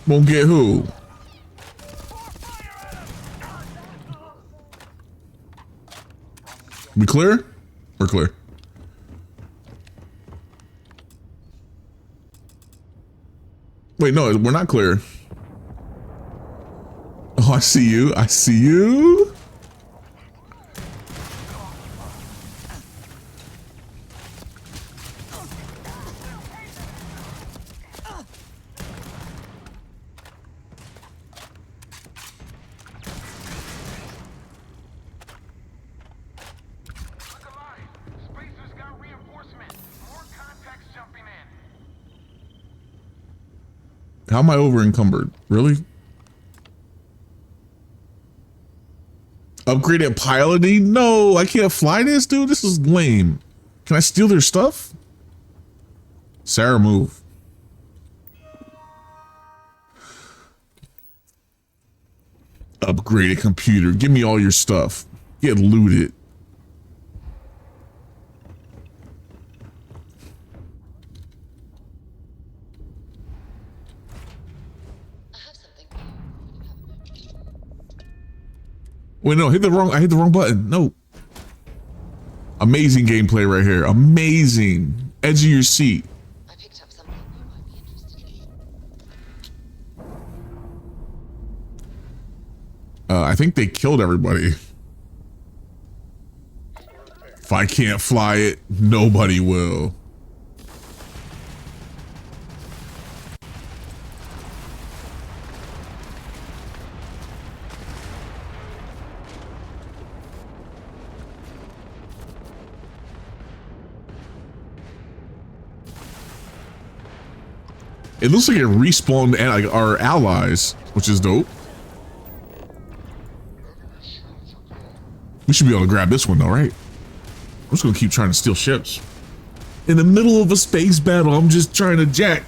Won't get who? We clear? We're clear. Wait, no, we're not clear. Oh, I see you. I see you. How am I over encumbered? Really? Upgraded piloting? No, I can't fly this, dude. This is lame. Can I steal their stuff? Sarah, move. Upgraded computer. Give me all your stuff. Get looted. Wait, no, I hit the wrong button. No. Amazing gameplay right here. Amazing. Edge of your seat. I think they killed everybody. If I can't fly it, nobody will. It looks like it respawned our allies, which is dope. We should be able to grab this one though, right? I'm just gonna keep trying to steal ships. In the middle of a space battle, I'm just trying to jack.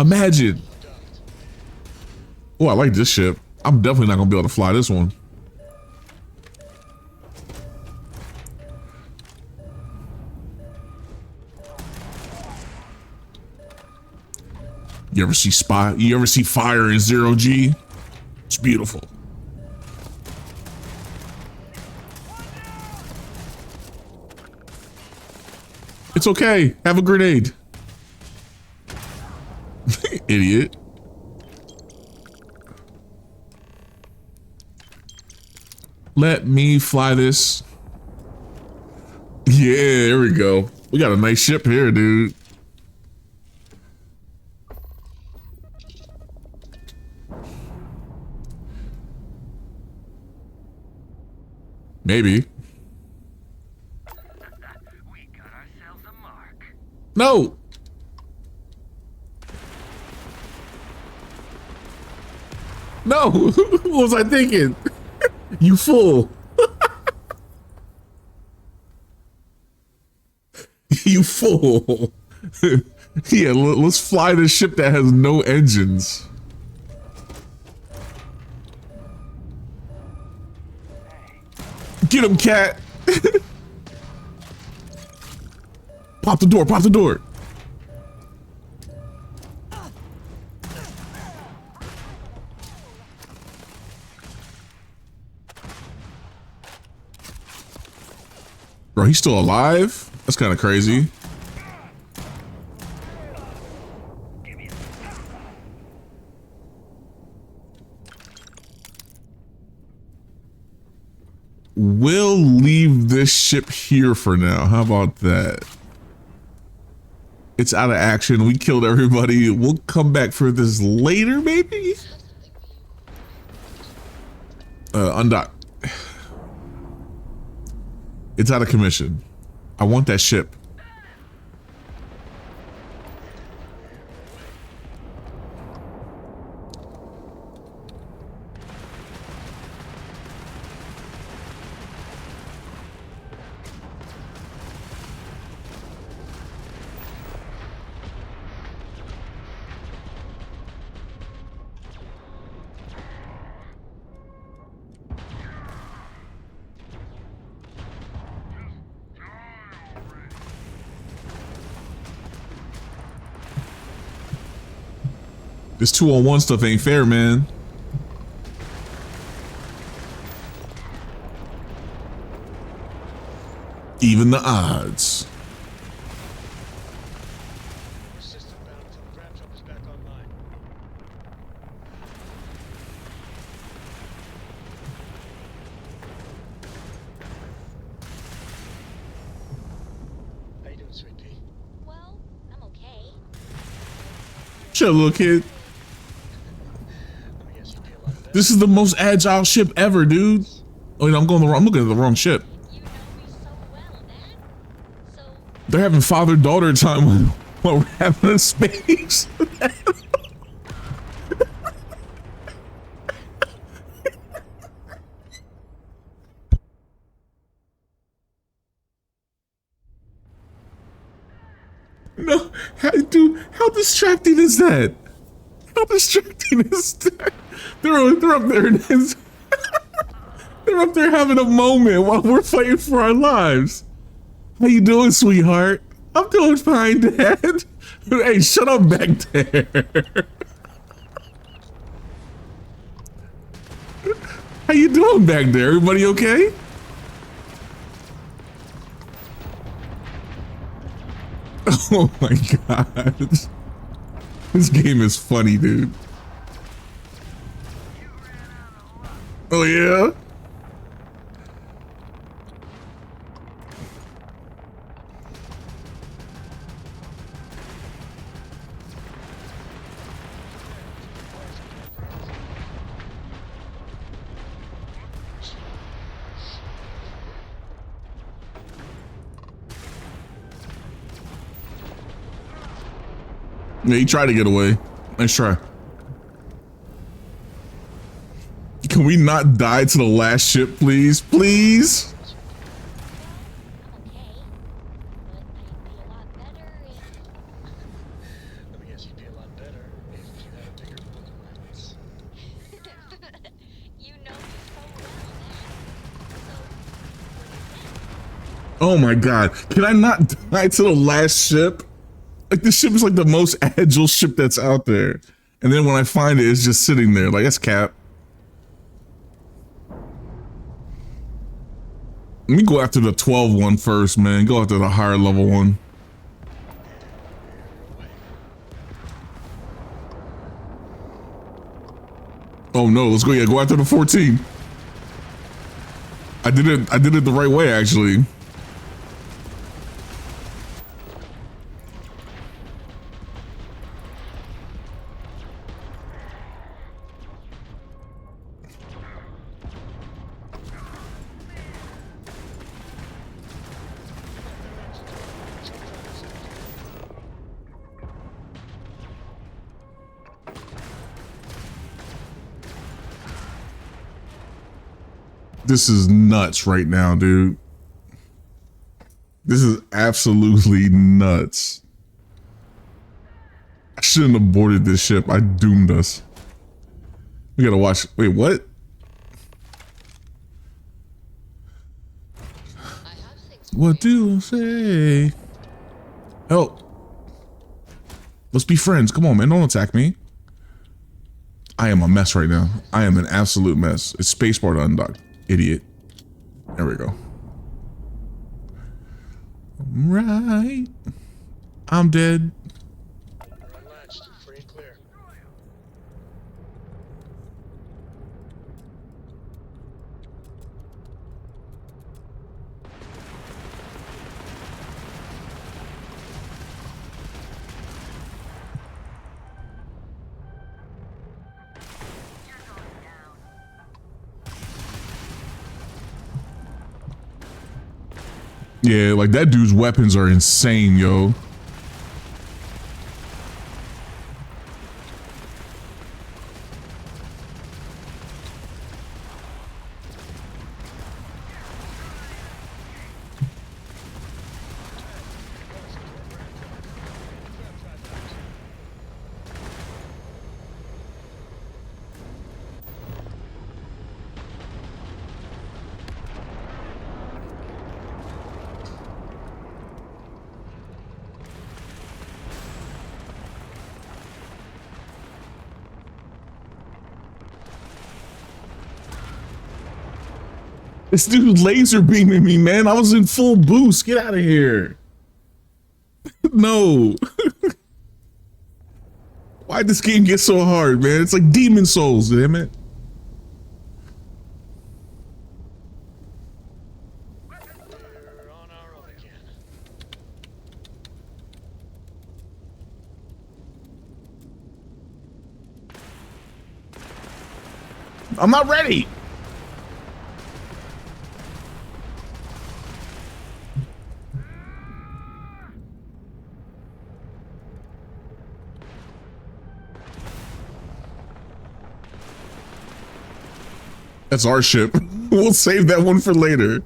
Imagine. Oh, I like this ship. I'm definitely not gonna be able to fly this one. You ever see fire in 0G? It's beautiful. It's okay. Have a grenade. Idiot. Let me fly this. Yeah, there we go. We got a nice ship here, dude. Maybe. We got ourselves a mark. No. No. What was I thinking? You fool. You fool. Yeah, let's fly this ship that has no engines. Get him, cat. Pop the door, pop the door. Bro, he's still alive? That's kind of crazy. We'll leave this ship here for now. How about that? It's out of action. We killed everybody. We'll come back for this later, maybe? Undock. It's out of commission. I want that ship. This 2-on-1 stuff ain't fair, man. Even the odds. How you doing, sweet pea? Well, I'm okay. Shut up, little kid. This is the most agile ship ever, dude. Oh, I'm going the wrong. I'm looking at the wrong ship. They're having father-daughter time while we're having a space. No, dude, how distracting is that? How distracting is that? They're up there. They're up there having a moment while we're fighting for our lives. How you doing, sweetheart? I'm doing fine, Dad. Hey, shut up back there. How you doing back there? Everybody okay? Oh my god. This game is funny, dude. Oh yeah? Yeah, he tried to get away. Nice try. Can we not die to the last ship, please? Please? Let me guess, you'd be a lot better if you had a bigger book lens. You know me so well, Oh my god. Can I not die to the last ship? Like, this ship is like the most agile ship that's out there. And then when I find it, it's just sitting there. Like, that's cap. Let me go after the 12 one first, man. Go after the higher level one. Oh no, let's go. Yeah, go after the 14. I did it the right way, actually. This is nuts right now, dude. This is absolutely nuts. I shouldn't have boarded this ship. I doomed us. We gotta watch. Wait, what? What do I say? Help. Let's be friends. Come on, man. Don't attack me. I am a mess right now. I am an absolute mess. It's spacebar to undock. Idiot. There we go. Right. I'm dead. Unlatched, free and clear. Yeah, like that dude's weapons are insane, yo. This dude laser beaming me, man. I was in full boost. Get out of here. No. Why'd this game get so hard, man? It's like Demon Souls, damn it. We're on our own again. I'm not ready. That's our ship. We'll save that one for later.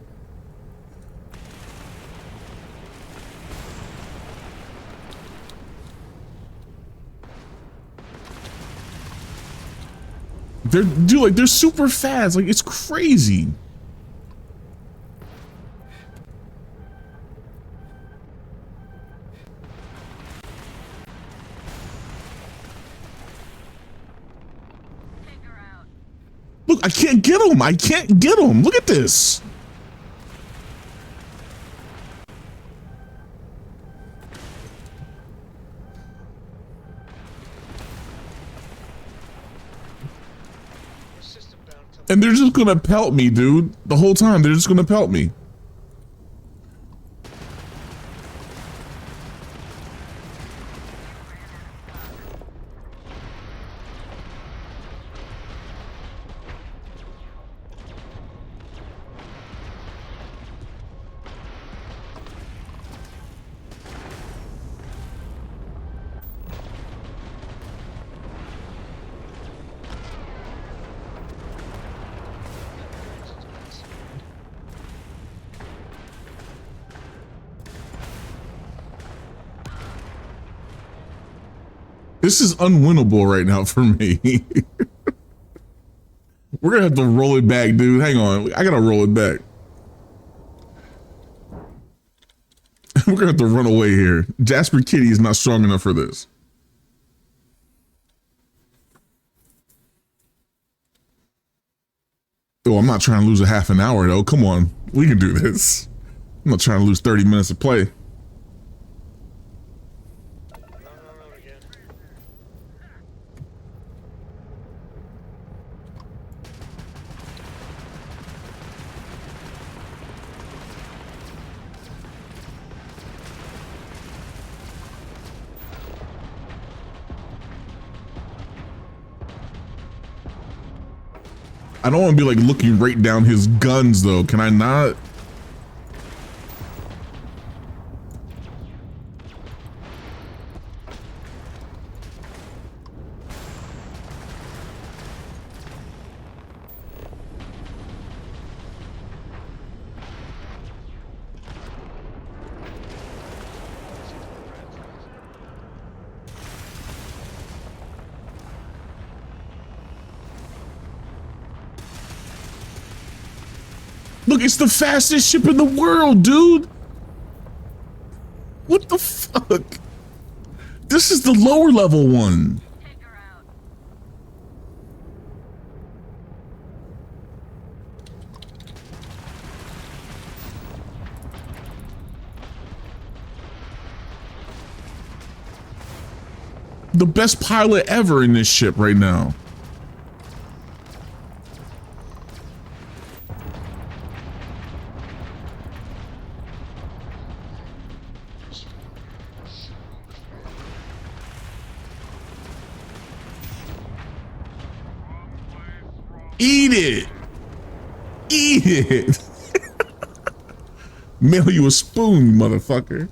They're super fast. Like, it's crazy. Look, I can't get him. I can't get him. Look at this. And they're just gonna pelt me, dude. The whole time, they're just gonna pelt me. This is unwinnable right now for me. We're gonna have to roll it back, dude. Hang on. I gotta roll it back. We're gonna have to run away here. Jasper Kitty is not strong enough for this. Oh, I'm not trying to lose a half an hour though. Come on. We can do this. I'm not trying to lose 30 minutes of play. I don't want to be like looking right down his guns though. Can I not? Look, it's the fastest ship in the world, dude. What the fuck? This is the lower level one. The best pilot ever in this ship right now. Eat it! Eat it! Mail you a spoon, motherfucker.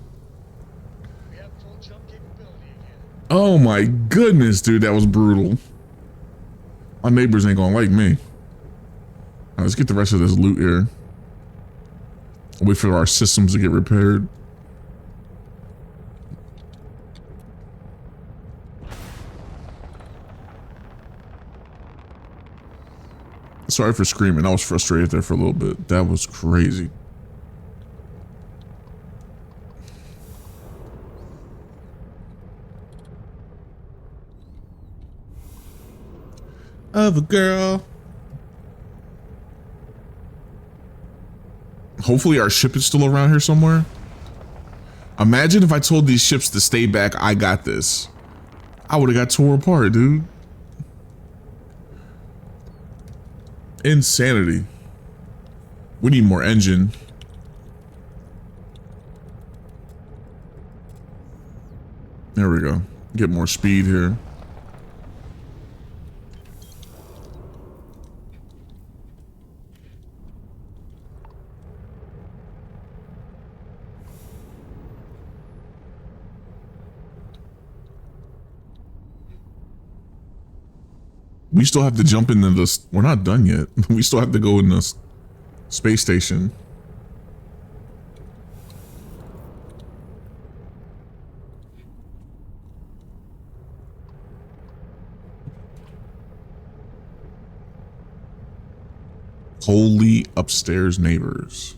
Oh my goodness, dude, that was brutal. My neighbors ain't gonna like me. Alright, let's get the rest of this loot here. Wait for our systems to get repaired. Sorry for screaming. I was frustrated there for a little bit. That was crazy. Of a girl. Hopefully our ship is still around here somewhere. Imagine if I told these ships to stay back. I got this. I would have got tore apart, dude. Insanity. We need more engine. There we go. Get more speed here. We still have to jump into this. We're not done yet. We still have to go in this space station. Holy upstairs neighbors.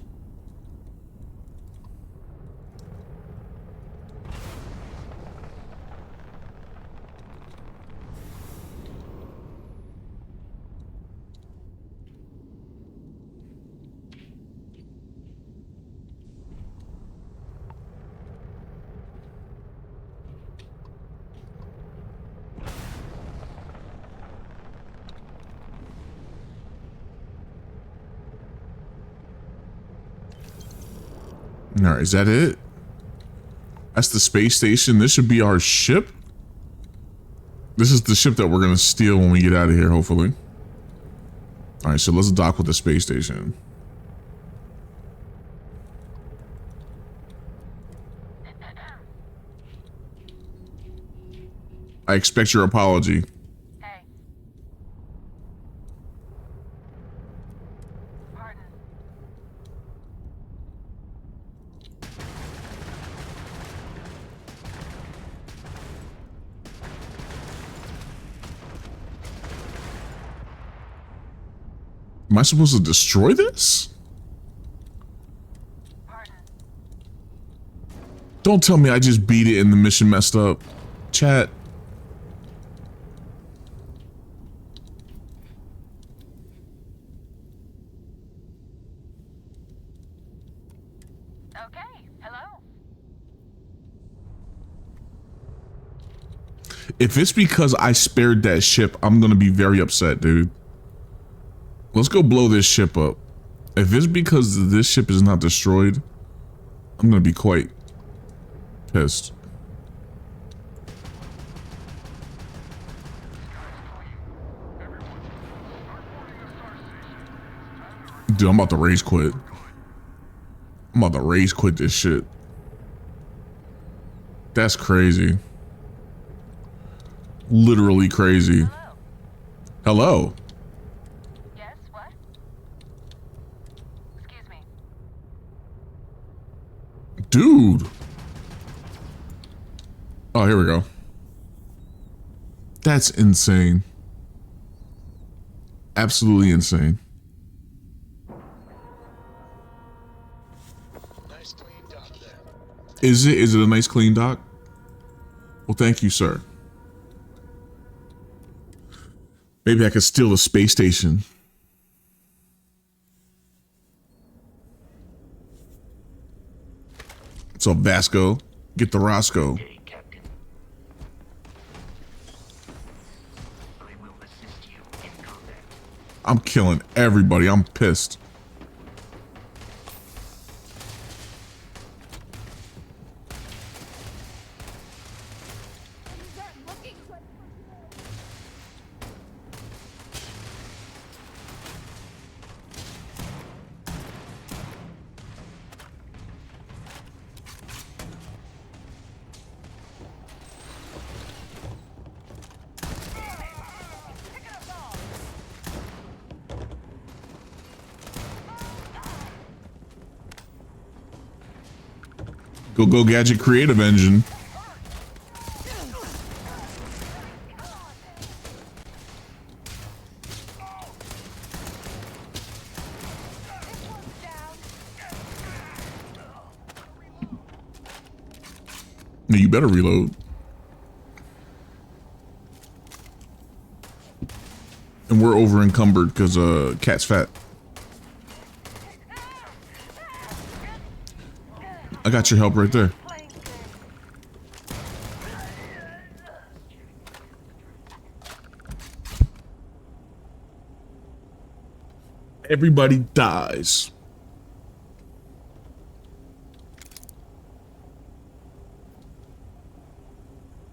All right, is that it? That's the space station. This should be our ship. This is the ship that we're gonna steal when we get out of here, hopefully. All right, so let's dock with the space station. I expect your apology. Hey. Pardon. Am I supposed to destroy this? Pardon. Don't tell me I just beat it and the mission messed up. Chat. Okay, hello. If it's because I spared that ship, I'm gonna be very upset, dude. Let's go blow this ship up. If it's because this ship is not destroyed, I'm gonna be quite pissed. Dude, I'm about to rage quit. I'm about to rage quit this shit. That's crazy. Literally crazy. Hello. Yes, what? Excuse me. Dude. Oh, here we go. That's insane. Absolutely insane. Nice clean dock there. Is it a nice clean dock? Well, thank you, sir. Maybe I could steal the space station. So Vasco, get the Roscoe. I'm killing everybody. I'm pissed. Go Gadget Creative Engine. No, you better reload. And we're over encumbered because Cat's fat. I got your help right there. Everybody dies.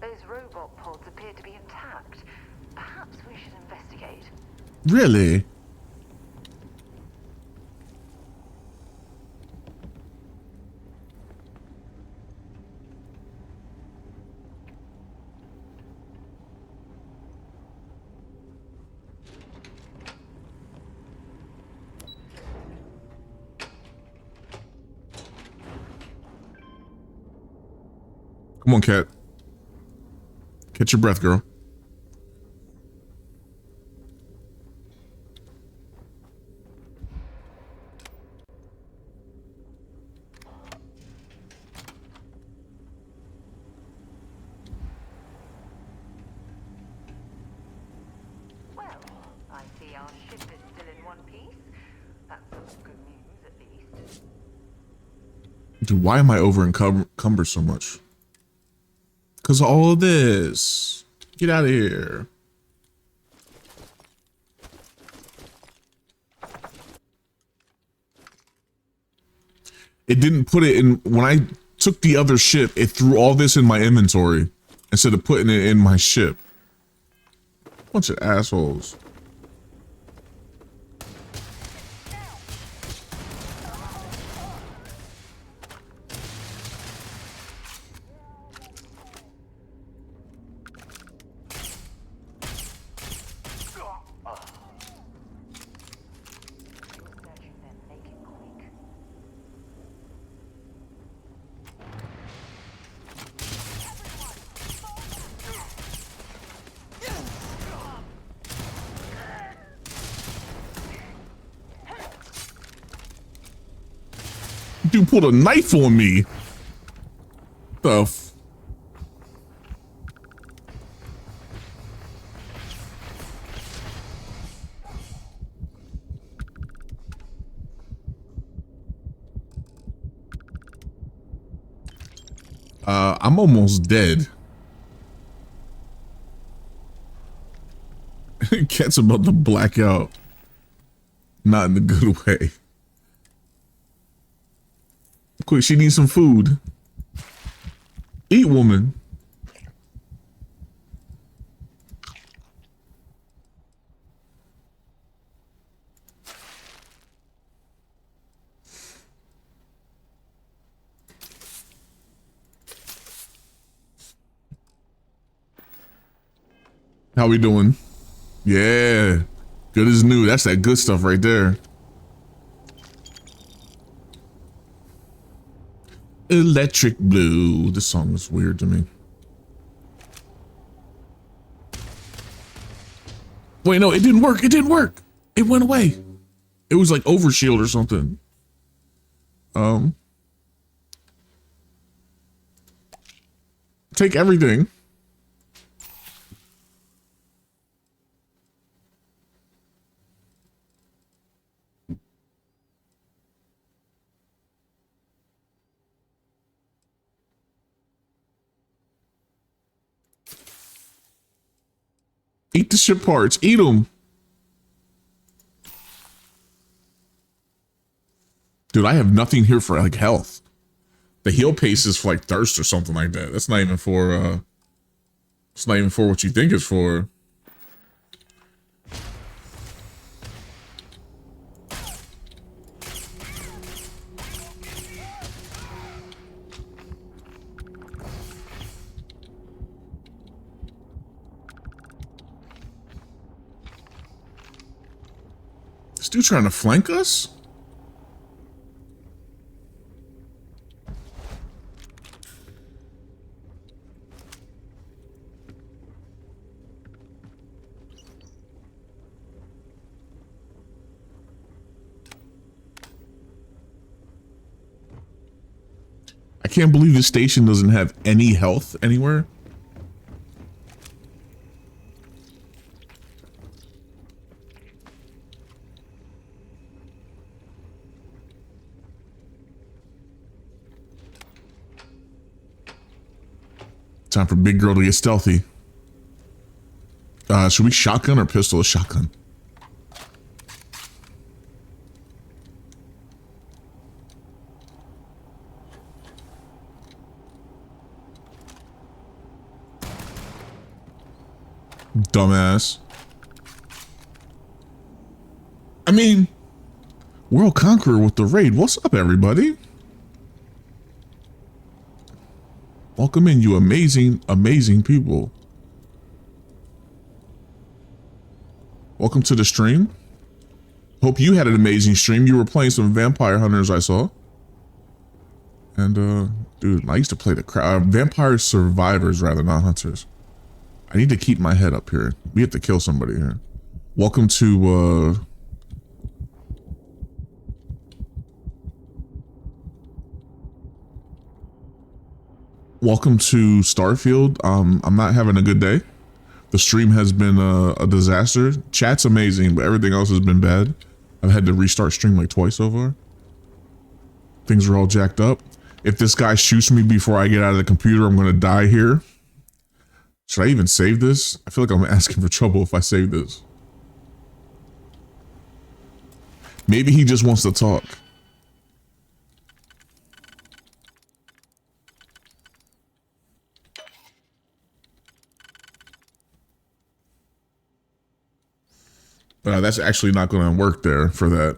Those robot pods appear to be intact. Perhaps we should investigate. Really? Come on, Cat. Catch your breath, girl. Well, I see our ship is still in one piece. That's some good news, at least. Dude, why am I over encumbered so much? Because of all of this. Get out of here. It didn't put it in. When I took the other ship, it threw all this in my inventory instead of putting it in my ship. Bunch of assholes. Dude pulled a knife on me. The f— I'm almost dead. Cat's about to black out. Not in the good way. Quick, she needs some food. Eat, woman. How we doing? Yeah. Good as new. That's that good stuff right there. Electric Blue. This song is weird to me. Wait, no, it didn't work. It didn't work. It went away. It was like overshield or something. Take everything. Eat the ship parts. Eat them. Dude, I have nothing here for like health. The heal pace is for like thirst or something like that. That's not even for it's not even for what you think it's for. This dude trying to flank us? I can't believe this station doesn't have any health anywhere. Time for big girl to get stealthy. Should we shotgun or pistol? A shotgun. Dumbass. I mean, World Conqueror with the raid. What's up, everybody? Welcome in, you amazing, amazing people. Welcome to the stream. Hope you had an amazing stream. You were playing some Vampire Hunters, I saw. And, dude, I used to play the Vampire Survivors, rather, not Hunters. I need to keep my head up here. We have to kill somebody here. Welcome to, welcome to Starfield. I'm not having a good day. The stream has been a disaster. Chat's amazing, but everything else has been bad. I've had to restart stream like twice so far. Things are all jacked up. If this guy shoots me before I get out of the computer, I'm going to die here. Should I even save this? I feel like I'm asking for trouble if I save this. Maybe he just wants to talk. But that's actually not going to work there for that.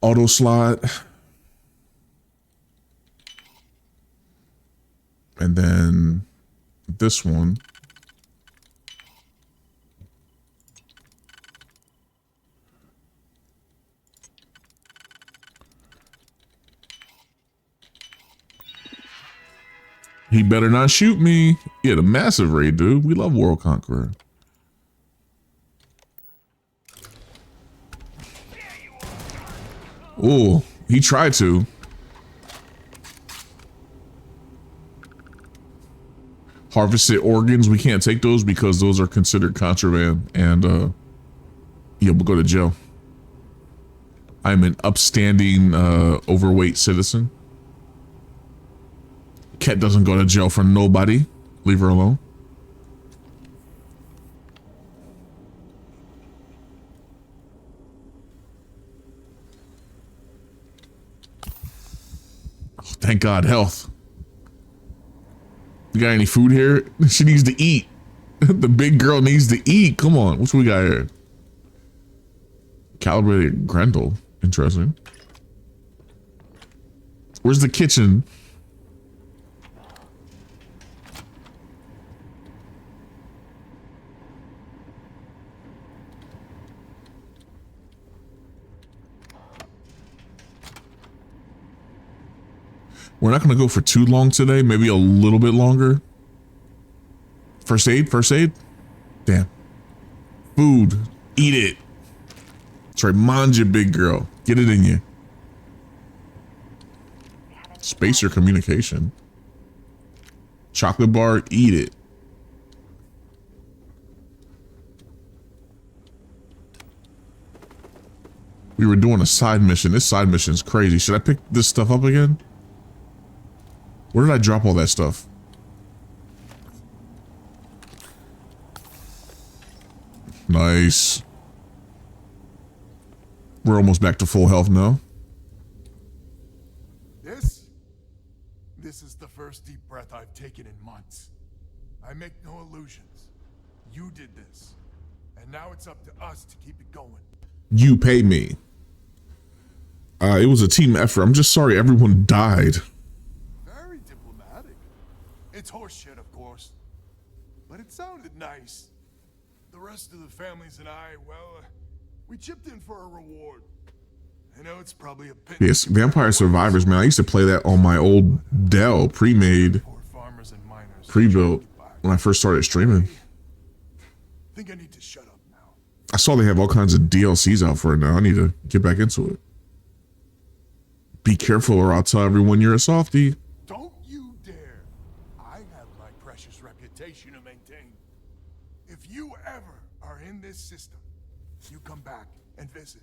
Auto slot. And then this one. He better not shoot me. He had a massive raid, dude. We love World Conqueror. Oh, he tried to. Harvested organs, we can't take those because those are considered contraband, and yeah, we'll go to jail. I'm an upstanding overweight citizen. Cat doesn't go to jail for nobody. Leave her alone. Oh, thank God, health. You got any food here? She needs to eat. The big girl needs to eat. Come on. What we got here? Calibrated Grendel. Interesting. Where's the kitchen? We're not going to go for too long today. Maybe a little bit longer. First aid? First aid? Damn. Food. Eat it. That's right. Manja, big girl. Get it in you. Spacer communication. Chocolate bar. Eat it. We were doing a side mission. This side mission is crazy. Should I pick this stuff up again? Where did I drop all that stuff? Nice. We're almost back to full health now. This is the first deep breath I've taken in months. I make no illusions. You did this. And now it's up to us to keep it going. You pay me. It was a team effort. I'm just sorry everyone died. Very diplomatic. It's horseshit, of course. But it sounded nice. The rest of the families and I, well, we chipped in for a reward. I know it's probably a pit. Yes, Vampire Survivors, man. I used to play that on my old Dell, pre-made, pre-built, when I first started streaming. Think I need to shut up now. I saw they have all kinds of DLCs out for it now. I need to get back into it. Be careful or I'll tell everyone you're a softie. Don't you dare. I have my precious reputation to maintain. If you ever are in this system, you come back and visit.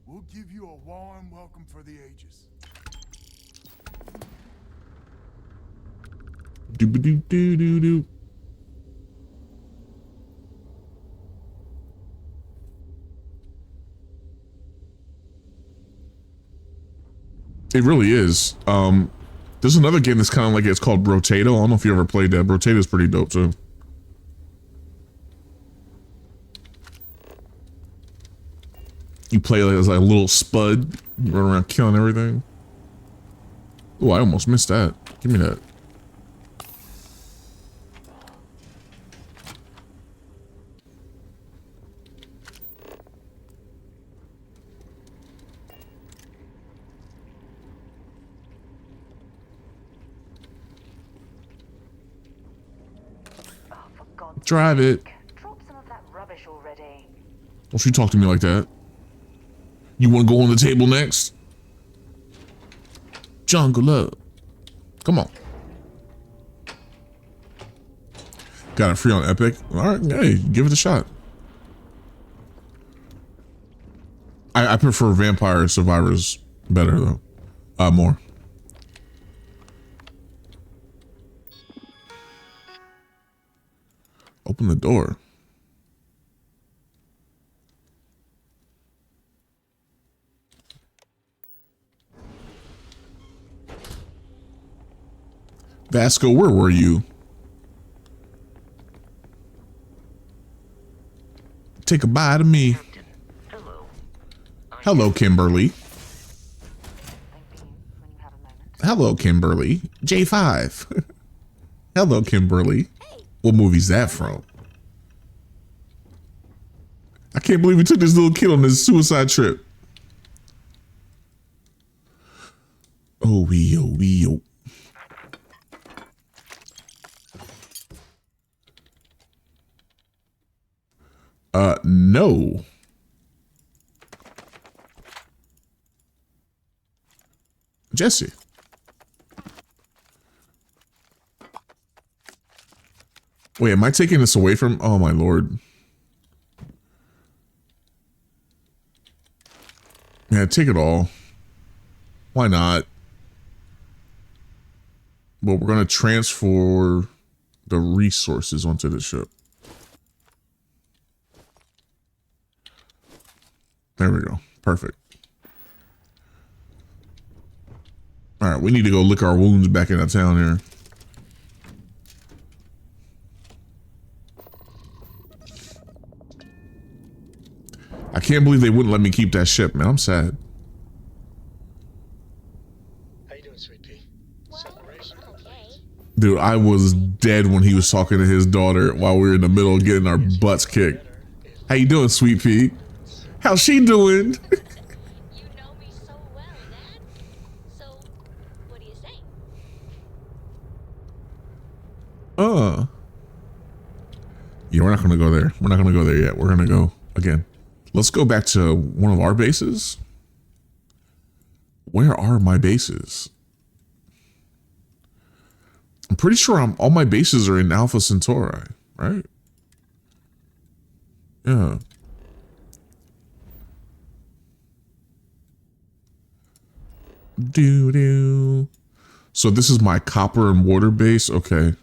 We'll give you a warm welcome for the ages. Doo-ba-doo-doo-doo-doo. It really is. There's another game that's kind of like it's called Brotato. I don't know if you ever played that. Brotato's pretty dope too. You play as like a little spud, you run around killing everything. Oh, I almost missed that. Give me that. Drive it. Drop some of that rubbish already. Don't you talk to me like that. You want to go on the table next? Jungle up. Come on. Got it free on Epic. All right, hey, give it a shot. I prefer Vampire Survivors better though. More. Open the door. Vasco, where were you? Take a bite of me. Hello, Kimberly. Hello, Kimberly. J5. Hello, Kimberly. What movie's that from? I can't believe we took this little kid on this suicide trip. Oh, wee, oh, wee, oh. No. Jesse. Wait, am I taking this away from? Oh my lord. Yeah, take it all. Why not? But we're gonna transfer the resources onto the ship. There we go. Perfect. All right, we need to go lick our wounds back in the town here. I can't believe they wouldn't let me keep that ship, man. I'm sad. How you doing, sweet pea? Separation? Dude, I was dead when he was talking to his daughter while we were in the middle of getting our butts kicked. How you doing, sweet pea? How's she doing? You know me so well, Dad. So, what do you say? Yeah, we're not gonna go there. We're not gonna go there yet. We're gonna go again. Let's go back to one of our bases. Where are my bases? I'm pretty sure all my bases are in Alpha Centauri, right? Yeah. Doo-doo. So this is my copper and water base. Okay.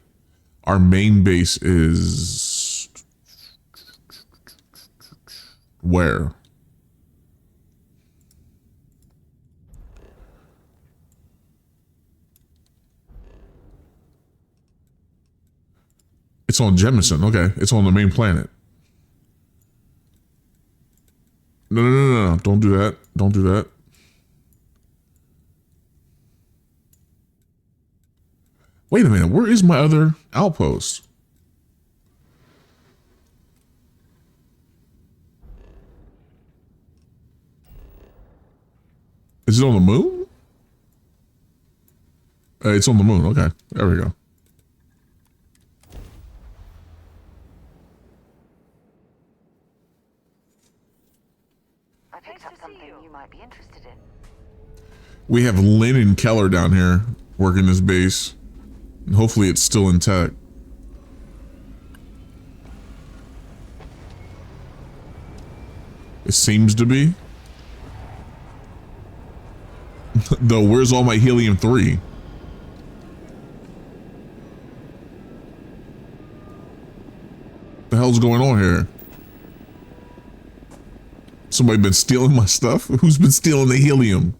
Our main base is where? It's on Jemison. Okay. It's on the main planet. No. Don't do that. Don't do that. Wait a minute. Where is my other outpost? Is it on the moon? It's on the moon. Okay. There we go. I picked up something you might be interested in. We have Lynn and Keller down here working this base. And hopefully it's still intact. It seems to be. Though, where's all my helium-3? hell's going on here? Somebody been stealing my stuff? Who's been stealing the helium?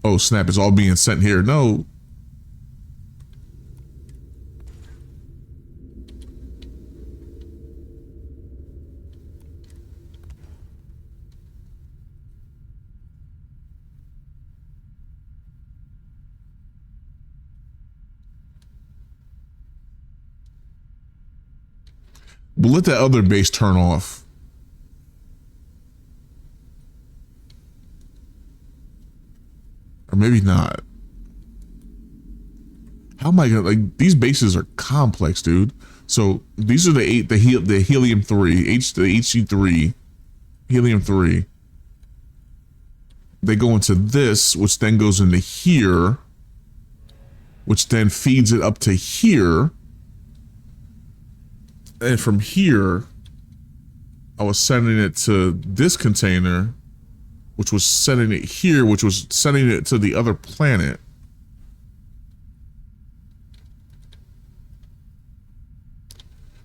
Oh snap, it's all being sent here. No. We'll let that other base turn off. Or maybe not. How am I gonna, like, these bases are complex, dude. So these are the helium 3, the HC3, helium 3. They go into this, which then goes into here, which then feeds it up to here. And from here, I was sending it to this container, which was sending it here, which was sending it to the other planet.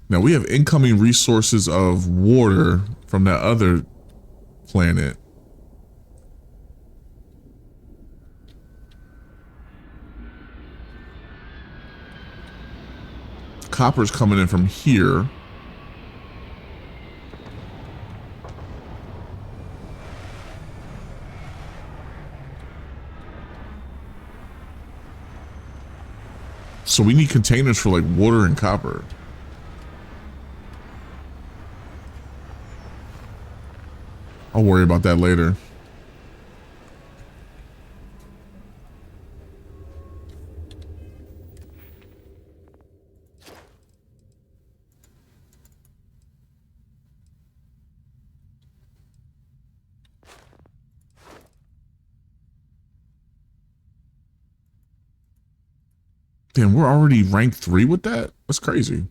Now we have incoming resources of water from that other planet. Copper's coming in from here. So we need containers for like water and copper. I'll worry about that later. Damn, we're already ranked 3 with that? That's crazy.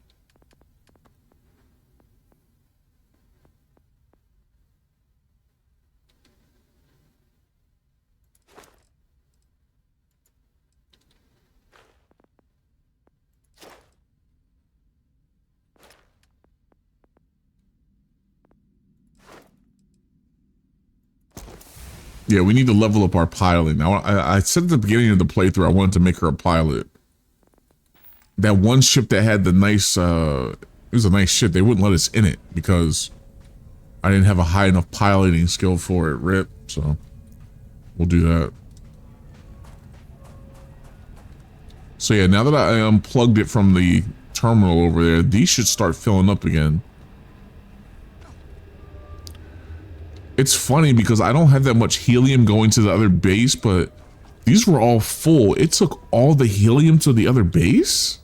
Yeah, we need to level up our piloting. Now, I said at the beginning of the playthrough, I wanted to make her a pilot. That one ship that had the nice, it was a nice ship. They wouldn't let us in it because I didn't have a high enough piloting skill for it, RIP. So we'll do that. So yeah, now that I unplugged it from the terminal over there, these should start filling up again. It's funny because I don't have that much helium going to the other base, but these were all full. It took all the helium to the other base?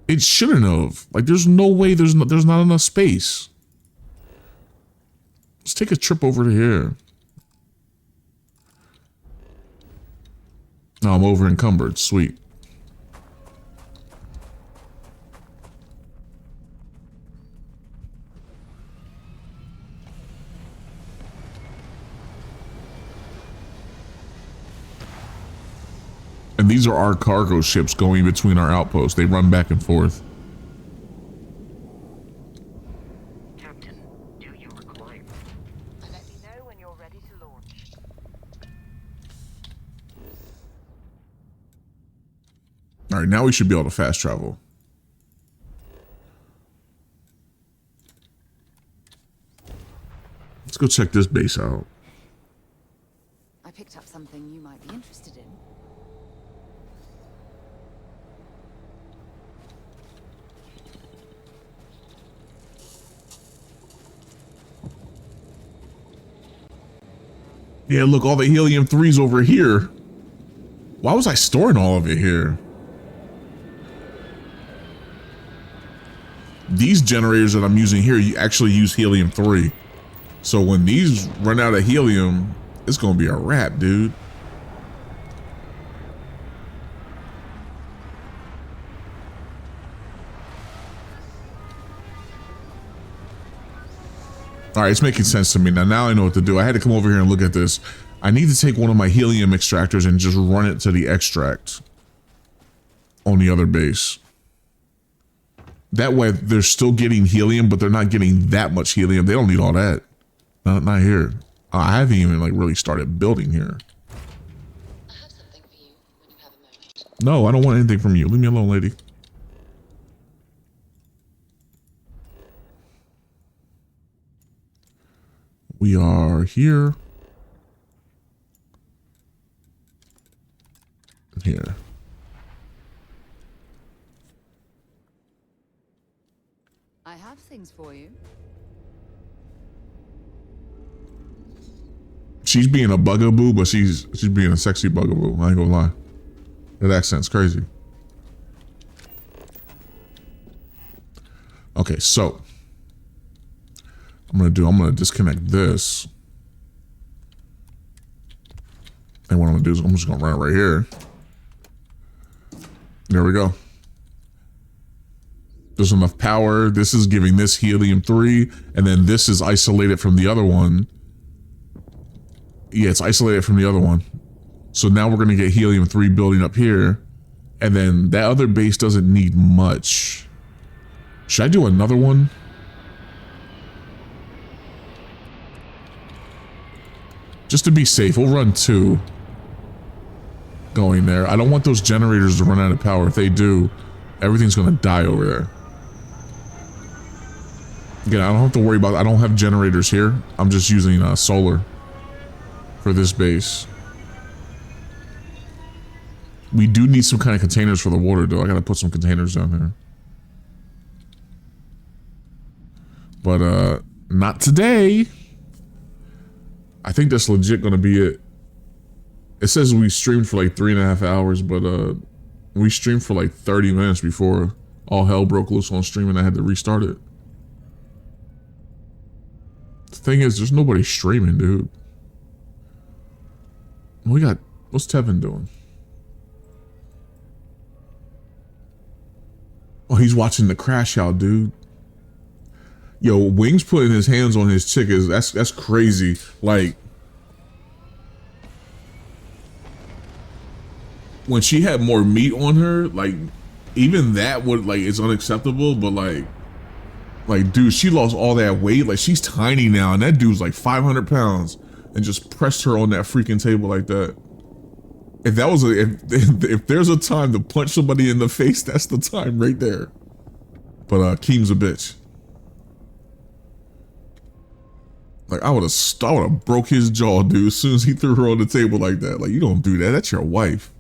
It shouldn't have. Like, there's no way there's not enough space. Let's take a trip over to here. No, I'm over encumbered. Sweet. And these are our cargo ships going between our outposts. They run back and forth. Captain, do you require? Let me know when you're ready to launch. All right, now we should be able to fast travel. Let's go check this base out. I picked up something you might be interested in. Yeah, look, all the helium-3's over here. Why was I storing all of it here? These generators that I'm using here, you actually use helium-3. So when these run out of helium, it's gonna be a wrap, dude. All right, it's making sense to me now. Now I know what to do. I had to come over here and look at this. I need to take one of my helium extractors and just run it to the extract on the other base. That way they're still getting helium, but they're not getting that much helium. They don't need all that. Not here. I haven't even like really started building here. No, I don't want anything from you. Leave me alone, lady. We are here. Here. I have things for you. She's being a bugaboo, but she's being a sexy bugaboo. I ain't gonna lie. That accent's crazy. Okay, so I'm gonna disconnect this. And what I'm gonna do is I'm just gonna run it right here. There we go. There's enough power. This is giving this helium-3, and then this is isolated from the other one. Yeah, it's isolated from the other one. So now we're gonna get helium-3 building up here, and then that other base doesn't need much. Should I do another one? Just to be safe, we'll run 2 going there. I don't want those generators to run out of power. If they do, everything's gonna die over there. Again, I don't have to worry about it. I don't have generators here. I'm just using solar for this base. We do need some kind of containers for the water, though. I gotta put some containers down here. But not today. I think that's legit gonna be it. It says we streamed for like 3.5 hours, but we streamed for like 30 minutes before all hell broke loose on stream and I had to restart it. The thing is, there's nobody streaming, dude. What's Tevin doing? Oh, he's watching the crash out, dude. Yo, Wings putting his hands on his chick that's crazy. Like, when she had more meat on her, like, even that would, like, it's unacceptable, but like, dude, she lost all that weight. Like, she's tiny now, and that dude's like 500 pounds, and just pressed her on that freaking table like that. If that was if there's a time to punch somebody in the face, that's the time right there. But Keem's a bitch. Like, I would have broke his jaw, dude, as soon as he threw her on the table like that. Like, you don't do that. That's your wife.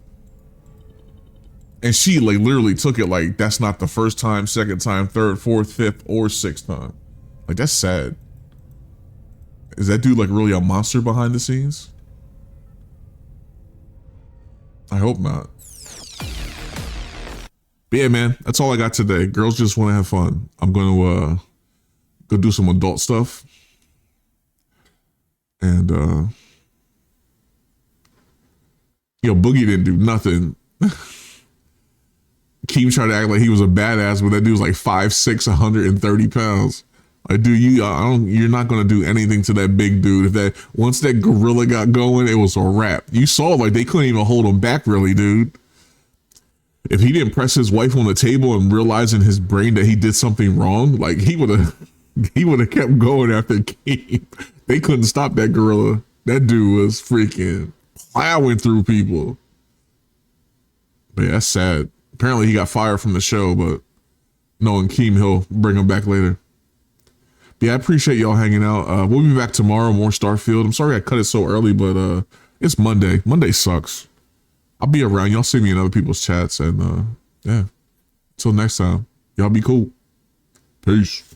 And she, like, literally took it like that's not the first time, second time, third, fourth, fifth, or sixth time. Like, that's sad. Is that dude, like, really a monster behind the scenes? I hope not. But yeah, man, that's all I got today. Girls just want to have fun. I'm going to go do some adult stuff. And, yo, Boogie didn't do nothing. Keem tried to act like he was a badass, but that dude's like 5'6", 130 pounds. Like, dude, you're not gonna do anything to that big dude. Once that gorilla got going, it was a wrap. You saw, like, they couldn't even hold him back, really, dude. If he didn't press his wife on the table and realize in his brain that he did something wrong, like, he would have kept going after Keem. They couldn't stop that gorilla. That dude was freaking plowing through people. But yeah, that's sad. Apparently he got fired from the show, but knowing Keem, he'll bring him back later. But yeah, I appreciate y'all hanging out. We'll be back tomorrow, more Starfield. I'm sorry I cut it so early, but it's Monday. Monday sucks. I'll be around. Y'all see me in other people's chats, and yeah. Until next time, y'all be cool. Peace.